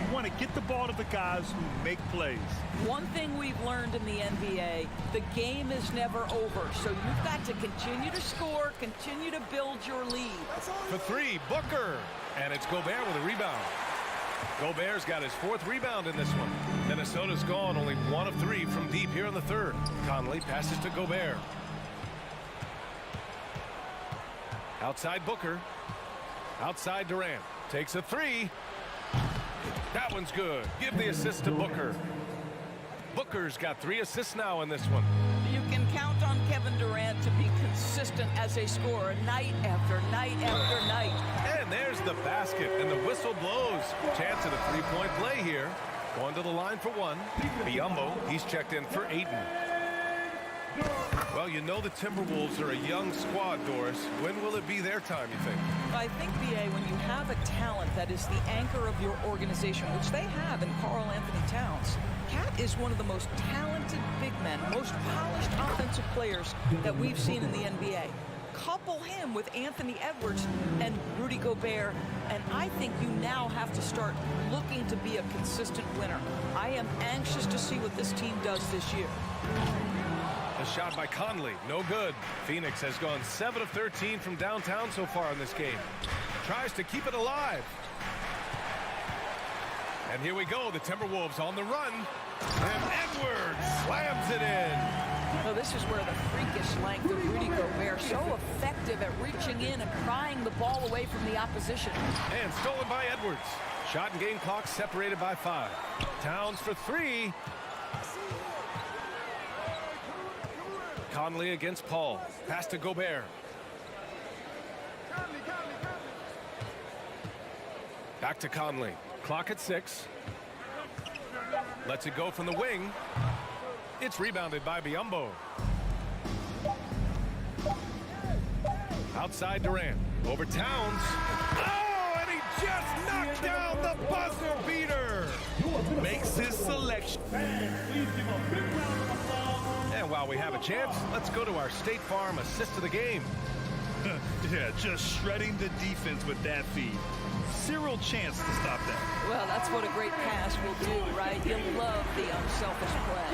You want to get the ball to the guys who make plays. One thing we've learned in the NBA, the game is never over. So you've got to continue to score, continue to build your lead. For 3, Booker. And it's Gobert with a rebound. Gobert's got his 4th rebound in this one. Minnesota's gone only 1 of 3 from deep here in the 3rd. Conley passes to Gobert. Outside Booker. Outside Durant. Takes a 3. That one's good. Give the assist to Booker. Booker's got 3 assists now in this one. You can count on Kevin Durant to be consistent as a scorer night after night after night. And there's the basket, and the whistle blows. Chance at a 3-point play here. Going to the line for 1. Biyombo, he's checked in for Ayton. Well, you know the Timberwolves are a young squad, Doris. When will it be their time, you think? I think, B.A., when you have a talent that is the anchor of your organization, which they have in Karl Anthony Towns, Cat is one of the most talented big men, most polished offensive players that we've seen in the NBA. Couple him with Anthony Edwards and Rudy Gobert, and I think you now have to start looking to be a consistent winner. I am anxious to see what this team does this year. A shot by Conley, no good. Phoenix has gone 7 of 13 from downtown so far in this game. Tries to keep it alive. And here we go, the Timberwolves on the run. And Edwards slams it in. So this is where the freakish length of Rudy Gobert, so effective at reaching in and prying the ball away from the opposition. And stolen by Edwards. Shot and game clock separated by 5. Towns for 3. Conley against Paul. Pass to Gobert. Back to Conley. Clock at 6. Lets it go from the wing. It's rebounded by Biyombo. Outside Durant. Over Towns. Oh, and he just knocked down the buzzer beater. Makes his selection. And while we have a chance, let's go to our State Farm assist of the game. Yeah, just shredding the defense with that feed. Zero chance to stop that. Well, that's what a great pass will do, right? You love the unselfish play.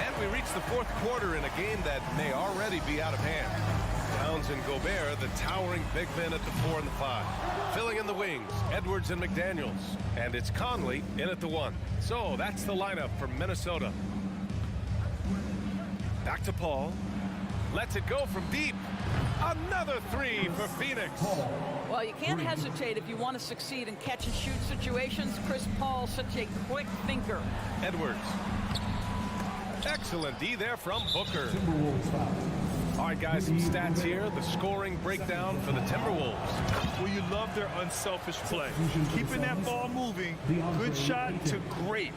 And we reach the 4th quarter in a game that may already be out of hand. Towns and Gobert, the towering big men at the 4 and the 5. Filling in the wings, Edwards and McDaniels. And it's Conley in at the 1. So that's the lineup for Minnesota. Back to Paul. Lets it go from deep. Another 3 for Phoenix. Well, you can't hesitate if you want to succeed in catch-and-shoot situations. Chris Paul, such a quick thinker. Edwards. Excellent D there from Booker. All right, guys, some stats here. The scoring breakdown for the Timberwolves. Well, you love their unselfish play. Keeping that ball moving, good shot to great.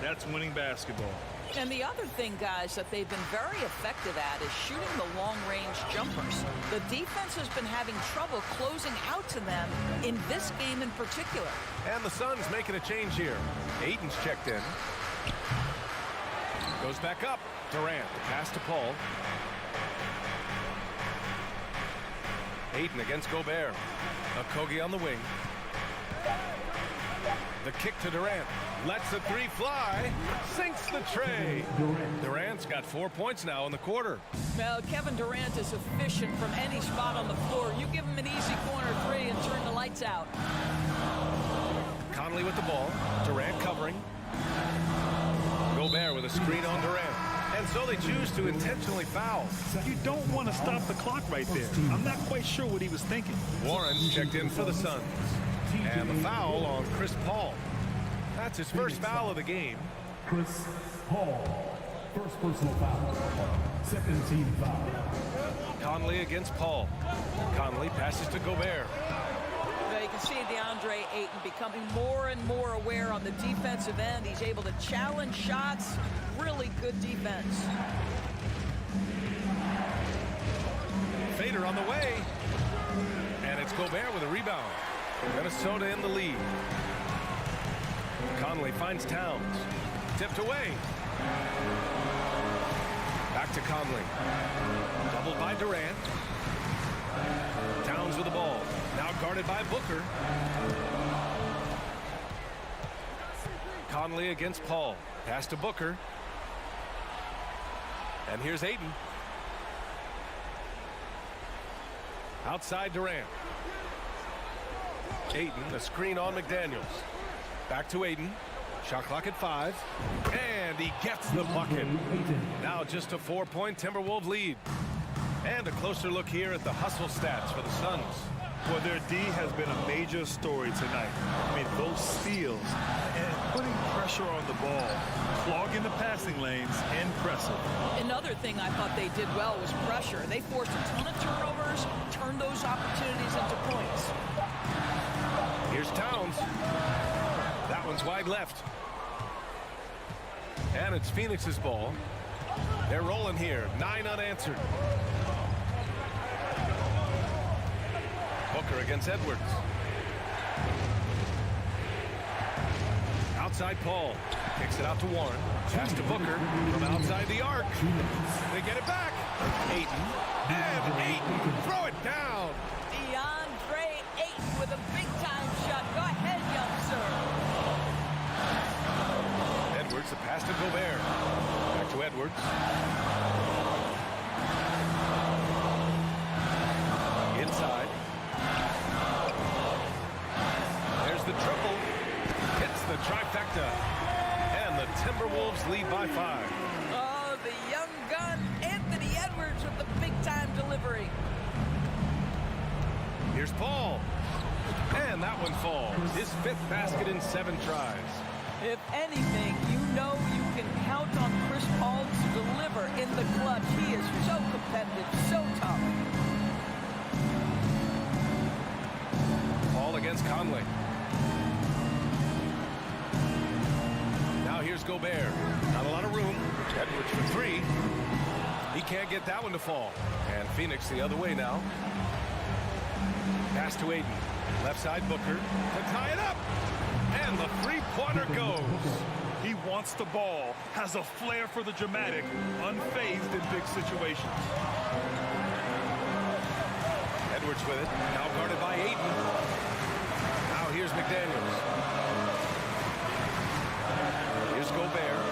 That's winning basketball. And the other thing, guys, that they've been very effective at is shooting the long-range jumpers. The defense has been having trouble closing out to them in this game in particular. And the Suns making a change here. Ayton's checked in. Goes back up. Durant, pass to Paul. Ayton against Gobert. Okogie on the wing. The kick to Durant. Lets the 3 fly. Sinks the tray. Durant's got 4 points now in the quarter. Well, Kevin Durant is efficient from any spot on the floor. You give him an easy corner 3 and turn the lights out. Conley with the ball. Durant covering. Gobert with a screen on Durant. And so they choose to intentionally foul. You don't want to stop the clock right there. I'm not quite sure what he was thinking. Warren checked in for the Suns. And the foul on Chris Paul. That's his first foul of the game. Chris Paul. First personal foul. Second team foul. Conley against Paul. Conley passes to Gobert. Now you can see DeAndre Ayton becoming more and more aware on the defensive end. He's able to challenge shots. Really good defense. Fader on the way. And it's Gobert with a rebound. Minnesota in the lead. Conley finds Towns. Tipped away. Back to Conley. Doubled by Durant. Towns with the ball. Now guarded by Booker. Conley against Paul. Pass to Booker. And here's Ayton. Outside Durant. Ayton, a screen on McDaniels. Back to Ayton. Shot clock at 5. And he gets the bucket. Now just a 4-point Timberwolves lead. And a closer look here at the hustle stats for the Suns. Well, their D has been a major story tonight. I mean, those steals and putting pressure on the ball, clogging the passing lanes, impressive. Another thing I thought they did well was pressure. They forced a ton of turnovers, turned those opportunities into points. Here's Towns. That one's wide left. And it's Phoenix's ball. They're rolling here. 9 unanswered. Booker against Edwards. Outside Paul. Kicks it out to Warren. Pass to Booker from outside the arc. They get it back. Ayton. And Ayton. Throw it down. DeAndre Ayton with a big-time shot. Go ahead, young sir. Edwards, a pass to Gobert. Back to Edwards. Inside. There's the triple. Hits the trifecta. And the Timberwolves lead by 5. Oh, the young gun, Anthony Edwards with the big-time delivery. Here's Paul. And that one falls. His 5th basket in 7 tries. If anything, you know you can count on Chris Paul to deliver in the clutch. He is so competitive, so tough. Paul against Conley. Now here's Gobert. Not a lot of room. Edwards for 3. He can't get that one to fall. And Phoenix the other way now. Pass to Ayton. Left side Booker to tie it up. And the 3-pointer goes. He wants the ball, has a flair for the dramatic, unfazed in big situations. Edwards with it. Now guarded by Ayton. Now here's McDaniels. Here's Gobert.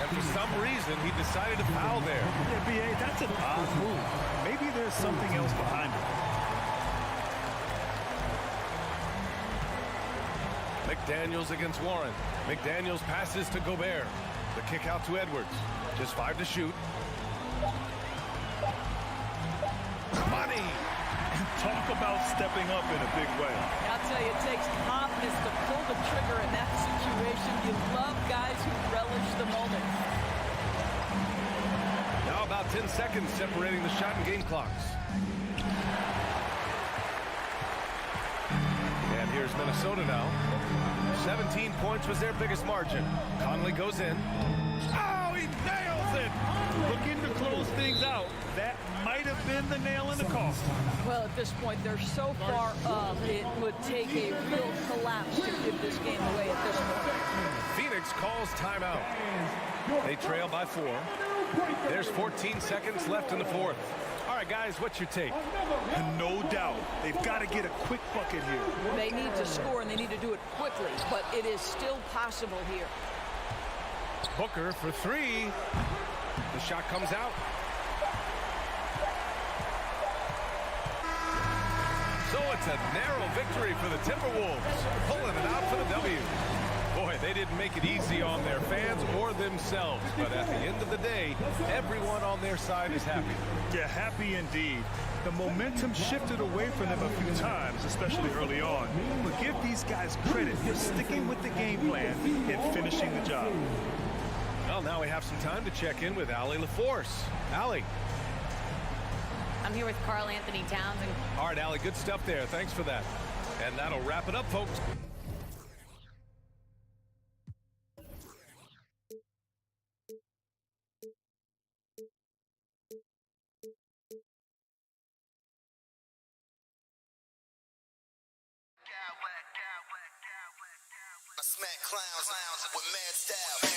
And for some reason, he decided to foul there. Yeah, B.A., that's an odd move. Maybe there's something else behind it. McDaniels against Warren. McDaniels passes to Gobert. The kick out to Edwards. Just 5 to shoot. Money! Talk about stepping up in a big way. I'll tell you, it takes confidence to pull the trigger in that situation. You love guys who relish the moment. Now about 10 seconds separating the shot and game clocks. And here's Minnesota now. 17 points was their biggest margin. Conley goes in. Oh, he nails it! Looking to close things out. That might have been the nail in the coffin. Well, at this point, they're so far up, it would take a real collapse to give this game away at this point. Phoenix calls timeout. They trail by 4. There's 14 seconds left in the 4th. All right, guys, what's your take? No doubt. They've got to get a quick bucket here. They need to score, and they need to do it quickly, but it is still possible here. Booker for 3. The shot comes out. So it's a narrow victory for the Timberwolves, pulling it out for the W. Boy, they didn't make it easy on their fans or themselves, but at the end of the day, everyone on their side is happy. Yeah, happy indeed. The momentum shifted away from them a few times, especially early on. But give these guys credit for sticking with the game plan and finishing the job. Well, Well, now we have some time to check in with Allie LaForce. Allie. I'm here with Karl Anthony Towns. All right, Allie, good stuff there. Thanks for that. And that'll wrap it up, folks. I smack clowns with mad style.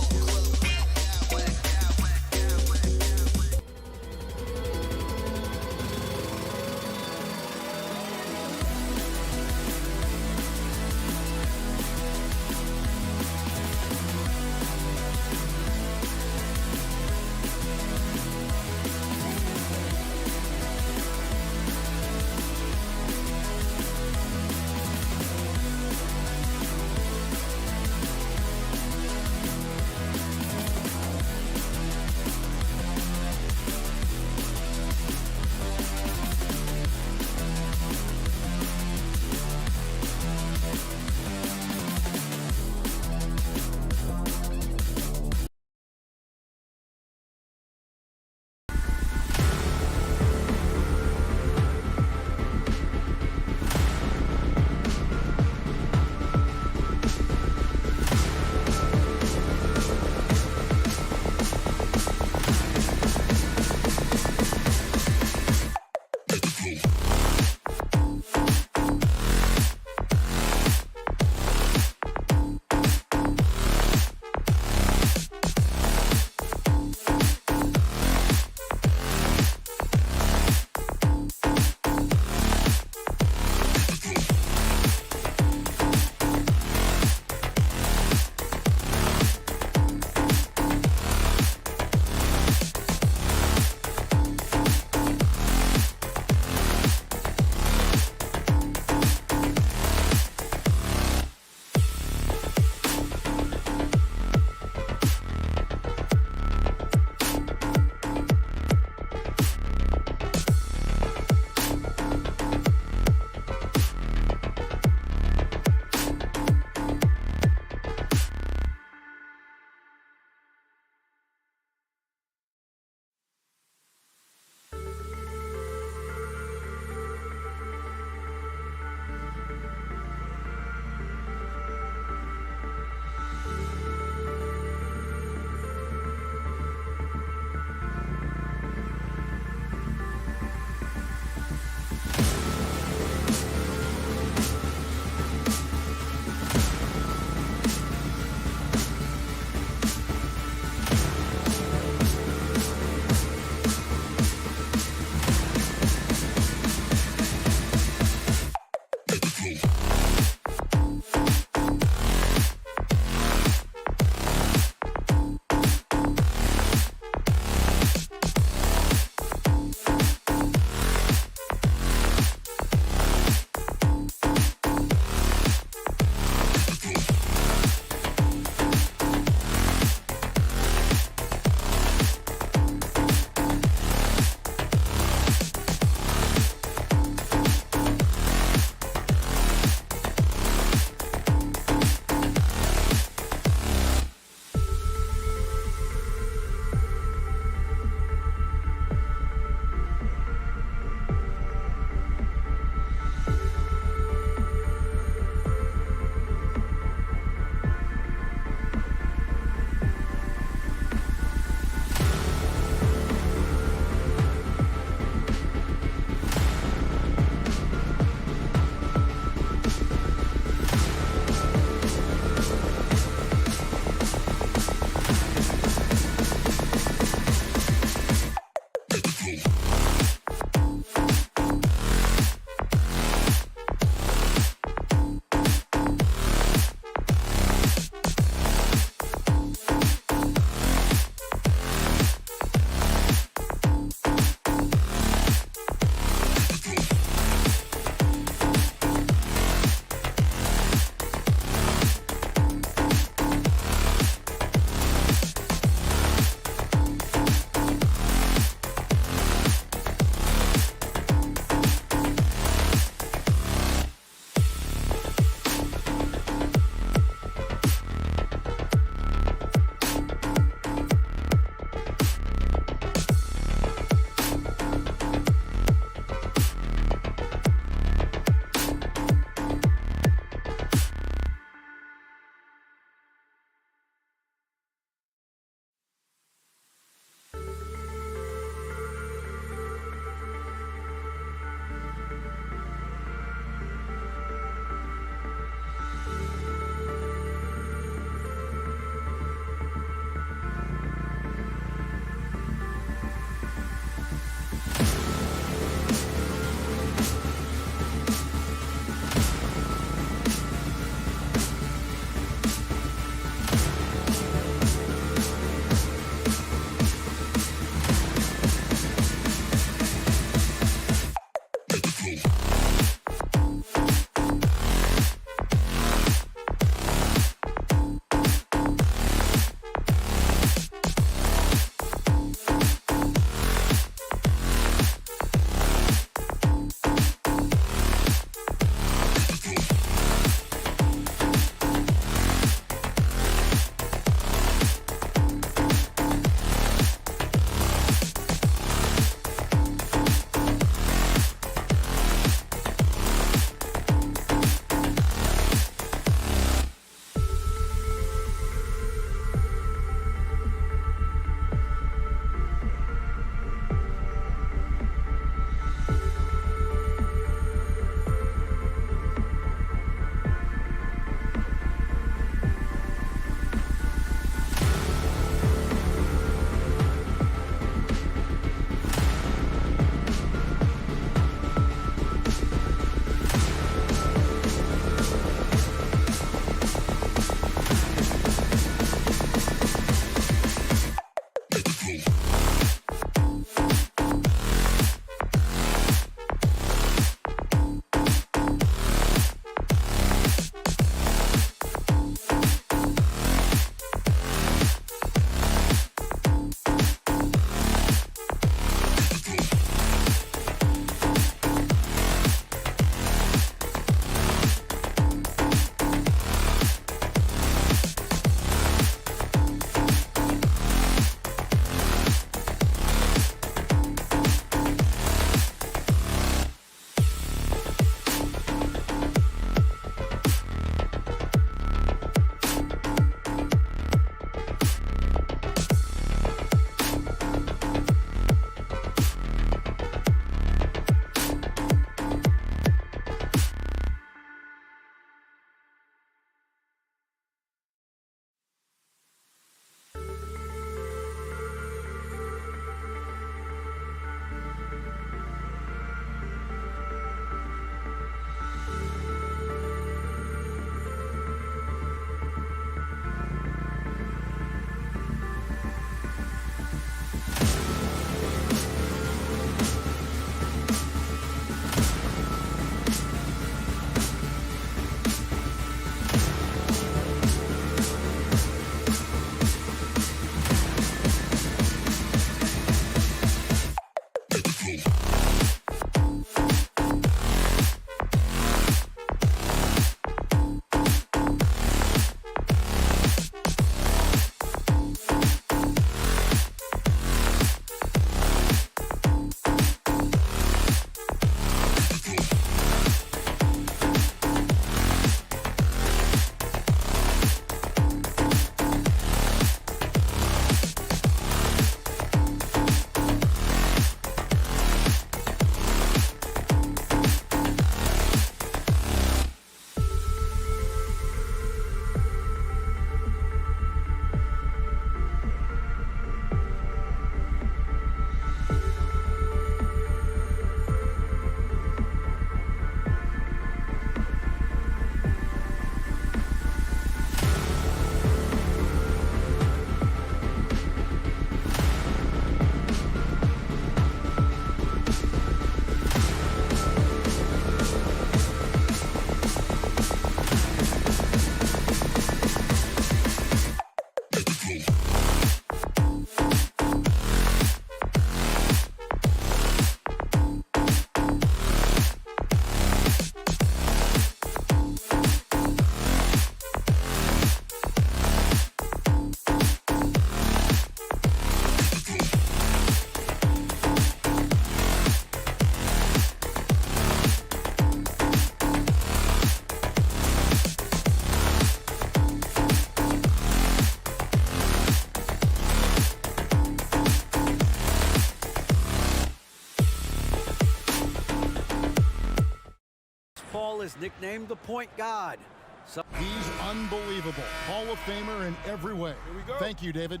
Paul is nicknamed the point god. So he's unbelievable. Hall of Famer in every way. Here we go. Thank you, David.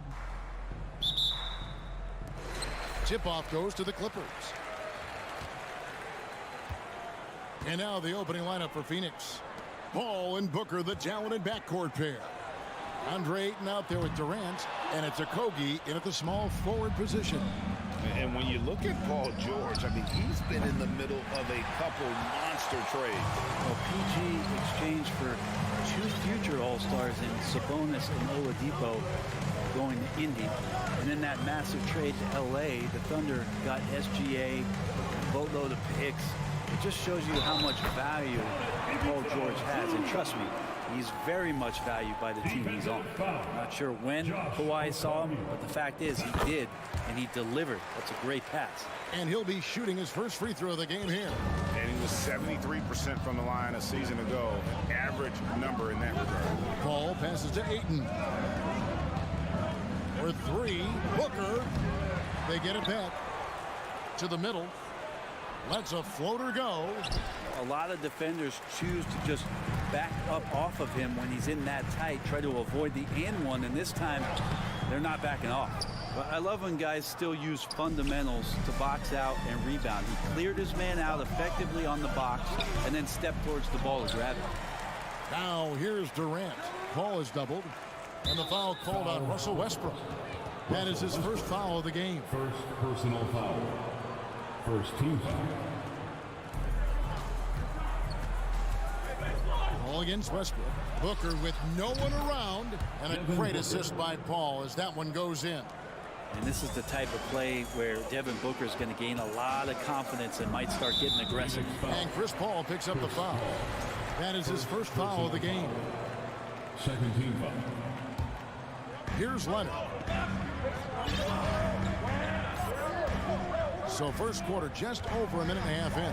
Tip-off goes to the Clippers. And now the opening lineup for Phoenix. Paul and Booker, the talented backcourt pair. Andre Ayton out there with Durant, and it's Okogie in at the small forward position. And when you look at Paul George, I mean, he's been in the middle of a couple monster trades. Well, PG exchanged for 2 future All-Stars in Sabonis and Oladipo going to Indy. And then that massive trade to LA, the Thunder got SGA, a boatload of picks. It just shows you how much value Paul George has. And trust me, he's very much valued by the team he's on. Not sure when Kawhi saw him, but the fact is he did, and he delivered. That's a great pass. And he'll be shooting his first free throw of the game here. And he was 73% from the line a season ago. An average number in that regard. Paul passes to Ayton. For 3, Booker. They get it back to the middle. Lets a floater go. A lot of defenders choose to just back up off of him when he's in that tight, try to avoid the and one, and this time they're not backing off. But I love when guys still use fundamentals to box out and rebound. He cleared his man out effectively on the box and then stepped towards the ball to grab it. Now here's Durant. Paul is doubled, and the foul called on Russell Westbrook. That is his first foul of the game. First personal foul. First team foul. Paul against Westbrook. Booker with no one around, and a great assist by Paul as that one goes in. And this is the type of play where Devin Booker is going to gain a lot of confidence and might start getting aggressive. And Chris Paul picks up the foul. That is his first foul of the game. Second team foul. Here's Leonard. So first quarter just over a minute and a half in.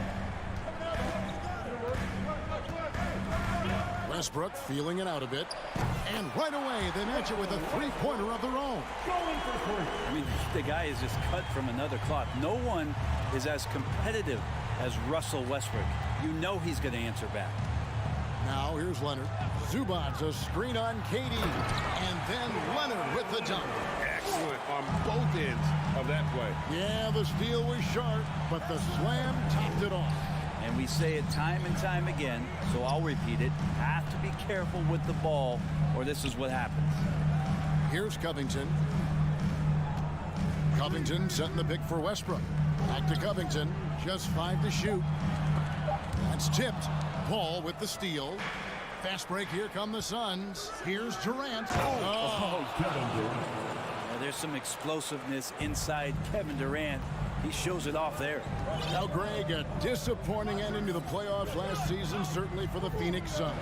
Westbrook feeling it out a bit. And right away they match it with a three-pointer of their own. I mean, the guy is just cut from another cloth. No one is as competitive as Russell Westbrook. You know he's going to answer back. Now here's Leonard. Zubac's a screen on KD. And then Leonard with the dunk. Excellent on both ends of that play. Yeah, the steal was sharp, but the slam topped it off. And we say it time and time again, so I'll repeat it. Have to be careful with the ball, or this is what happens. Here's Covington. Covington setting the pick for Westbrook. Back to Covington. Just 5 to shoot. That's tipped. Paul with the steal. Fast break. Here come the Suns. Here's Durant. There's some explosiveness inside Kevin Durant. He shows it off there. Now, Greg, a disappointing ending to the playoffs last season, certainly for the Phoenix Suns.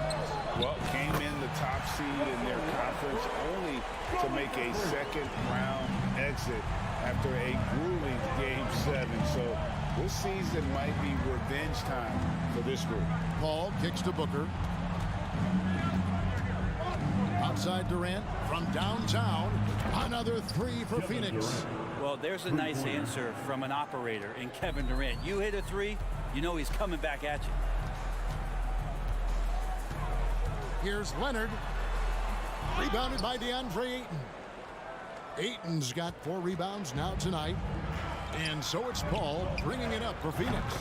Well, came in the top seed in their conference only to make a second-round exit after a grueling Game 7. So this season might be revenge time for this group. Paul kicks to Booker. Outside Durant from downtown. Another 3 for Phoenix. Well, there's a nice answer from an operator in Kevin Durant. You hit a 3, you know he's coming back at you. Here's Leonard. Rebounded by DeAndre Ayton. Ayton's got 4 rebounds now tonight. And so it's Paul bringing it up for Phoenix.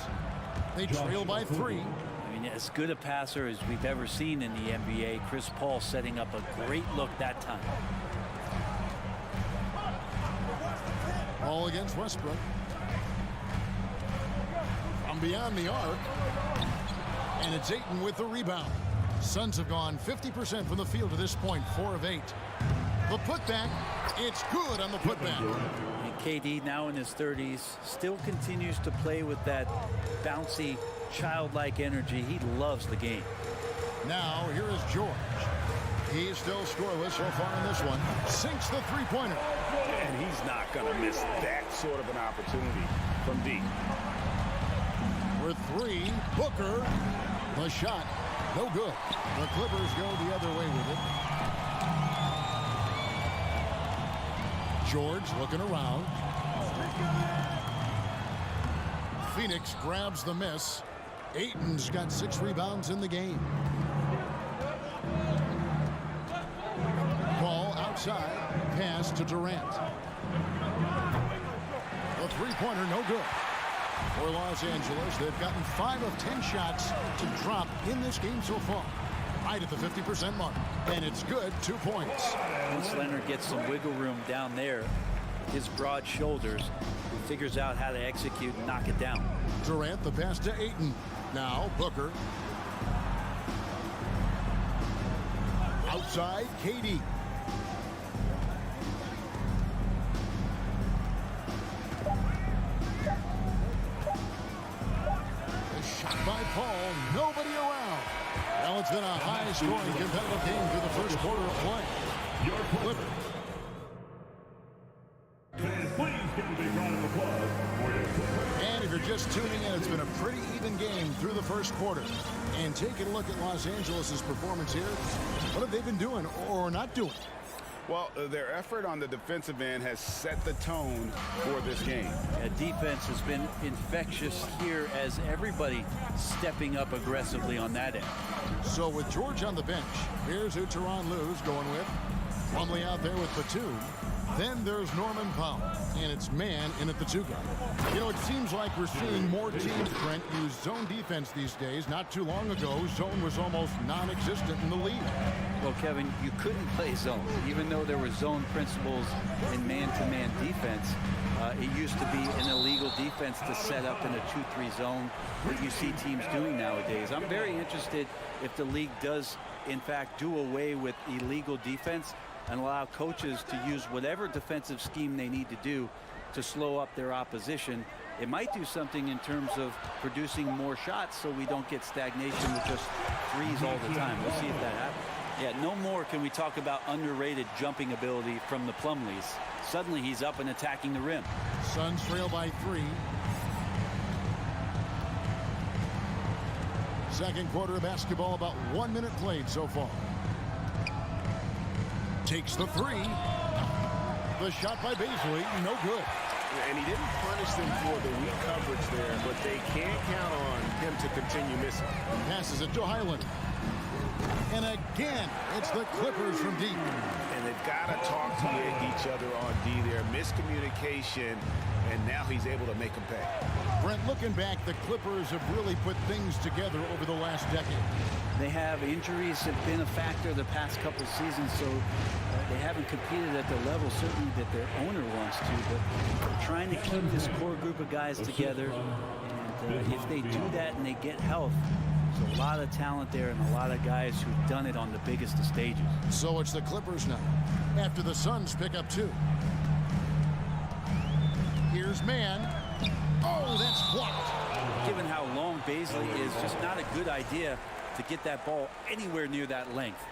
They trail by 3. I mean, as good a passer as we've ever seen in the NBA. Chris Paul setting up a great look that time. Paul against Westbrook. From beyond the arc. And it's Ayton with the rebound. Suns have gone 50% from the field to this point, 4 of 8. The putback, it's good on the putback. And KD, now in his 30s, still continues to play with that bouncy, childlike energy. He loves the game. Now, here is George. He's still scoreless so far in this one. Sinks the three-pointer. And he's not going to miss that sort of an opportunity from deep. For 3, Booker. The shot, no good. The Clippers go the other way with it. George looking around. Phoenix grabs the miss. Ayton's got 6 rebounds in the game. Ball outside. Pass to Durant. A three-pointer, no good. For Los Angeles, they've gotten 5 of 10 shots to drop in this game so far. Right at the 50% mark. And it's good, 2 points. Once Leonard gets some wiggle room down there, his broad shoulders, he figures out how to execute and knock it down. Durant, the pass to Ayton. Now Booker. Outside, KD. A shot by Paul. Nobody around. Well, it's been a high-scoring competitive game through the first quarter of play. Your Clippers. Fans, please give a big round of applause for your Clippers. And if you're just tuning in, it's been a pretty even game through the first quarter. And taking a look at Los Angeles' performance here, what have they been doing or not doing? Well, their effort on the defensive end has set the tone for this game. Defense has been infectious here as everybody stepping up aggressively on that end. So with George on the bench, here's who Tyronn Lue's going with. Plumlee out there with Batum. Then there's Norman Powell, and it's man in at the 2 guy. You know, it seems like we're seeing more teams, Brent, use zone defense these days. Not too long ago, zone was almost non-existent in the league. Well, Kevin, you couldn't play zone. Even though there were zone principles in man-to-man defense, it used to be an illegal defense to set up in a 2-3 zone that you see teams doing nowadays. I'm very interested if the league does, in fact, do away with illegal defense and allow coaches to use whatever defensive scheme they need to do to slow up their opposition. It might do something in terms of producing more shots so we don't get stagnation with just threes all the time. We'll see if that happens. Yeah, no more can we talk about underrated jumping ability from the Plumlees. Suddenly he's up and attacking the rim. Suns trail by 3. Second quarter of basketball, about 1 minute played so far. Takes the 3. The shot by Beasley, no good. And he didn't punish them for the weak coverage there, but they can't count on him to continue missing. Passes it to Highland. And again, it's the Clippers from deep. And they've got to talk to each other on D there. Miscommunication, and now he's able to make them pay. Brent, looking back, the Clippers have really put things together over the last decade. They have injuries have been a factor the past couple of seasons, so they haven't competed at the level certainly that their owner wants to, but they're trying to keep this core group of guys together. And if they do that and they get health, there's a lot of talent there and a lot of guys who've done it on the biggest of stages. So it's the Clippers now, after the Suns pick up 2. Here's man. Oh, that's blocked. Given how long Beasley is, just not a good idea to get that ball anywhere near that length.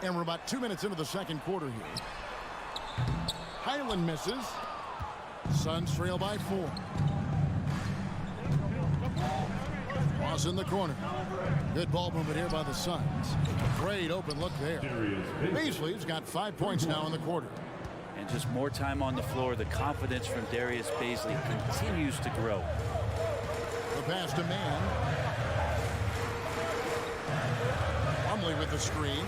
And we're about 2 minutes into the second quarter here. Highland misses. Suns trail by 4. Cross in the corner. Good ball movement here by the Suns. Great open look there. Beasley's got 5 points now in the quarter. And just more time on the floor. The confidence from Darius Beasley continues to grow. The pass to man. Plumlee with the screen.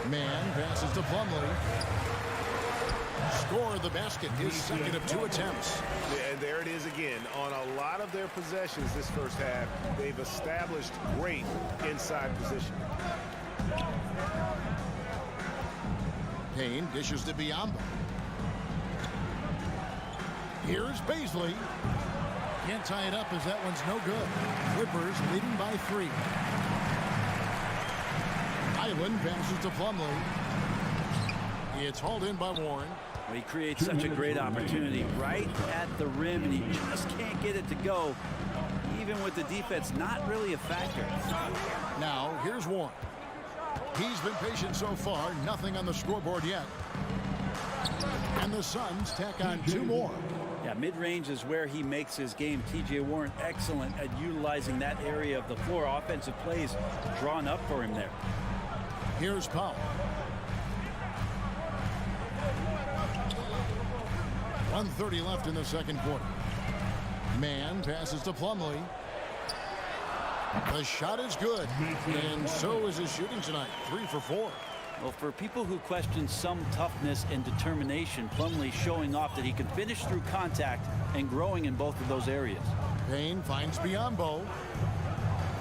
Man passes to Plumlee. Score the basket, his second of 2 attempts. And there it is again. On a lot of their possessions this first half, they've established great inside position. Payne dishes to Biyombo. Here's Beasley. Can't tie it up as that one's no good. Clippers leading by 3. Highland passes to Plumlee. It's hauled in by Warren. Well, he creates such a great opportunity right at the rim, and he just can't get it to go. Even with the defense, not really a factor. Now, here's Warren. He's been patient so far. Nothing on the scoreboard yet. And the Suns tack on 2 more. Yeah, mid-range is where he makes his game. T.J. Warren excellent at utilizing that area of the floor. Offensive plays drawn up for him there. Here's Powell. 1:30 left in the second quarter. Man passes to Plumlee. The shot is good, and so is his shooting tonight. 3 for 4. Well, for people who question some toughness and determination, Plumlee showing off that he can finish through contact and growing in both of those areas. Payne finds Biyombo.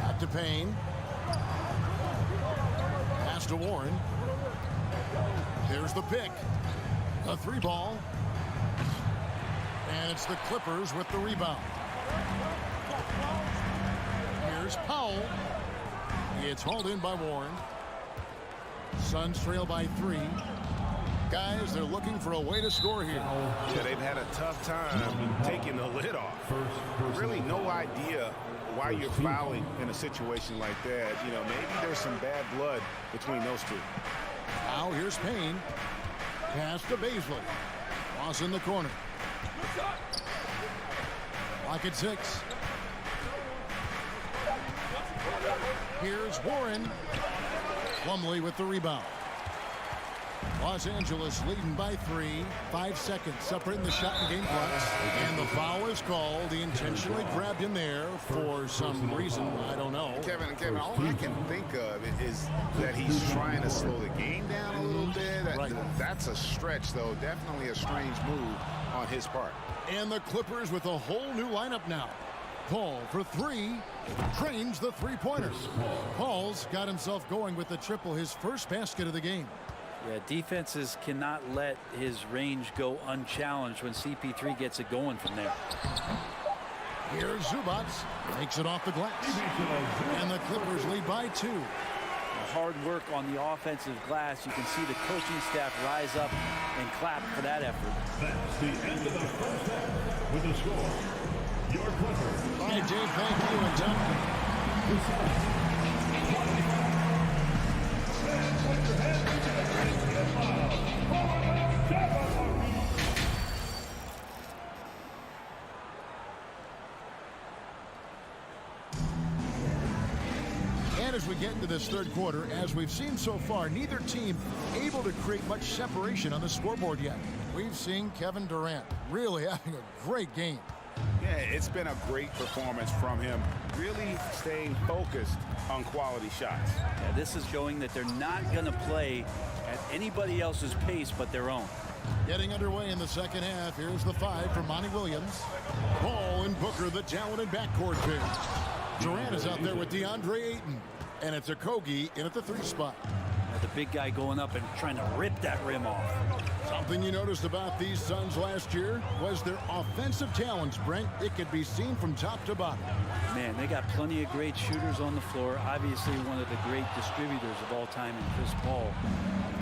Back to Payne. Pass to Warren. Here's the pick. A 3-ball. And it's the Clippers with the rebound. Here's Powell. It's hauled in by Warren. Suns trail by 3. Guys, they're looking for a way to score here. Yeah, they've had a tough time taking the lid off. Really no idea why you're fouling in a situation like that. You know, maybe there's some bad blood between those two. Now here's Payne. Pass to Baisley. Cross in the corner. Lock at 6. Here's Warren. Plumlee with the rebound. Los Angeles leading by 3. 5 seconds separating the shot and game clock. And the foul is called. He intentionally grabbed him there for some reason. I don't know. Kevin, all I can think of is that he's trying to slow the game down a little bit. That's a stretch, though. Definitely a strange move on his part. And the Clippers with a whole new lineup now. Paul for 3. Trains the three-pointers. Paul's got himself going with the triple, his first basket of the game. Yeah, defenses cannot let his range go unchallenged when CP3 gets it going from there. Here's Zubac. Takes it off the glass. And the Clippers lead by 2. Hard work on the offensive glass. You can see the coaching staff rise up and clap for that effort. That's the end of the first half with the score. Your Clippers. All right, Dave, thank you. And John. Put your hands together and get loud for the Timberwolves. And as we get into this third quarter, as we've seen so far, neither team able to create much separation on the scoreboard yet. We've seen Kevin Durant really having a great game. Yeah, it's been a great performance from him, really staying focused on quality shots. Yeah, this is showing that they're not going to play at anybody else's pace but their own. Getting underway in the second half. Here's the 5 for Monty Williams. Paul and Booker, the talented backcourt pair. Durant is out there with DeAndre Ayton. And it's Okogie in at the 3 spot. The big guy going up and trying to rip that rim off. Something you noticed about these Suns last year was their offensive talents, Brent. It could be seen from top to bottom. Man, they got plenty of great shooters on the floor. Obviously, one of the great distributors of all time in Chris Paul.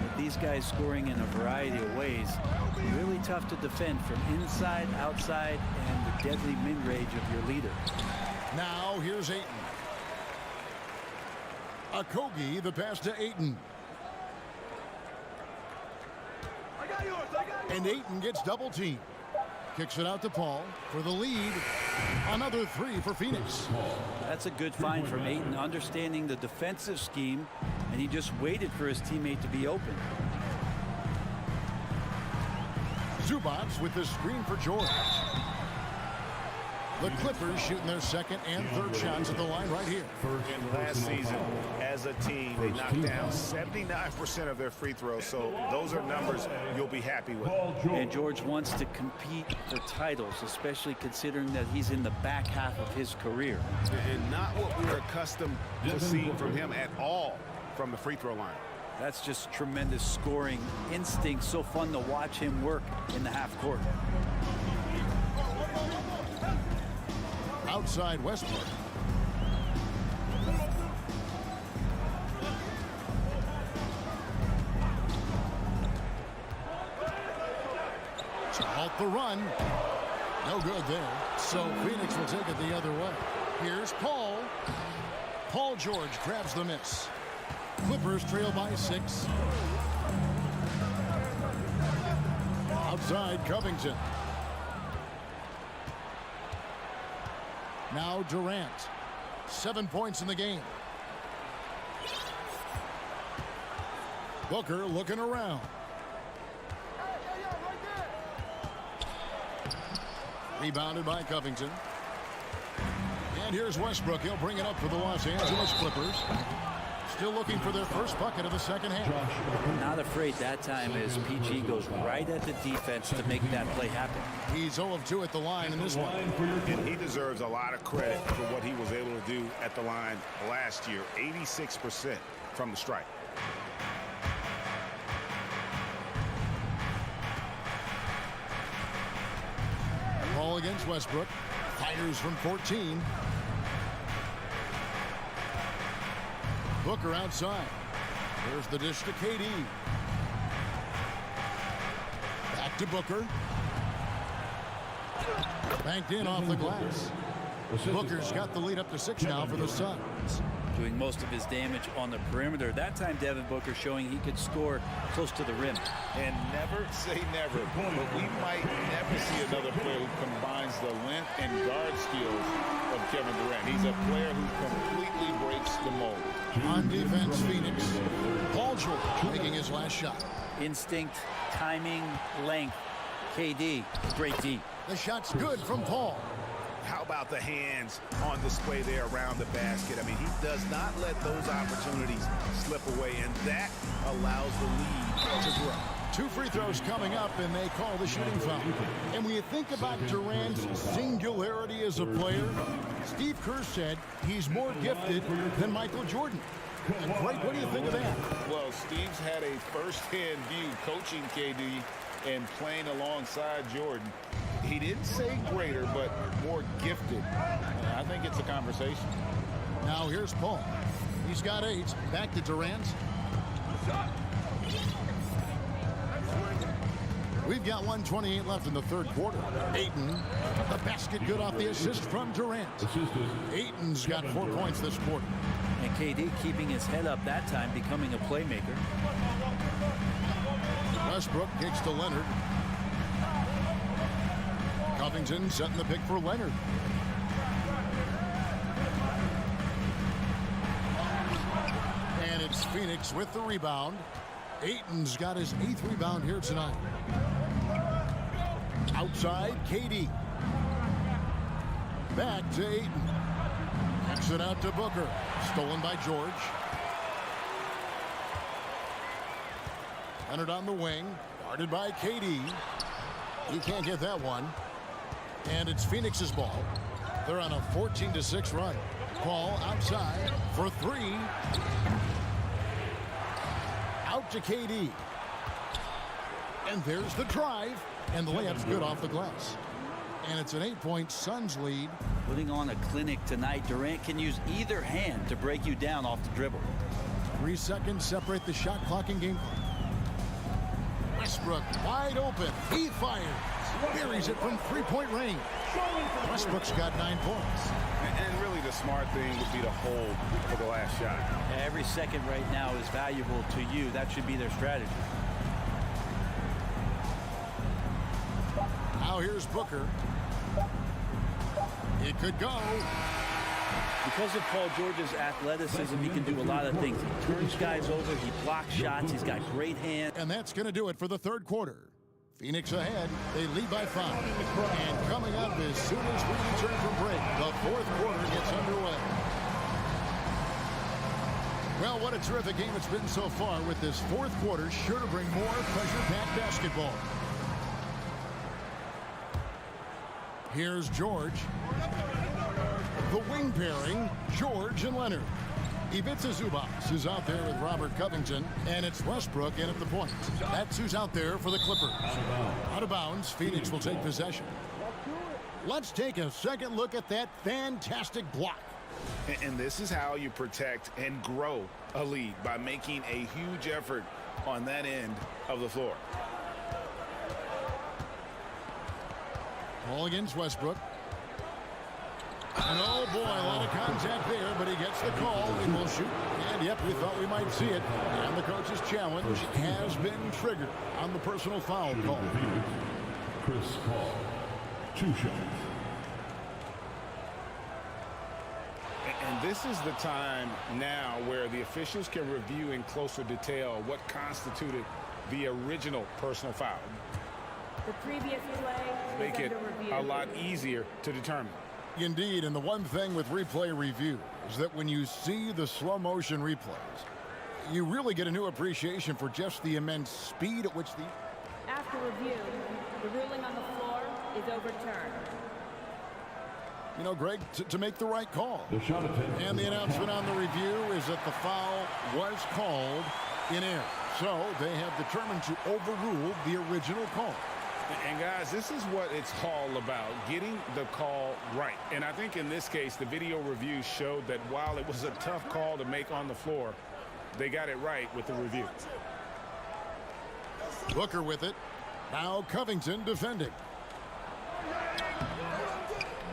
With these guys scoring in a variety of ways, really tough to defend from inside, outside, and the deadly mid-range of your leader. Now, here's Ayton. Okogie, the pass to Ayton. And Ayton gets double-teamed. Kicks it out to Paul for the lead. Another 3 for Phoenix. That's a good find from Ayton, understanding the defensive scheme, and he just waited for his teammate to be open. Zubac with the screen for George. The Clippers shooting their second and third shots at the line right here. And last season, as a team, they knocked down 79% of their free throws, so those are numbers you'll be happy with. And George wants to compete for titles, especially considering that he's in the back half of his career. And not what we're accustomed to seeing from him at all from the free throw line. That's just tremendous scoring instinct. So fun to watch him work in the half court. Outside Westbrook. To halt the run. No good there. So Phoenix will take it the other way. Here's Paul. Paul George grabs the miss. Clippers trail by 6. Outside Covington. Now Durant. 7 points in the game. Booker looking around. Rebounded by Covington. And here's Westbrook. He'll bring it up for the Los Angeles Clippers. Still looking for their first bucket of the second half. Not afraid that time as PG goes right at the defense to make that play happen. He's 0 of 2 at the line in this one. And he deserves a lot of credit for what he was able to do at the line last year. 86% from the stripe. Ball against Westbrook. Fires from 14. Booker outside. There's the dish to KD. Back to Booker. Banked in off the glass. Booker's got the lead up to 6 now for the Suns. Doing most of his damage on the perimeter. That time Devin Booker showing he could score close to the rim. And never say never, but we might never see another player who combines the length and guard skills of Kevin Durant. He's a player who completely breaks the mold. On defense, Phoenix. Paul George making his last shot. Instinct, timing, length. KD, great D. The shot's good from Paul. How about the hands on display there around the basket? I mean, he does not let those opportunities slip away, and that allows the lead to grow. 2 free throws coming up, and they call the shooting foul. And when you think about Durant's singularity as a player, Steve Kerr said he's more gifted than Michael Jordan. And Greg, what do you think of that? Well, Steve's had a first-hand view coaching KD and playing alongside Jordan. He didn't say greater, but more gifted. I think it's a conversation. Now here's Paul. He's got 8. Back to Durant. We've got 1:28 left in the third quarter. Ayton, the basket good off the assist from Durant. Ayton's got 4 points this quarter. And KD keeping his head up that time, becoming a playmaker. Westbrook kicks to Leonard. Covington setting the pick for Leonard. And it's Phoenix with the rebound. Ayton's got his 8th rebound here tonight. Outside, KD. Back to Ayton. Kicks it out to Booker. Stolen by George. Leonard on the wing. Guarded by KD. He can't get that one. And it's Phoenix's ball. They're on a 14-6 run. Paul outside for 3. Out to KD. And there's the drive. And the layup's good off the glass. And it's an 8-point Suns lead. Putting on a clinic tonight. Durant can use either hand to break you down off the dribble. 3 seconds separate the shot clock and game clock. Westbrook wide open. He fires. Buries it from 3-point range. Westbrook's got 9 points. And really the smart thing would be to hold for the last shot. Every second right now is valuable to you. That should be their strategy. Now here's Booker. It could go. Because of Paul George's athleticism, he can do a lot of things. He turns guys over. He blocks shots. He's got great hands. And that's going to do it for the third quarter. Phoenix ahead. They lead by 5. And coming up as soon as we return from break, the fourth quarter gets underway. Well, what a terrific game it's been so far, with this fourth quarter sure to bring more pressure-packed basketball. Here's George. The wing pairing, George and Leonard. Ivica Zubac is out there with Robert Covington, and it's Westbrook in at the point. That's who's out there for the Clippers. Out of bounds, Phoenix will take possession. Let's take a second look at that fantastic block. And this is how you protect and grow a lead, by making a huge effort on that end of the floor. Ball against Westbrook. And oh boy, a lot of contact there, but he gets the call. He will shoot. And yep, we thought we might see it. And the coach's challenge has been triggered on the personal foul call. Chris Paul, 2 shots. And this is the time now where the officials can review in closer detail what constituted the original personal foul. The previous play make it a lot easier to determine. Indeed, and the one thing with replay review is that when you see the slow motion replays, you really get a new appreciation for just the immense speed at which the... After review, the ruling on the floor is overturned. You know, Greg, to make the right call. And the announcement on the review is that the foul was called in error. So they have determined to overrule the original call. And guys, this is what it's all about, getting the call right. And I think in this case, the video review showed that while it was a tough call to make on the floor, they got it right with the review. Booker with it. Now Covington defending.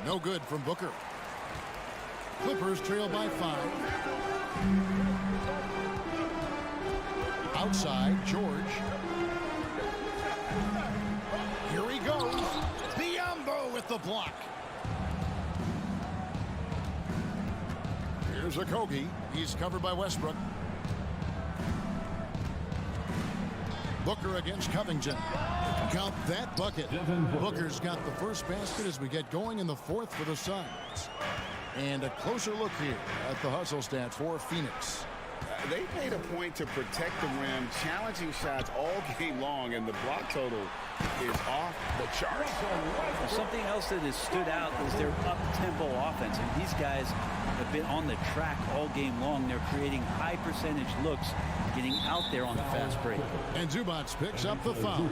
No good from Booker. Clippers trail by 5. Outside, George. Here he goes. Biyombo with the block. Here's Okogie. He's covered by Westbrook. Booker against Covington. Count that bucket. Booker's got the first basket as we get going in the fourth for the Suns. And a closer look here at the hustle stats for Phoenix. They made a point to protect the rim, challenging shots all game long, and the block total is off the charts. Well, something else that has stood out is their up-tempo offense. And these guys have been on the track all game long. They're creating high percentage looks, getting out there on the fast break. And Zubac picks up the foul.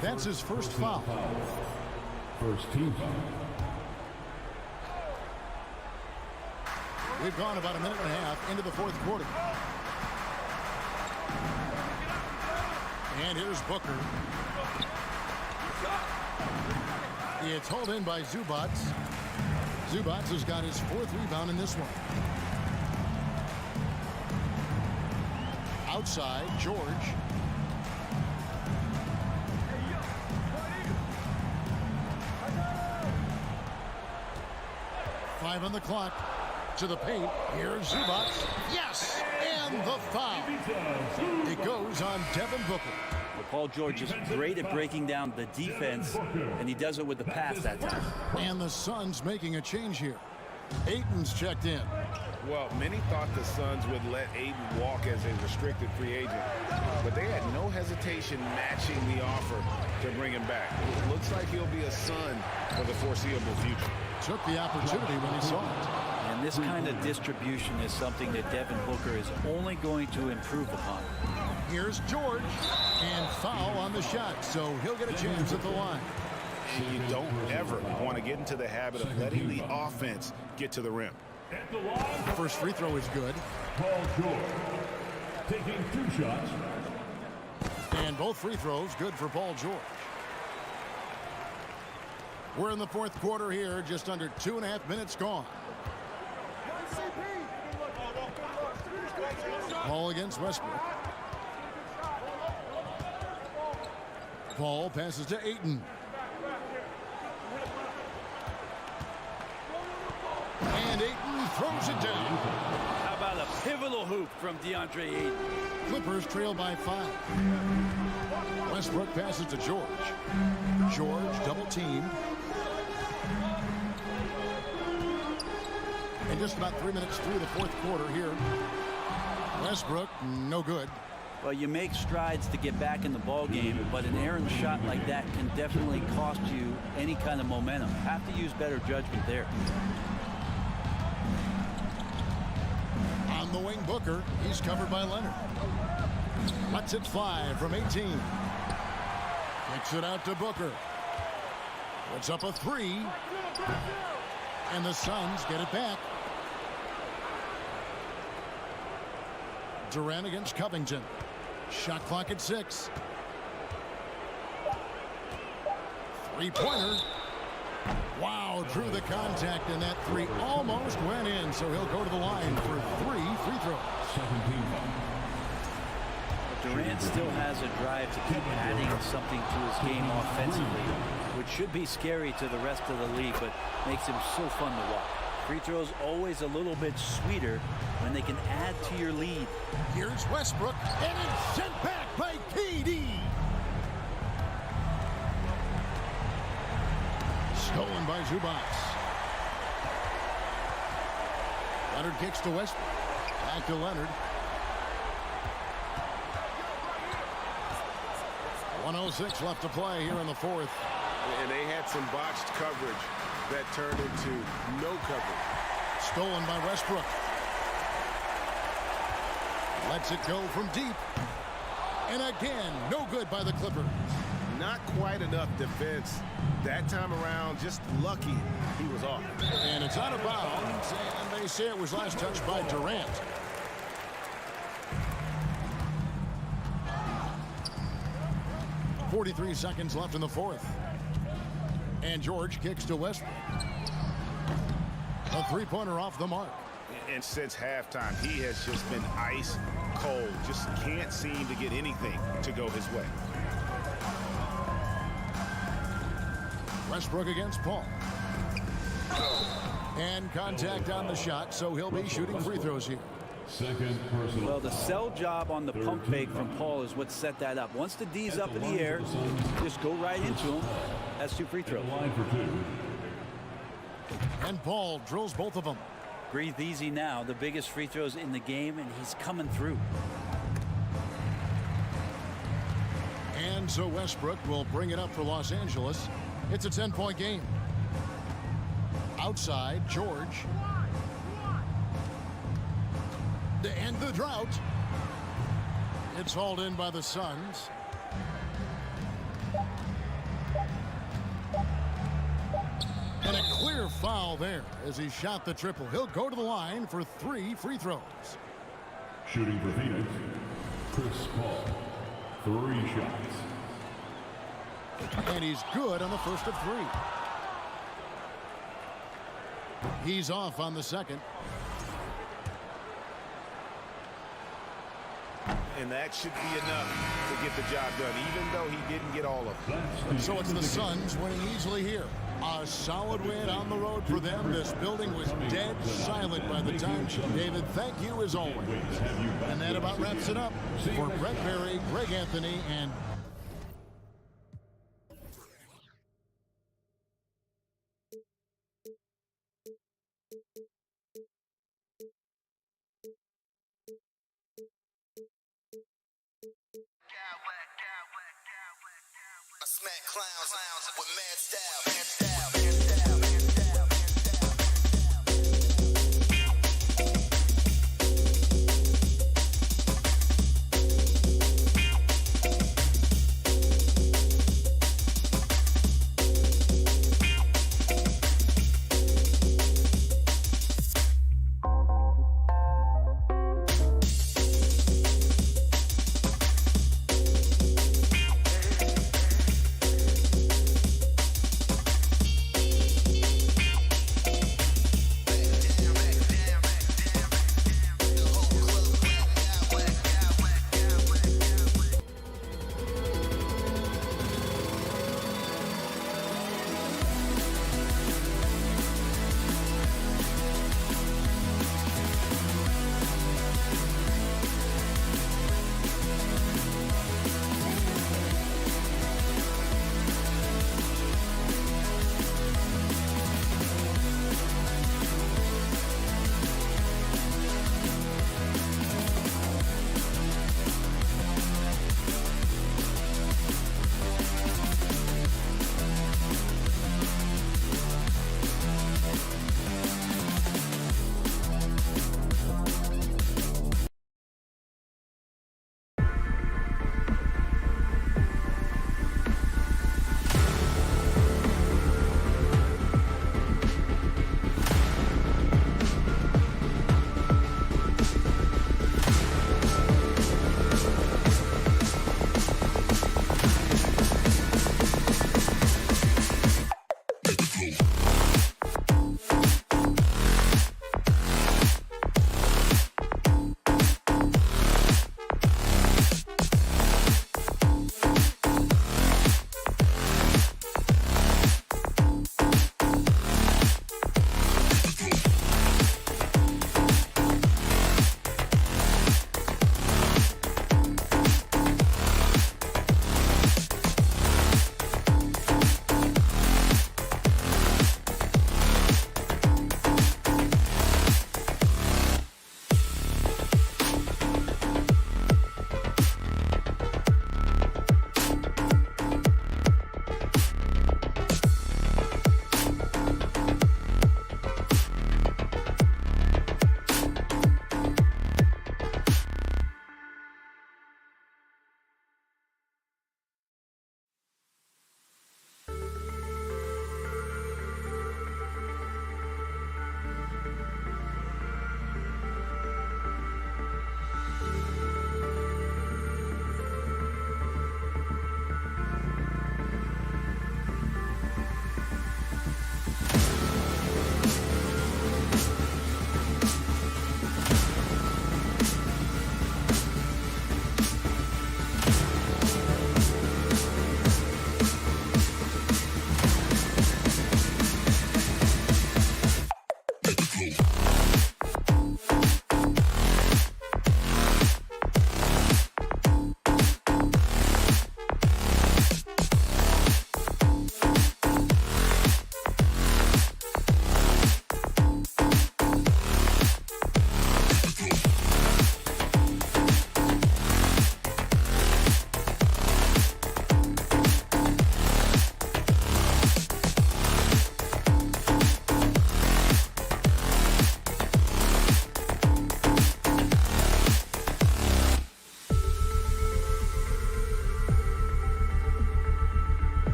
That's his first foul. First team foul. We've gone about a minute and a half into the fourth quarter. And here's Booker. It's hauled in by Zubac. Zubac has got his fourth rebound in this one. Outside, George. Five on the clock. To the paint. Here's Zubac. Yes! And the foul. It goes on Devin Booker. Well, Paul George is great at breaking down the defense, and he does it with the pass that time. And the Suns making a change here. Ayton's checked in. Well, many thought the Suns would let Ayton walk as a restricted free agent, but they had no hesitation matching the offer to bring him back. It looks like he'll be a Sun for the foreseeable future. Took the opportunity when he saw it. And this kind of distribution is something that Devin Booker is only going to improve upon. Here's George. And foul on the shot, so he'll get a chance at the line. You don't ever want to get into the habit of letting the offense get to the rim. The first free throw is good. Paul George taking 2 shots. And both free throws good for Paul George. We're in the fourth quarter here, just under 2.5 minutes gone. Paul against Westbrook. Paul passes to Ayton. And Ayton throws it down. How about a pivotal hoop from DeAndre Ayton? Clippers trail by 5. Westbrook passes to George. George double teamed. And just about 3 minutes through the fourth quarter here. Westbrook, no good. Well, you make strides to get back in the ball game, but an errant shot like that can definitely cost you any kind of momentum. Have to use better judgment there. On the wing, Booker. He's covered by Leonard. Lets it fly from 18. Kicks it out to Booker. Puts up a 3. And the Suns get it back. Durant against Covington. Shot clock at 6. Three-pointer. Wow, drew the contact, and that 3 almost went in, so he'll go to the line for 3 free throws. Durant still has a drive to keep adding something to his game offensively, which should be scary to the rest of the league, but makes him so fun to watch. Free throws always a little bit sweeter when they can add to your lead. Here's Westbrook, and it's sent back by KD. Stolen by Zubac. Leonard kicks to Westbrook. Back to Leonard. 1:06 left to play here in the fourth. And they had some botched coverage that turned into no coverage. Stolen by Westbrook. Lets it go from deep. And again, no good by the Clippers. Not quite enough defense that time around. Just lucky he was off. And it's out of bounds. And they say it was last touched by Durant. .43 seconds left in the fourth. And George kicks to Westbrook. A three-pointer off the mark. And since halftime, he has just been ice cold. Just can't seem to get anything to go his way. Westbrook against Paul. And contact on the shot, so he'll be shooting free throws here. Second personal. Well, the sell job on the pump fake from Paul is what set that up. Once the D's up in the air, just go right into him. That's 2 free throws. And Paul drills both of them. Breathe easy now. The biggest free throws in the game, and he's coming through. And so Westbrook will bring it up for Los Angeles. It's a 10-point game. Outside, George. To end the drought. It's hauled in by the Suns. And a clear foul there as he shot the triple. He'll go to the line for 3 free throws. Shooting for Phoenix, Chris Paul. 3 shots. And he's good on the first of 3. He's off on the second. And that should be enough to get the job done, even though he didn't get all of it. So it's the Suns winning easily here. A solid win on the road for them. This building was dead silent by the time. David, thank you as always. And that about wraps it up for Brett Berry, Greg Anthony, and I smack clowns with mad style.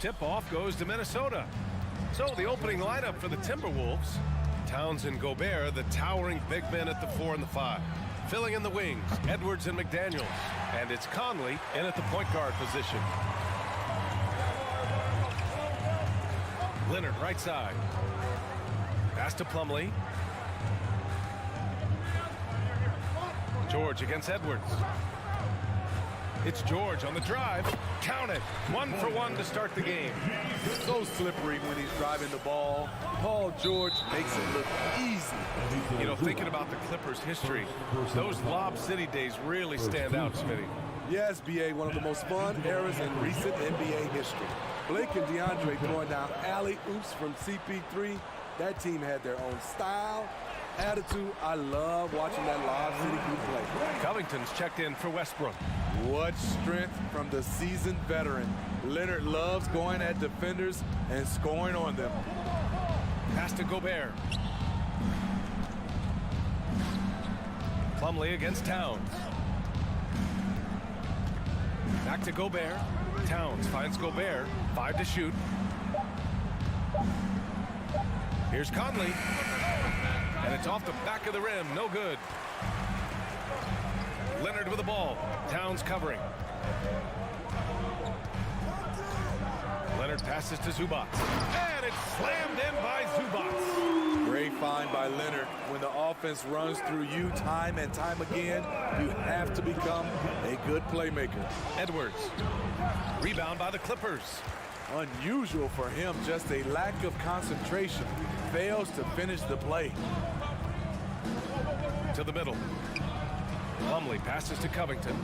Tip-off goes to Minnesota. So the opening lineup for the Timberwolves. Towns and Gobert, the towering big men at the 4 and the 5. Filling in the wings, Edwards and McDaniels. And it's Conley in at the point guard position. Leonard right side. Pass to Plumlee. George against Edwards. It's George on the drive. Count it. 1 for 1 to start the game. So slippery when he's driving the ball. Paul George makes it look easy. You know, thinking about the Clippers' history, those Lob City days really stand out, Smitty. Yes, B.A., one of the most fun eras in recent NBA history. Blake and DeAndre throwing down alley-oops from CP3. That team had their own style, attitude. I love watching that Lob City group play. Covington's checked in for Westbrook. What strength from the seasoned veteran. Leonard loves going at defenders and scoring on them. Pass to Gobert. Plumlee against Towns. Back to Gobert. Towns finds Gobert. 5 to shoot. Here's Conley. And it's off the back of the rim. No good. Leonard with the ball. Towns covering. Leonard passes to Zubac. And it's slammed in by Zubac. Great find by Leonard. When the offense runs through you time and time again, you have to become a good playmaker. Edwards. Rebound by the Clippers. Unusual for him, just a lack of concentration. Fails to finish the play. To the middle. Plumlee passes to Covington.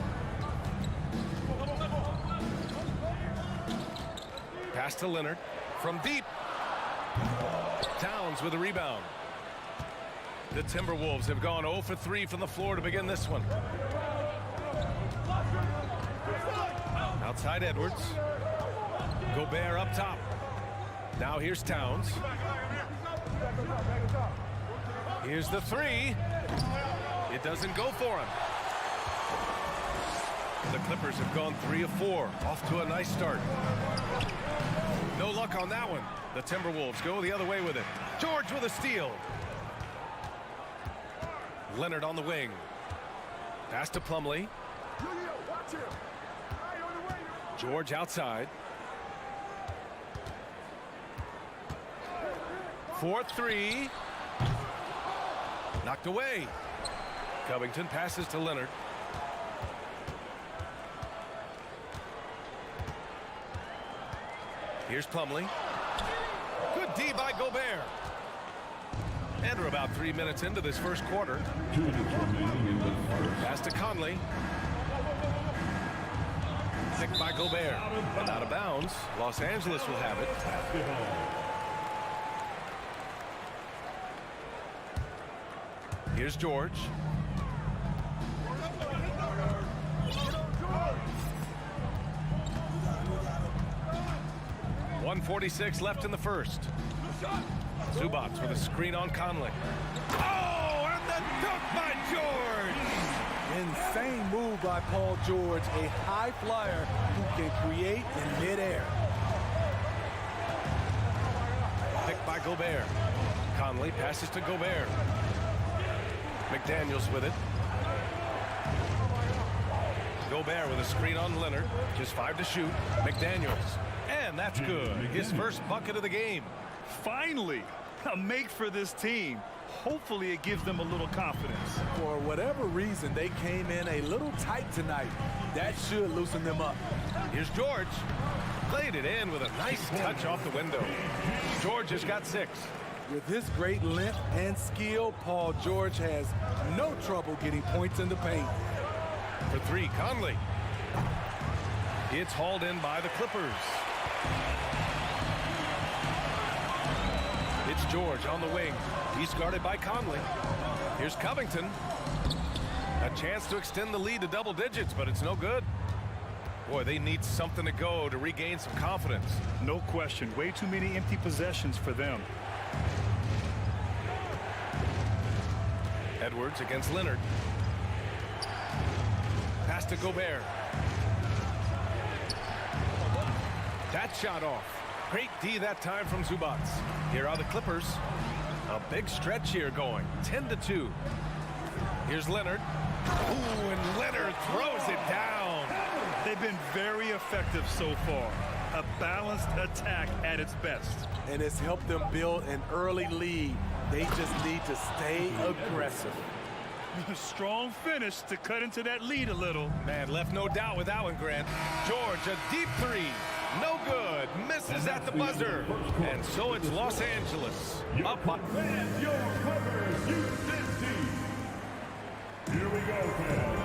Pass to Leonard from deep. Towns with a rebound. The Timberwolves have gone 0 for 3 from the floor to begin this one. Outside Edwards. Gobert up top. Now here's Towns. Here's the 3. It doesn't go for him. The Clippers have gone 3 of 4. Off to a nice start. No luck on that one. The Timberwolves go the other way with it. George with a steal. Leonard on the wing. Pass to Plumlee. George outside. 4-3. Knocked away. Covington passes to Leonard. Here's Plumlee. Good D by Gobert. And we're about 3 minutes into this first quarter. Pass to Conley. Picked by Gobert. But out of bounds. Los Angeles will have it. Here's George. .146 left in the first. Zubac with a screen on Conley. Oh, and the dunk by George! Insane move by Paul George, a high flyer who can create in midair. Picked by Gobert. Conley passes to Gobert. McDaniels with it. Gobert with a screen on Leonard. Just 5 to shoot. McDaniels. And that's good. His first bucket of the game. Finally, a make for this team. Hopefully it gives them a little confidence. For whatever reason, they came in a little tight tonight. That should loosen them up. Here's George. Played it in with a nice touch off the window. George has got 6. With his great length and skill, Paul George has no trouble getting points in the paint. For 3, Conley. It's hauled in by the Clippers. It's George on the wing. He's guarded by Conley. Here's Covington. A chance to extend the lead to double digits, but it's no good. Boy, they need something to go to regain some confidence. No question. Way too many empty possessions for them. Edwards against Leonard. Pass to Gobert. That shot off. Great D that time from Zubac. Here are the Clippers. A big stretch here going. 10-2. Here's Leonard. Ooh, and Leonard throws it down. They've been very effective so far. A balanced attack at its best. And it's helped them build an early lead. They just need to stay aggressive. Strong finish to cut into that lead a little. Man, left no doubt with that one, Grant. George, a deep three. No good. Misses at the buzzer. And so it's Los Angeles. Up by. Here we go, fans.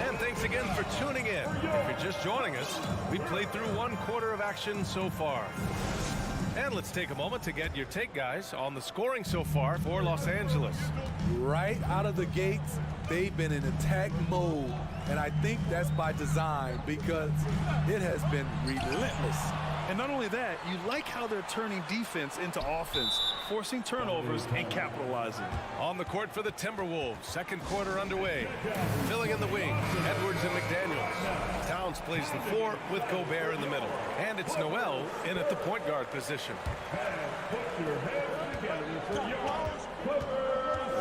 And thanks again for tuning in. If you're just joining us, we played through 1 quarter of action so far. And let's take a moment to get your take, guys, on the scoring so far for Los Angeles. Right out of the gates, they've been in attack mode. And I think that's by design because it has been relentless. And not only that, you like how they're turning defense into offense, forcing turnovers and capitalizing. On the court for the Timberwolves, 2nd quarter underway. Filling in the wing, Edwards and McDaniels. Towns plays the 4 with Gobert in the middle. And it's Noel in at the point guard position.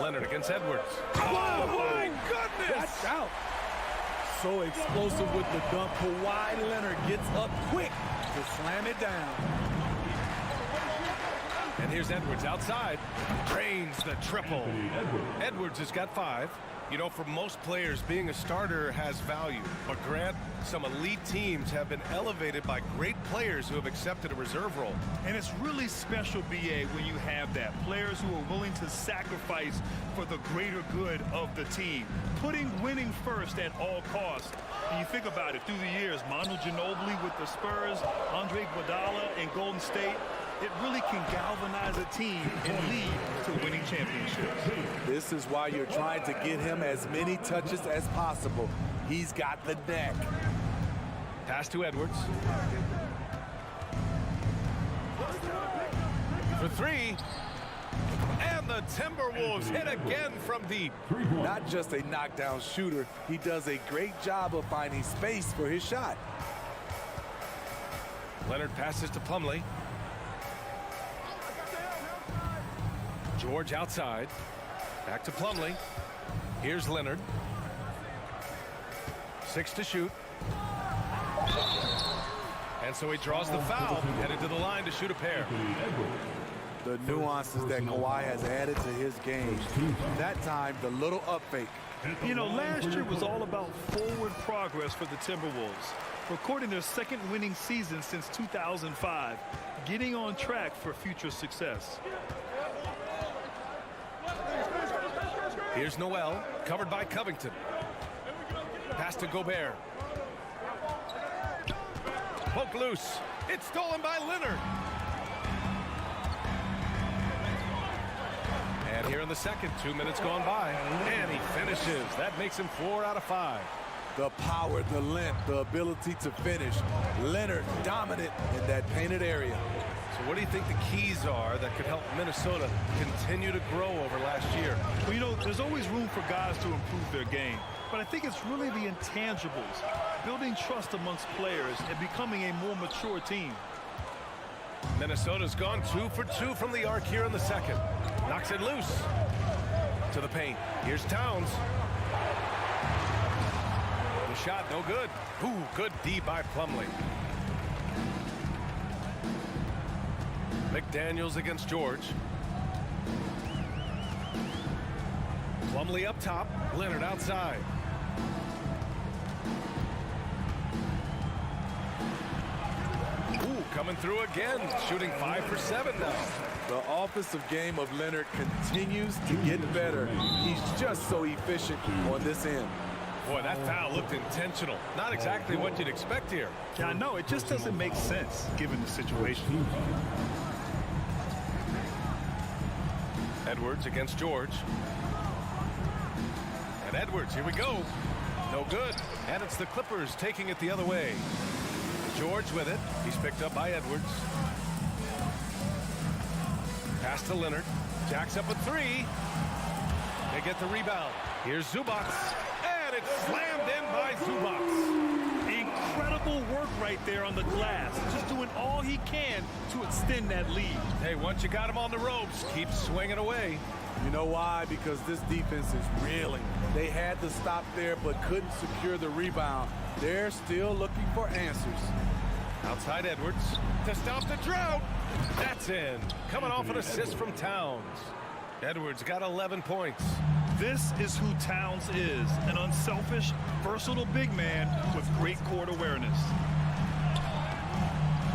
Leonard against Edwards. Oh, my goodness! Watch out. So explosive with the dunk. Kawhi Leonard gets up quick to slam it down. And here's Edwards outside. Drains the triple. Edwards has got 5. You know, for most players, being a starter has value. But Grant, some elite teams have been elevated by great players who have accepted a reserve role. And it's really special, BA, when you have that. Players who are willing to sacrifice for the greater good of the team. Putting winning first at all costs. And you think about it, through the years, Manu Ginobili with the Spurs, Andre Iguodala in Golden State, it really can galvanize a team and lead to winning championships. This is why you're trying to get him as many touches as possible. He's got the neck. Pass to Edwards. For 3. And the Timberwolves hit again from deep. Not just a knockdown shooter, he does a great job of finding space for his shot. Leonard passes to Plumlee. George outside. Back to Plumlee. Here's Leonard. 6 to shoot. And so he draws the foul, headed to the line to shoot a pair. The nuances that Kawhi has added to his game. That time, the little up fake. You know, last year was all about forward progress for the Timberwolves. Recording their 2nd winning season since 2005. Getting on track for future success. Here's Noel, covered by Covington. Pass to Gobert. Poke loose. It's stolen by Leonard. And here in the 2nd, 2 minutes gone by. And he finishes. That makes him 4 out of 5. The power, the length, the ability to finish. Leonard dominant in that painted area. So what do you think the keys are that could help Minnesota continue to grow over last year? Well, you know, there's always room for guys to improve their game. But I think it's really the intangibles, building trust amongst players and becoming a more mature team. Minnesota's gone 2 for 2 from the arc here in the 2nd. Knocks it loose. To the paint. Here's Towns. The shot, no good. Ooh, good D by Plumlee. McDaniels against George. Plumlee up top. Leonard outside. Ooh, coming through again. Shooting 5 for 7 now. The offensive game of Leonard continues to get better. He's just so efficient on this end. Boy, that foul looked intentional. Not exactly what you'd expect here. Yeah, I know. It just doesn't make sense given the situation. Edwards against George. And Edwards, here we go. No good. And it's the Clippers taking it the other way. George with it. He's picked up by Edwards. Pass to Leonard. Jacks up a 3. They get the rebound. Here's Zubac. And it's slammed in by Zubac. Incredible Simple work right there on the glass. Just doing all he can to extend that lead. Hey, once you got him on the ropes, keep swinging away. You know why? Because this defense is reeling. They had to stop there but couldn't secure the rebound. They're still looking for answers. Outside Edwards to stop the drought. That's in. Coming off an assist from Towns. Edwards got 11 points. This is who Towns is, an unselfish, versatile big man with great court awareness.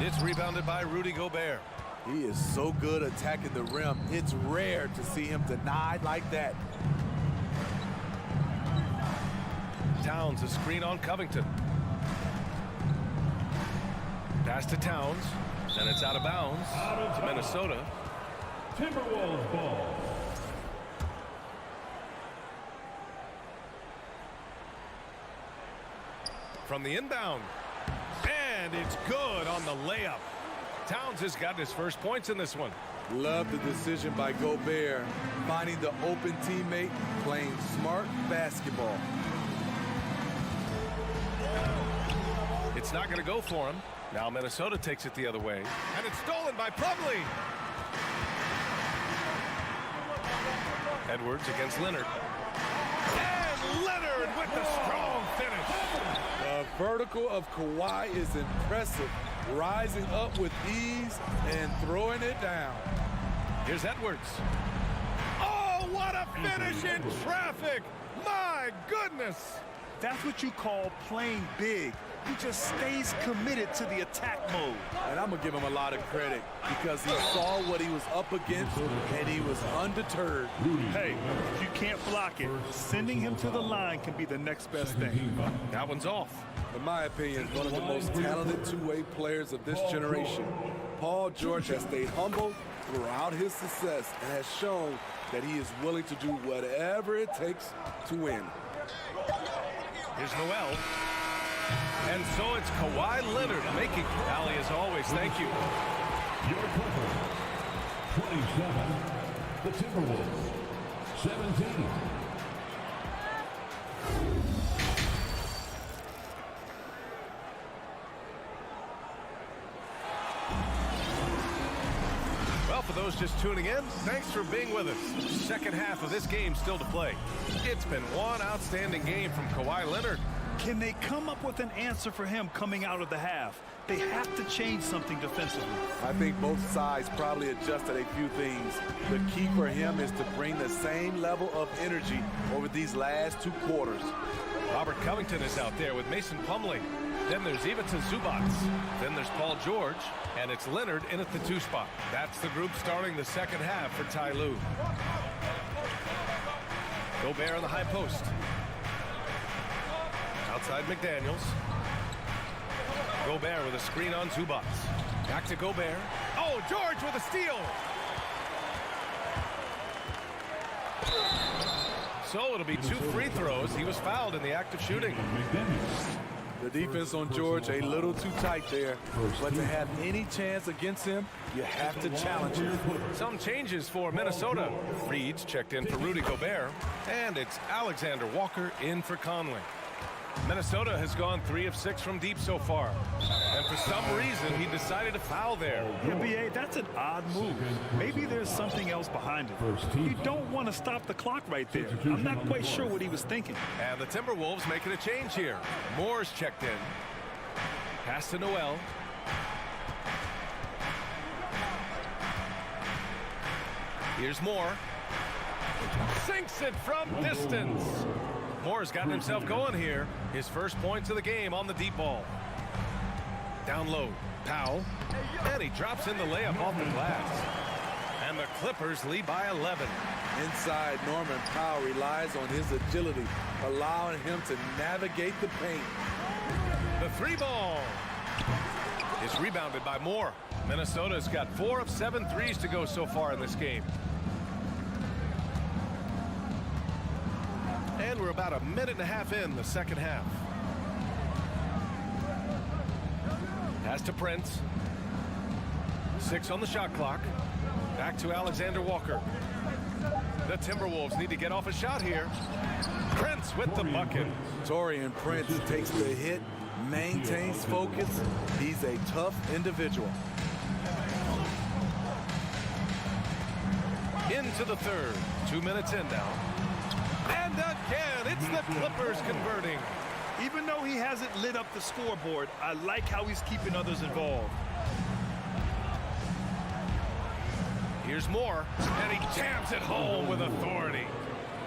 It's rebounded by Rudy Gobert. He is so good attacking the rim. It's rare to see him denied like that. Towns, a screen on Covington. Pass to Towns, and it's out of bounds to Minnesota. Timberwolves ball. From the inbound, and it's good on the layup. Towns has got his first points in this one. Love the decision by Gobert, finding the open teammate, playing smart basketball. It's not going to go for him. Now Minnesota takes it the other way, and it's stolen by Plumlee. Edwards against Leonard. And Leonard with the strong finish. The vertical of Kawhi is impressive, rising up with ease and throwing it down. Here's Edwards. Oh, what a finish in traffic! My goodness! That's what you call playing big. He just stays committed to the attack mode. And I'm going to give him a lot of credit because he saw what he was up against and he was undeterred. Hey, if you can't block it, sending him to the line can be the next best thing. That one's off. In my opinion, one of the most talented two-way players of this generation. Paul George has stayed humble throughout his success and has shown that he is willing to do whatever it takes to win. Here's Noel. And so it's Kawhi Leonard making. Allie, as always, thank you. Your Clippers, 27. The Timberwolves, 17. Well, for those just tuning in, thanks for being with us. Second half of this game still to play. It's been one outstanding game from Kawhi Leonard. Can they come up with an answer for him coming out of the half? They have to change something defensively. I think both sides probably adjusted a few things. The key for him is to bring the same level of energy over these last two quarters. Robert Covington is out there with Mason Plumlee. Then there's Ivica Zubac. Then there's Paul George. And it's Leonard in at the 2 spot. That's the group starting the second half for Ty Lue. Gobert on the high post. Outside McDaniels. Gobert with a screen on Zubac. Back to Gobert. Oh, George with a steal. So it'll be 2 free throws. He was fouled in the act of shooting. The defense on George a little too tight there. But to have any chance against him, you have to challenge him. Some changes for Minnesota. Reed's checked in for Rudy Gobert. And it's Alexander Walker in for Conley. Minnesota has gone 3 of 6 from deep so far. And for some reason, he decided to foul there. NBA, that's an odd move. Maybe there's something else behind it. You don't want to stop the clock right there. I'm not quite sure what he was thinking. And the Timberwolves making a change here. Moore's checked in. Pass to Noel. Here's Moore. Sinks it from distance. Moore's gotten himself going here. His first points of the game on the deep ball. Down low, Powell. And he drops in the layup off the glass. And the Clippers lead by 11. Inside, Norman Powell relies on his agility, allowing him to navigate the paint. The 3 ball is rebounded by Moore. Minnesota's got 4 of 7 threes to go so far in this game. And we're about a minute and a half in the second half. Pass to Prince. 6 on the shot clock. Back to Alexander Walker. The Timberwolves need to get off a shot here. Prince with the bucket. Taurean Prince takes the hit maintains focus. He's a tough individual. Into the third. 2 minutes in now. And again, it's the Clippers converting. Even though he hasn't lit up the scoreboard, I like how he's keeping others involved. Here's Moore, and he jams it home with authority.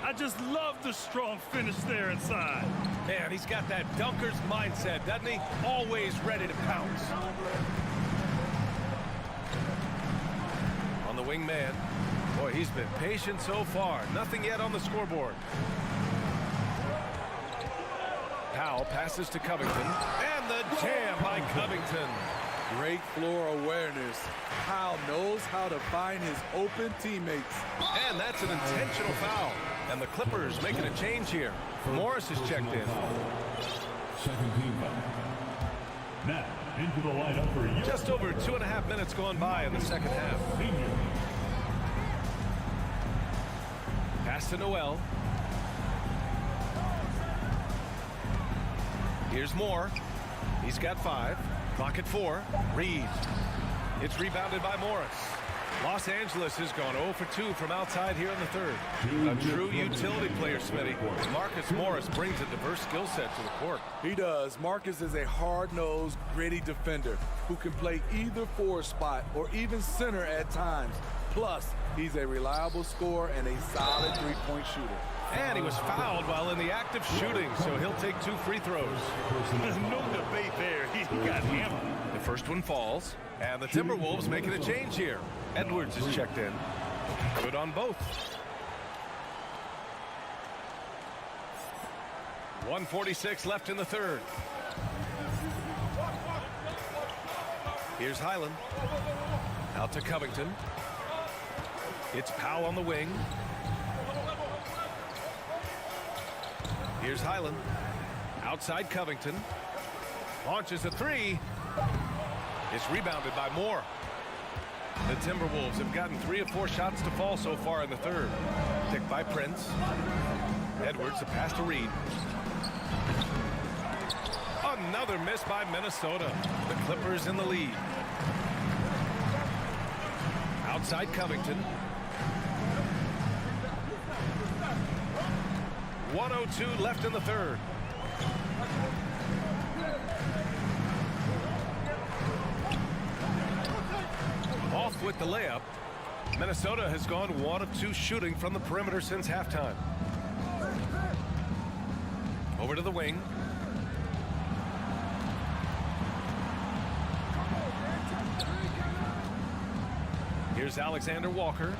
I just love the strong finish there inside. Man, he's got that dunker's mindset, doesn't he? Always ready to pounce. On the wing man. Boy, he's been patient so far. Nothing yet on the scoreboard. Powell passes to Covington. And the jam by Covington. Great floor awareness. Powell knows how to find his open teammates. And that's an intentional foul. And the Clippers making a change here. Morris is checked in. Second team foul. Now into the lineup for you. Just over 2.5 minutes gone by in the second half. Pass to Noel. Here's Moore. He's got 5. Clock at 4. Reed. It's rebounded by Morris. Los Angeles has gone 0 for 2 from outside here in the third. A true utility player, Smitty. Marcus Morris brings a diverse skill set to the court. He does. Marcus is a hard-nosed, gritty defender who can play either forward spot or even center at times. Plus, he's a reliable scorer and a solid three-point shooter. And he was fouled while in the act of shooting, so he'll take 2 free throws. There's no debate there. He got hammered. The first one falls, and the Timberwolves making a change here. Edwards is checked in. Good on both. 1:46 left in the third. Here's Highland. Out to Covington. It's Powell on the wing. Here's Highland. Outside Covington. Launches a 3. It's rebounded by Moore. The Timberwolves have gotten 3 of 4 shots to fall so far in the third. Picked by Prince. Edwards, a pass to Reed. Another miss by Minnesota. The Clippers in the lead. Outside Covington. 1:02 left in the third. Off with the layup. Minnesota has gone 1 of 2 shooting from the perimeter since halftime. Over to the wing. Here's Alexander Walker.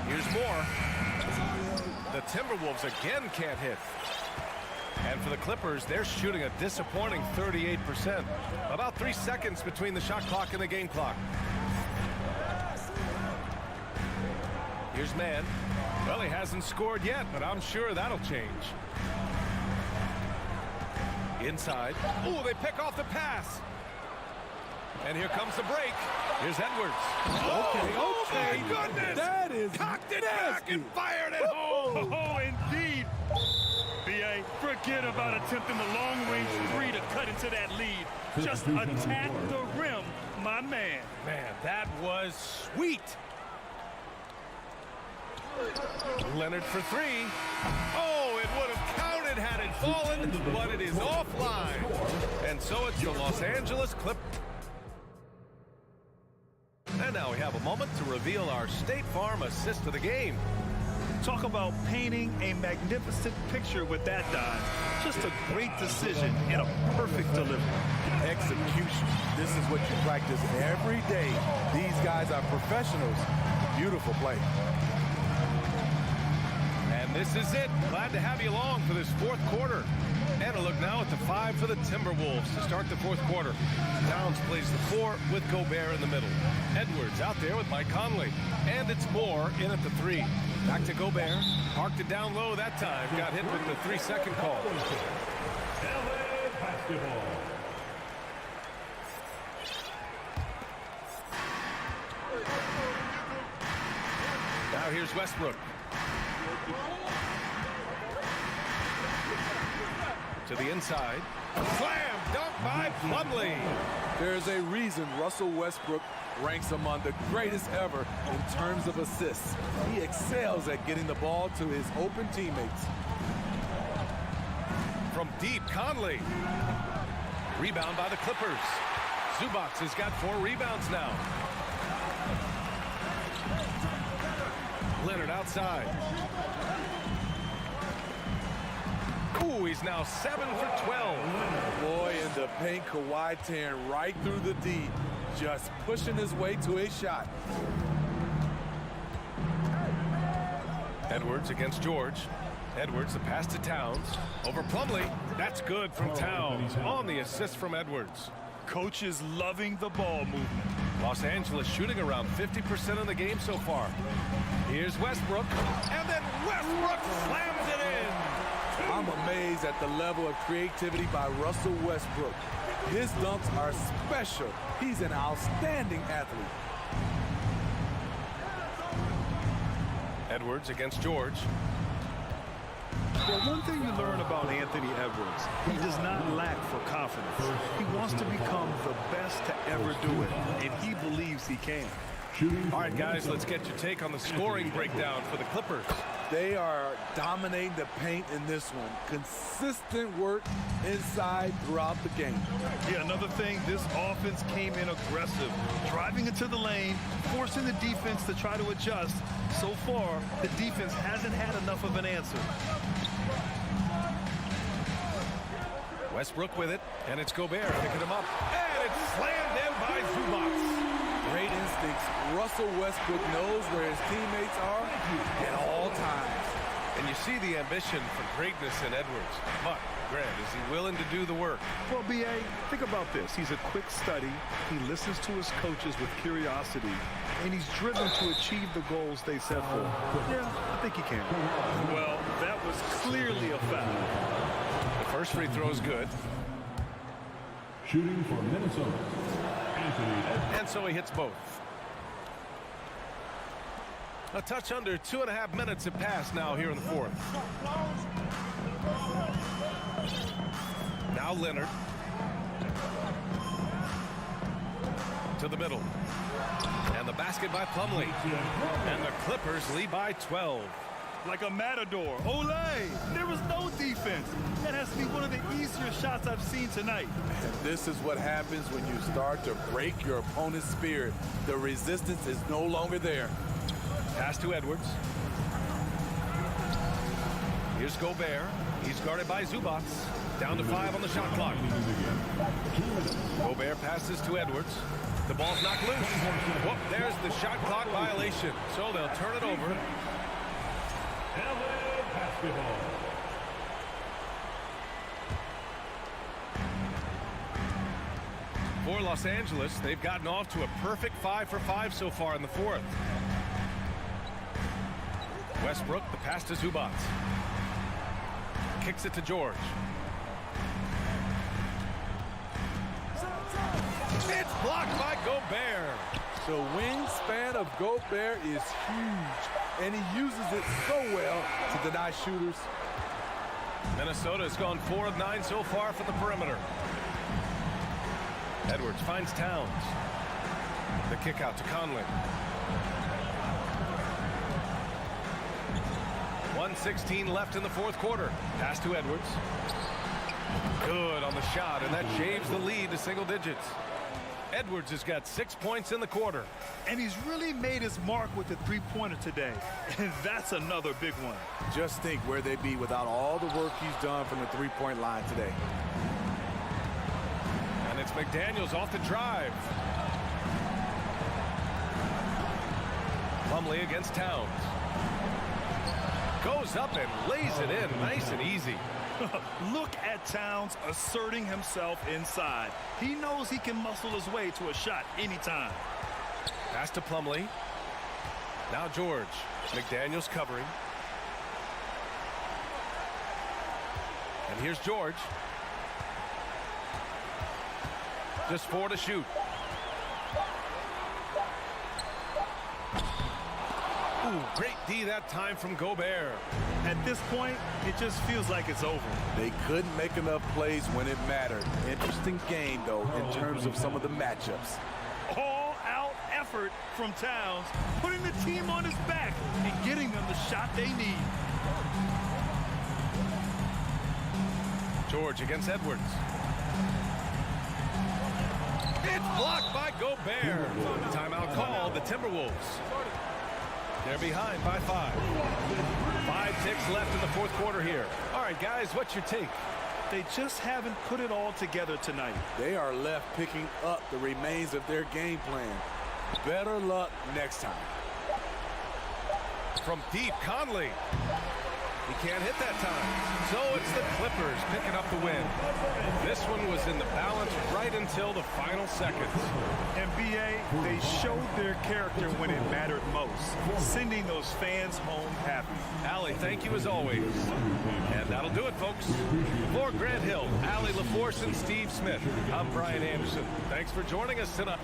Here's Moore. The Timberwolves again can't hit. And for the Clippers, they're shooting a disappointing 38%. About 3 seconds between the shot clock and the game clock. Here's Mann. Well, he hasn't scored yet, but I'm sure that'll change. Inside. Oh, they pick off the pass. And here comes the break. Here's Edwards. Oh, my goodness. That is cocked it nasty. back and fired it home. Oh, indeed. B.A., forget about attempting the long-range 3 to cut into that lead. Just attack the rim, my man. Man, that was sweet. Leonard for 3. Oh, it would have counted had it fallen, but it is offline. And so it's the Los Angeles Clippers. And now we have a moment to reveal our State Farm assist of the game. Talk about painting a magnificent picture with that dive. Just a great decision and a perfect delivery. Execution. This is what you practice every day. These guys are professionals. Beautiful play. And this is it. Glad to have you along for this fourth quarter. And a look now at the 5 for the Timberwolves to start the fourth quarter. Towns plays the 4 with Gobert in the middle. Edwards out there with Mike Conley. And it's Moore in at the 3. Back to Gobert. Parked it down low that time. Got hit with the 3-second call. LA basketball. Now here's Westbrook. To the inside. Slam dunk by Plumlee. There's a reason Russell Westbrook ranks among the greatest ever in terms of assists. He excels at getting the ball to his open teammates. From deep, Conley. Rebound by the Clippers. Zubac has got 4 rebounds now. Leonard outside. Ooh, he's now 7 for 12. Boy, in the paint, Kawhi tearing right through the D, just pushing his way to a shot. Edwards against George. Edwards, the pass to Towns. Over Plumlee. That's good from Towns. On the assist from Edwards. Coach is loving the ball movement. Los Angeles shooting around 50% in the game so far. Here's Westbrook. And then Westbrook slams it in. I'm amazed at the level of creativity by Russell Westbrook. His dunks are special. He's an outstanding athlete. Edwards against George. Well, one thing you learn about Anthony Edwards, he does not lack for confidence. He wants to become the best to ever do it, and he believes he can. All right, guys, let's get your take on the scoring breakdown for the Clippers. They are dominating the paint in this one. Consistent work inside throughout the game. Yeah, another thing, this offense came in aggressive, driving into the lane, forcing the defense to try to adjust. So far, the defense hasn't had enough of an answer. Westbrook with it, and it's Gobert picking him up. And it's slammed in by Zubac. Great instincts. Russell Westbrook knows where his teammates are at all times. And you see the ambition for greatness in Edwards. But, Grant, is he willing to do the work? Well, B.A., think about this. He's a quick study. He listens to his coaches with curiosity. And he's driven to achieve the goals they set for him. Yeah, I think he can. Well, that was clearly a foul. The first free throw is good. Shooting for Minnesota. And so he hits both. A touch under 2.5 minutes have passed now here in the fourth. Now Leonard. To the middle. And the basket by Plumlee. And the Clippers lead by 12. Like a matador. Olé! There was no defense. That has to be one of the easier shots I've seen tonight. And this is what happens when you start to break your opponent's spirit. The resistance is no longer there. Pass to Edwards. Here's Gobert. He's guarded by Zubac. Down to 5 on the shot clock. Gobert passes to Edwards. The ball's knocked loose. Whoop, there's the shot clock violation. So they'll turn it over. LA basketball. For Los Angeles, they've gotten off to a perfect 5 for 5 so far in the fourth. Westbrook, the pass to Zubac. Kicks it to George. It's blocked by Gobert. The wingspan of Gobert is huge, and he uses it so well to deny shooters. Minnesota has gone 4 of 9 so far from the perimeter. Edwards finds Towns. The kick out to Conley. 1:16 left in the fourth quarter. Pass to Edwards. Good on the shot, and that shaves the lead to single digits. Edwards has got 6 points in the quarter. And he's really made his mark with the three-pointer today. And that's another big one. Just think where they'd be without all the work he's done from the three-point line today. And it's McDaniels off the drive. Plumlee against Towns. Goes up and lays it in nice and easy. Look at Towns asserting himself inside. He knows he can muscle his way to a shot anytime. Pass to Plumlee. Now George. McDaniels covering. And here's George. Just 4 to shoot. Ooh, great D that time from Gobert. At this point, it just feels like it's over. They couldn't make enough plays when it mattered. Interesting game, though, in terms of some of the matchups. All-out effort from Towns, putting the team on his back and getting them the shot they need. George against Edwards. It's blocked by Gobert. Timeout called, the Timberwolves. They're behind by 5. 5 ticks left in the fourth quarter here. All right, guys, what's your take? They just haven't put it all together tonight. They are left picking up the remains of their game plan. Better luck next time. From deep, Conley. He can't hit that time. So it's the Clippers picking up the win. This one was in the balance right until the final seconds. NBA, they showed their character when it mattered most, sending those fans home happy. Allie, thank you as always. And that'll do it, folks. For Grant Hill, Allie LaForce, and Steve Smith, I'm Brian Anderson. Thanks for joining us tonight.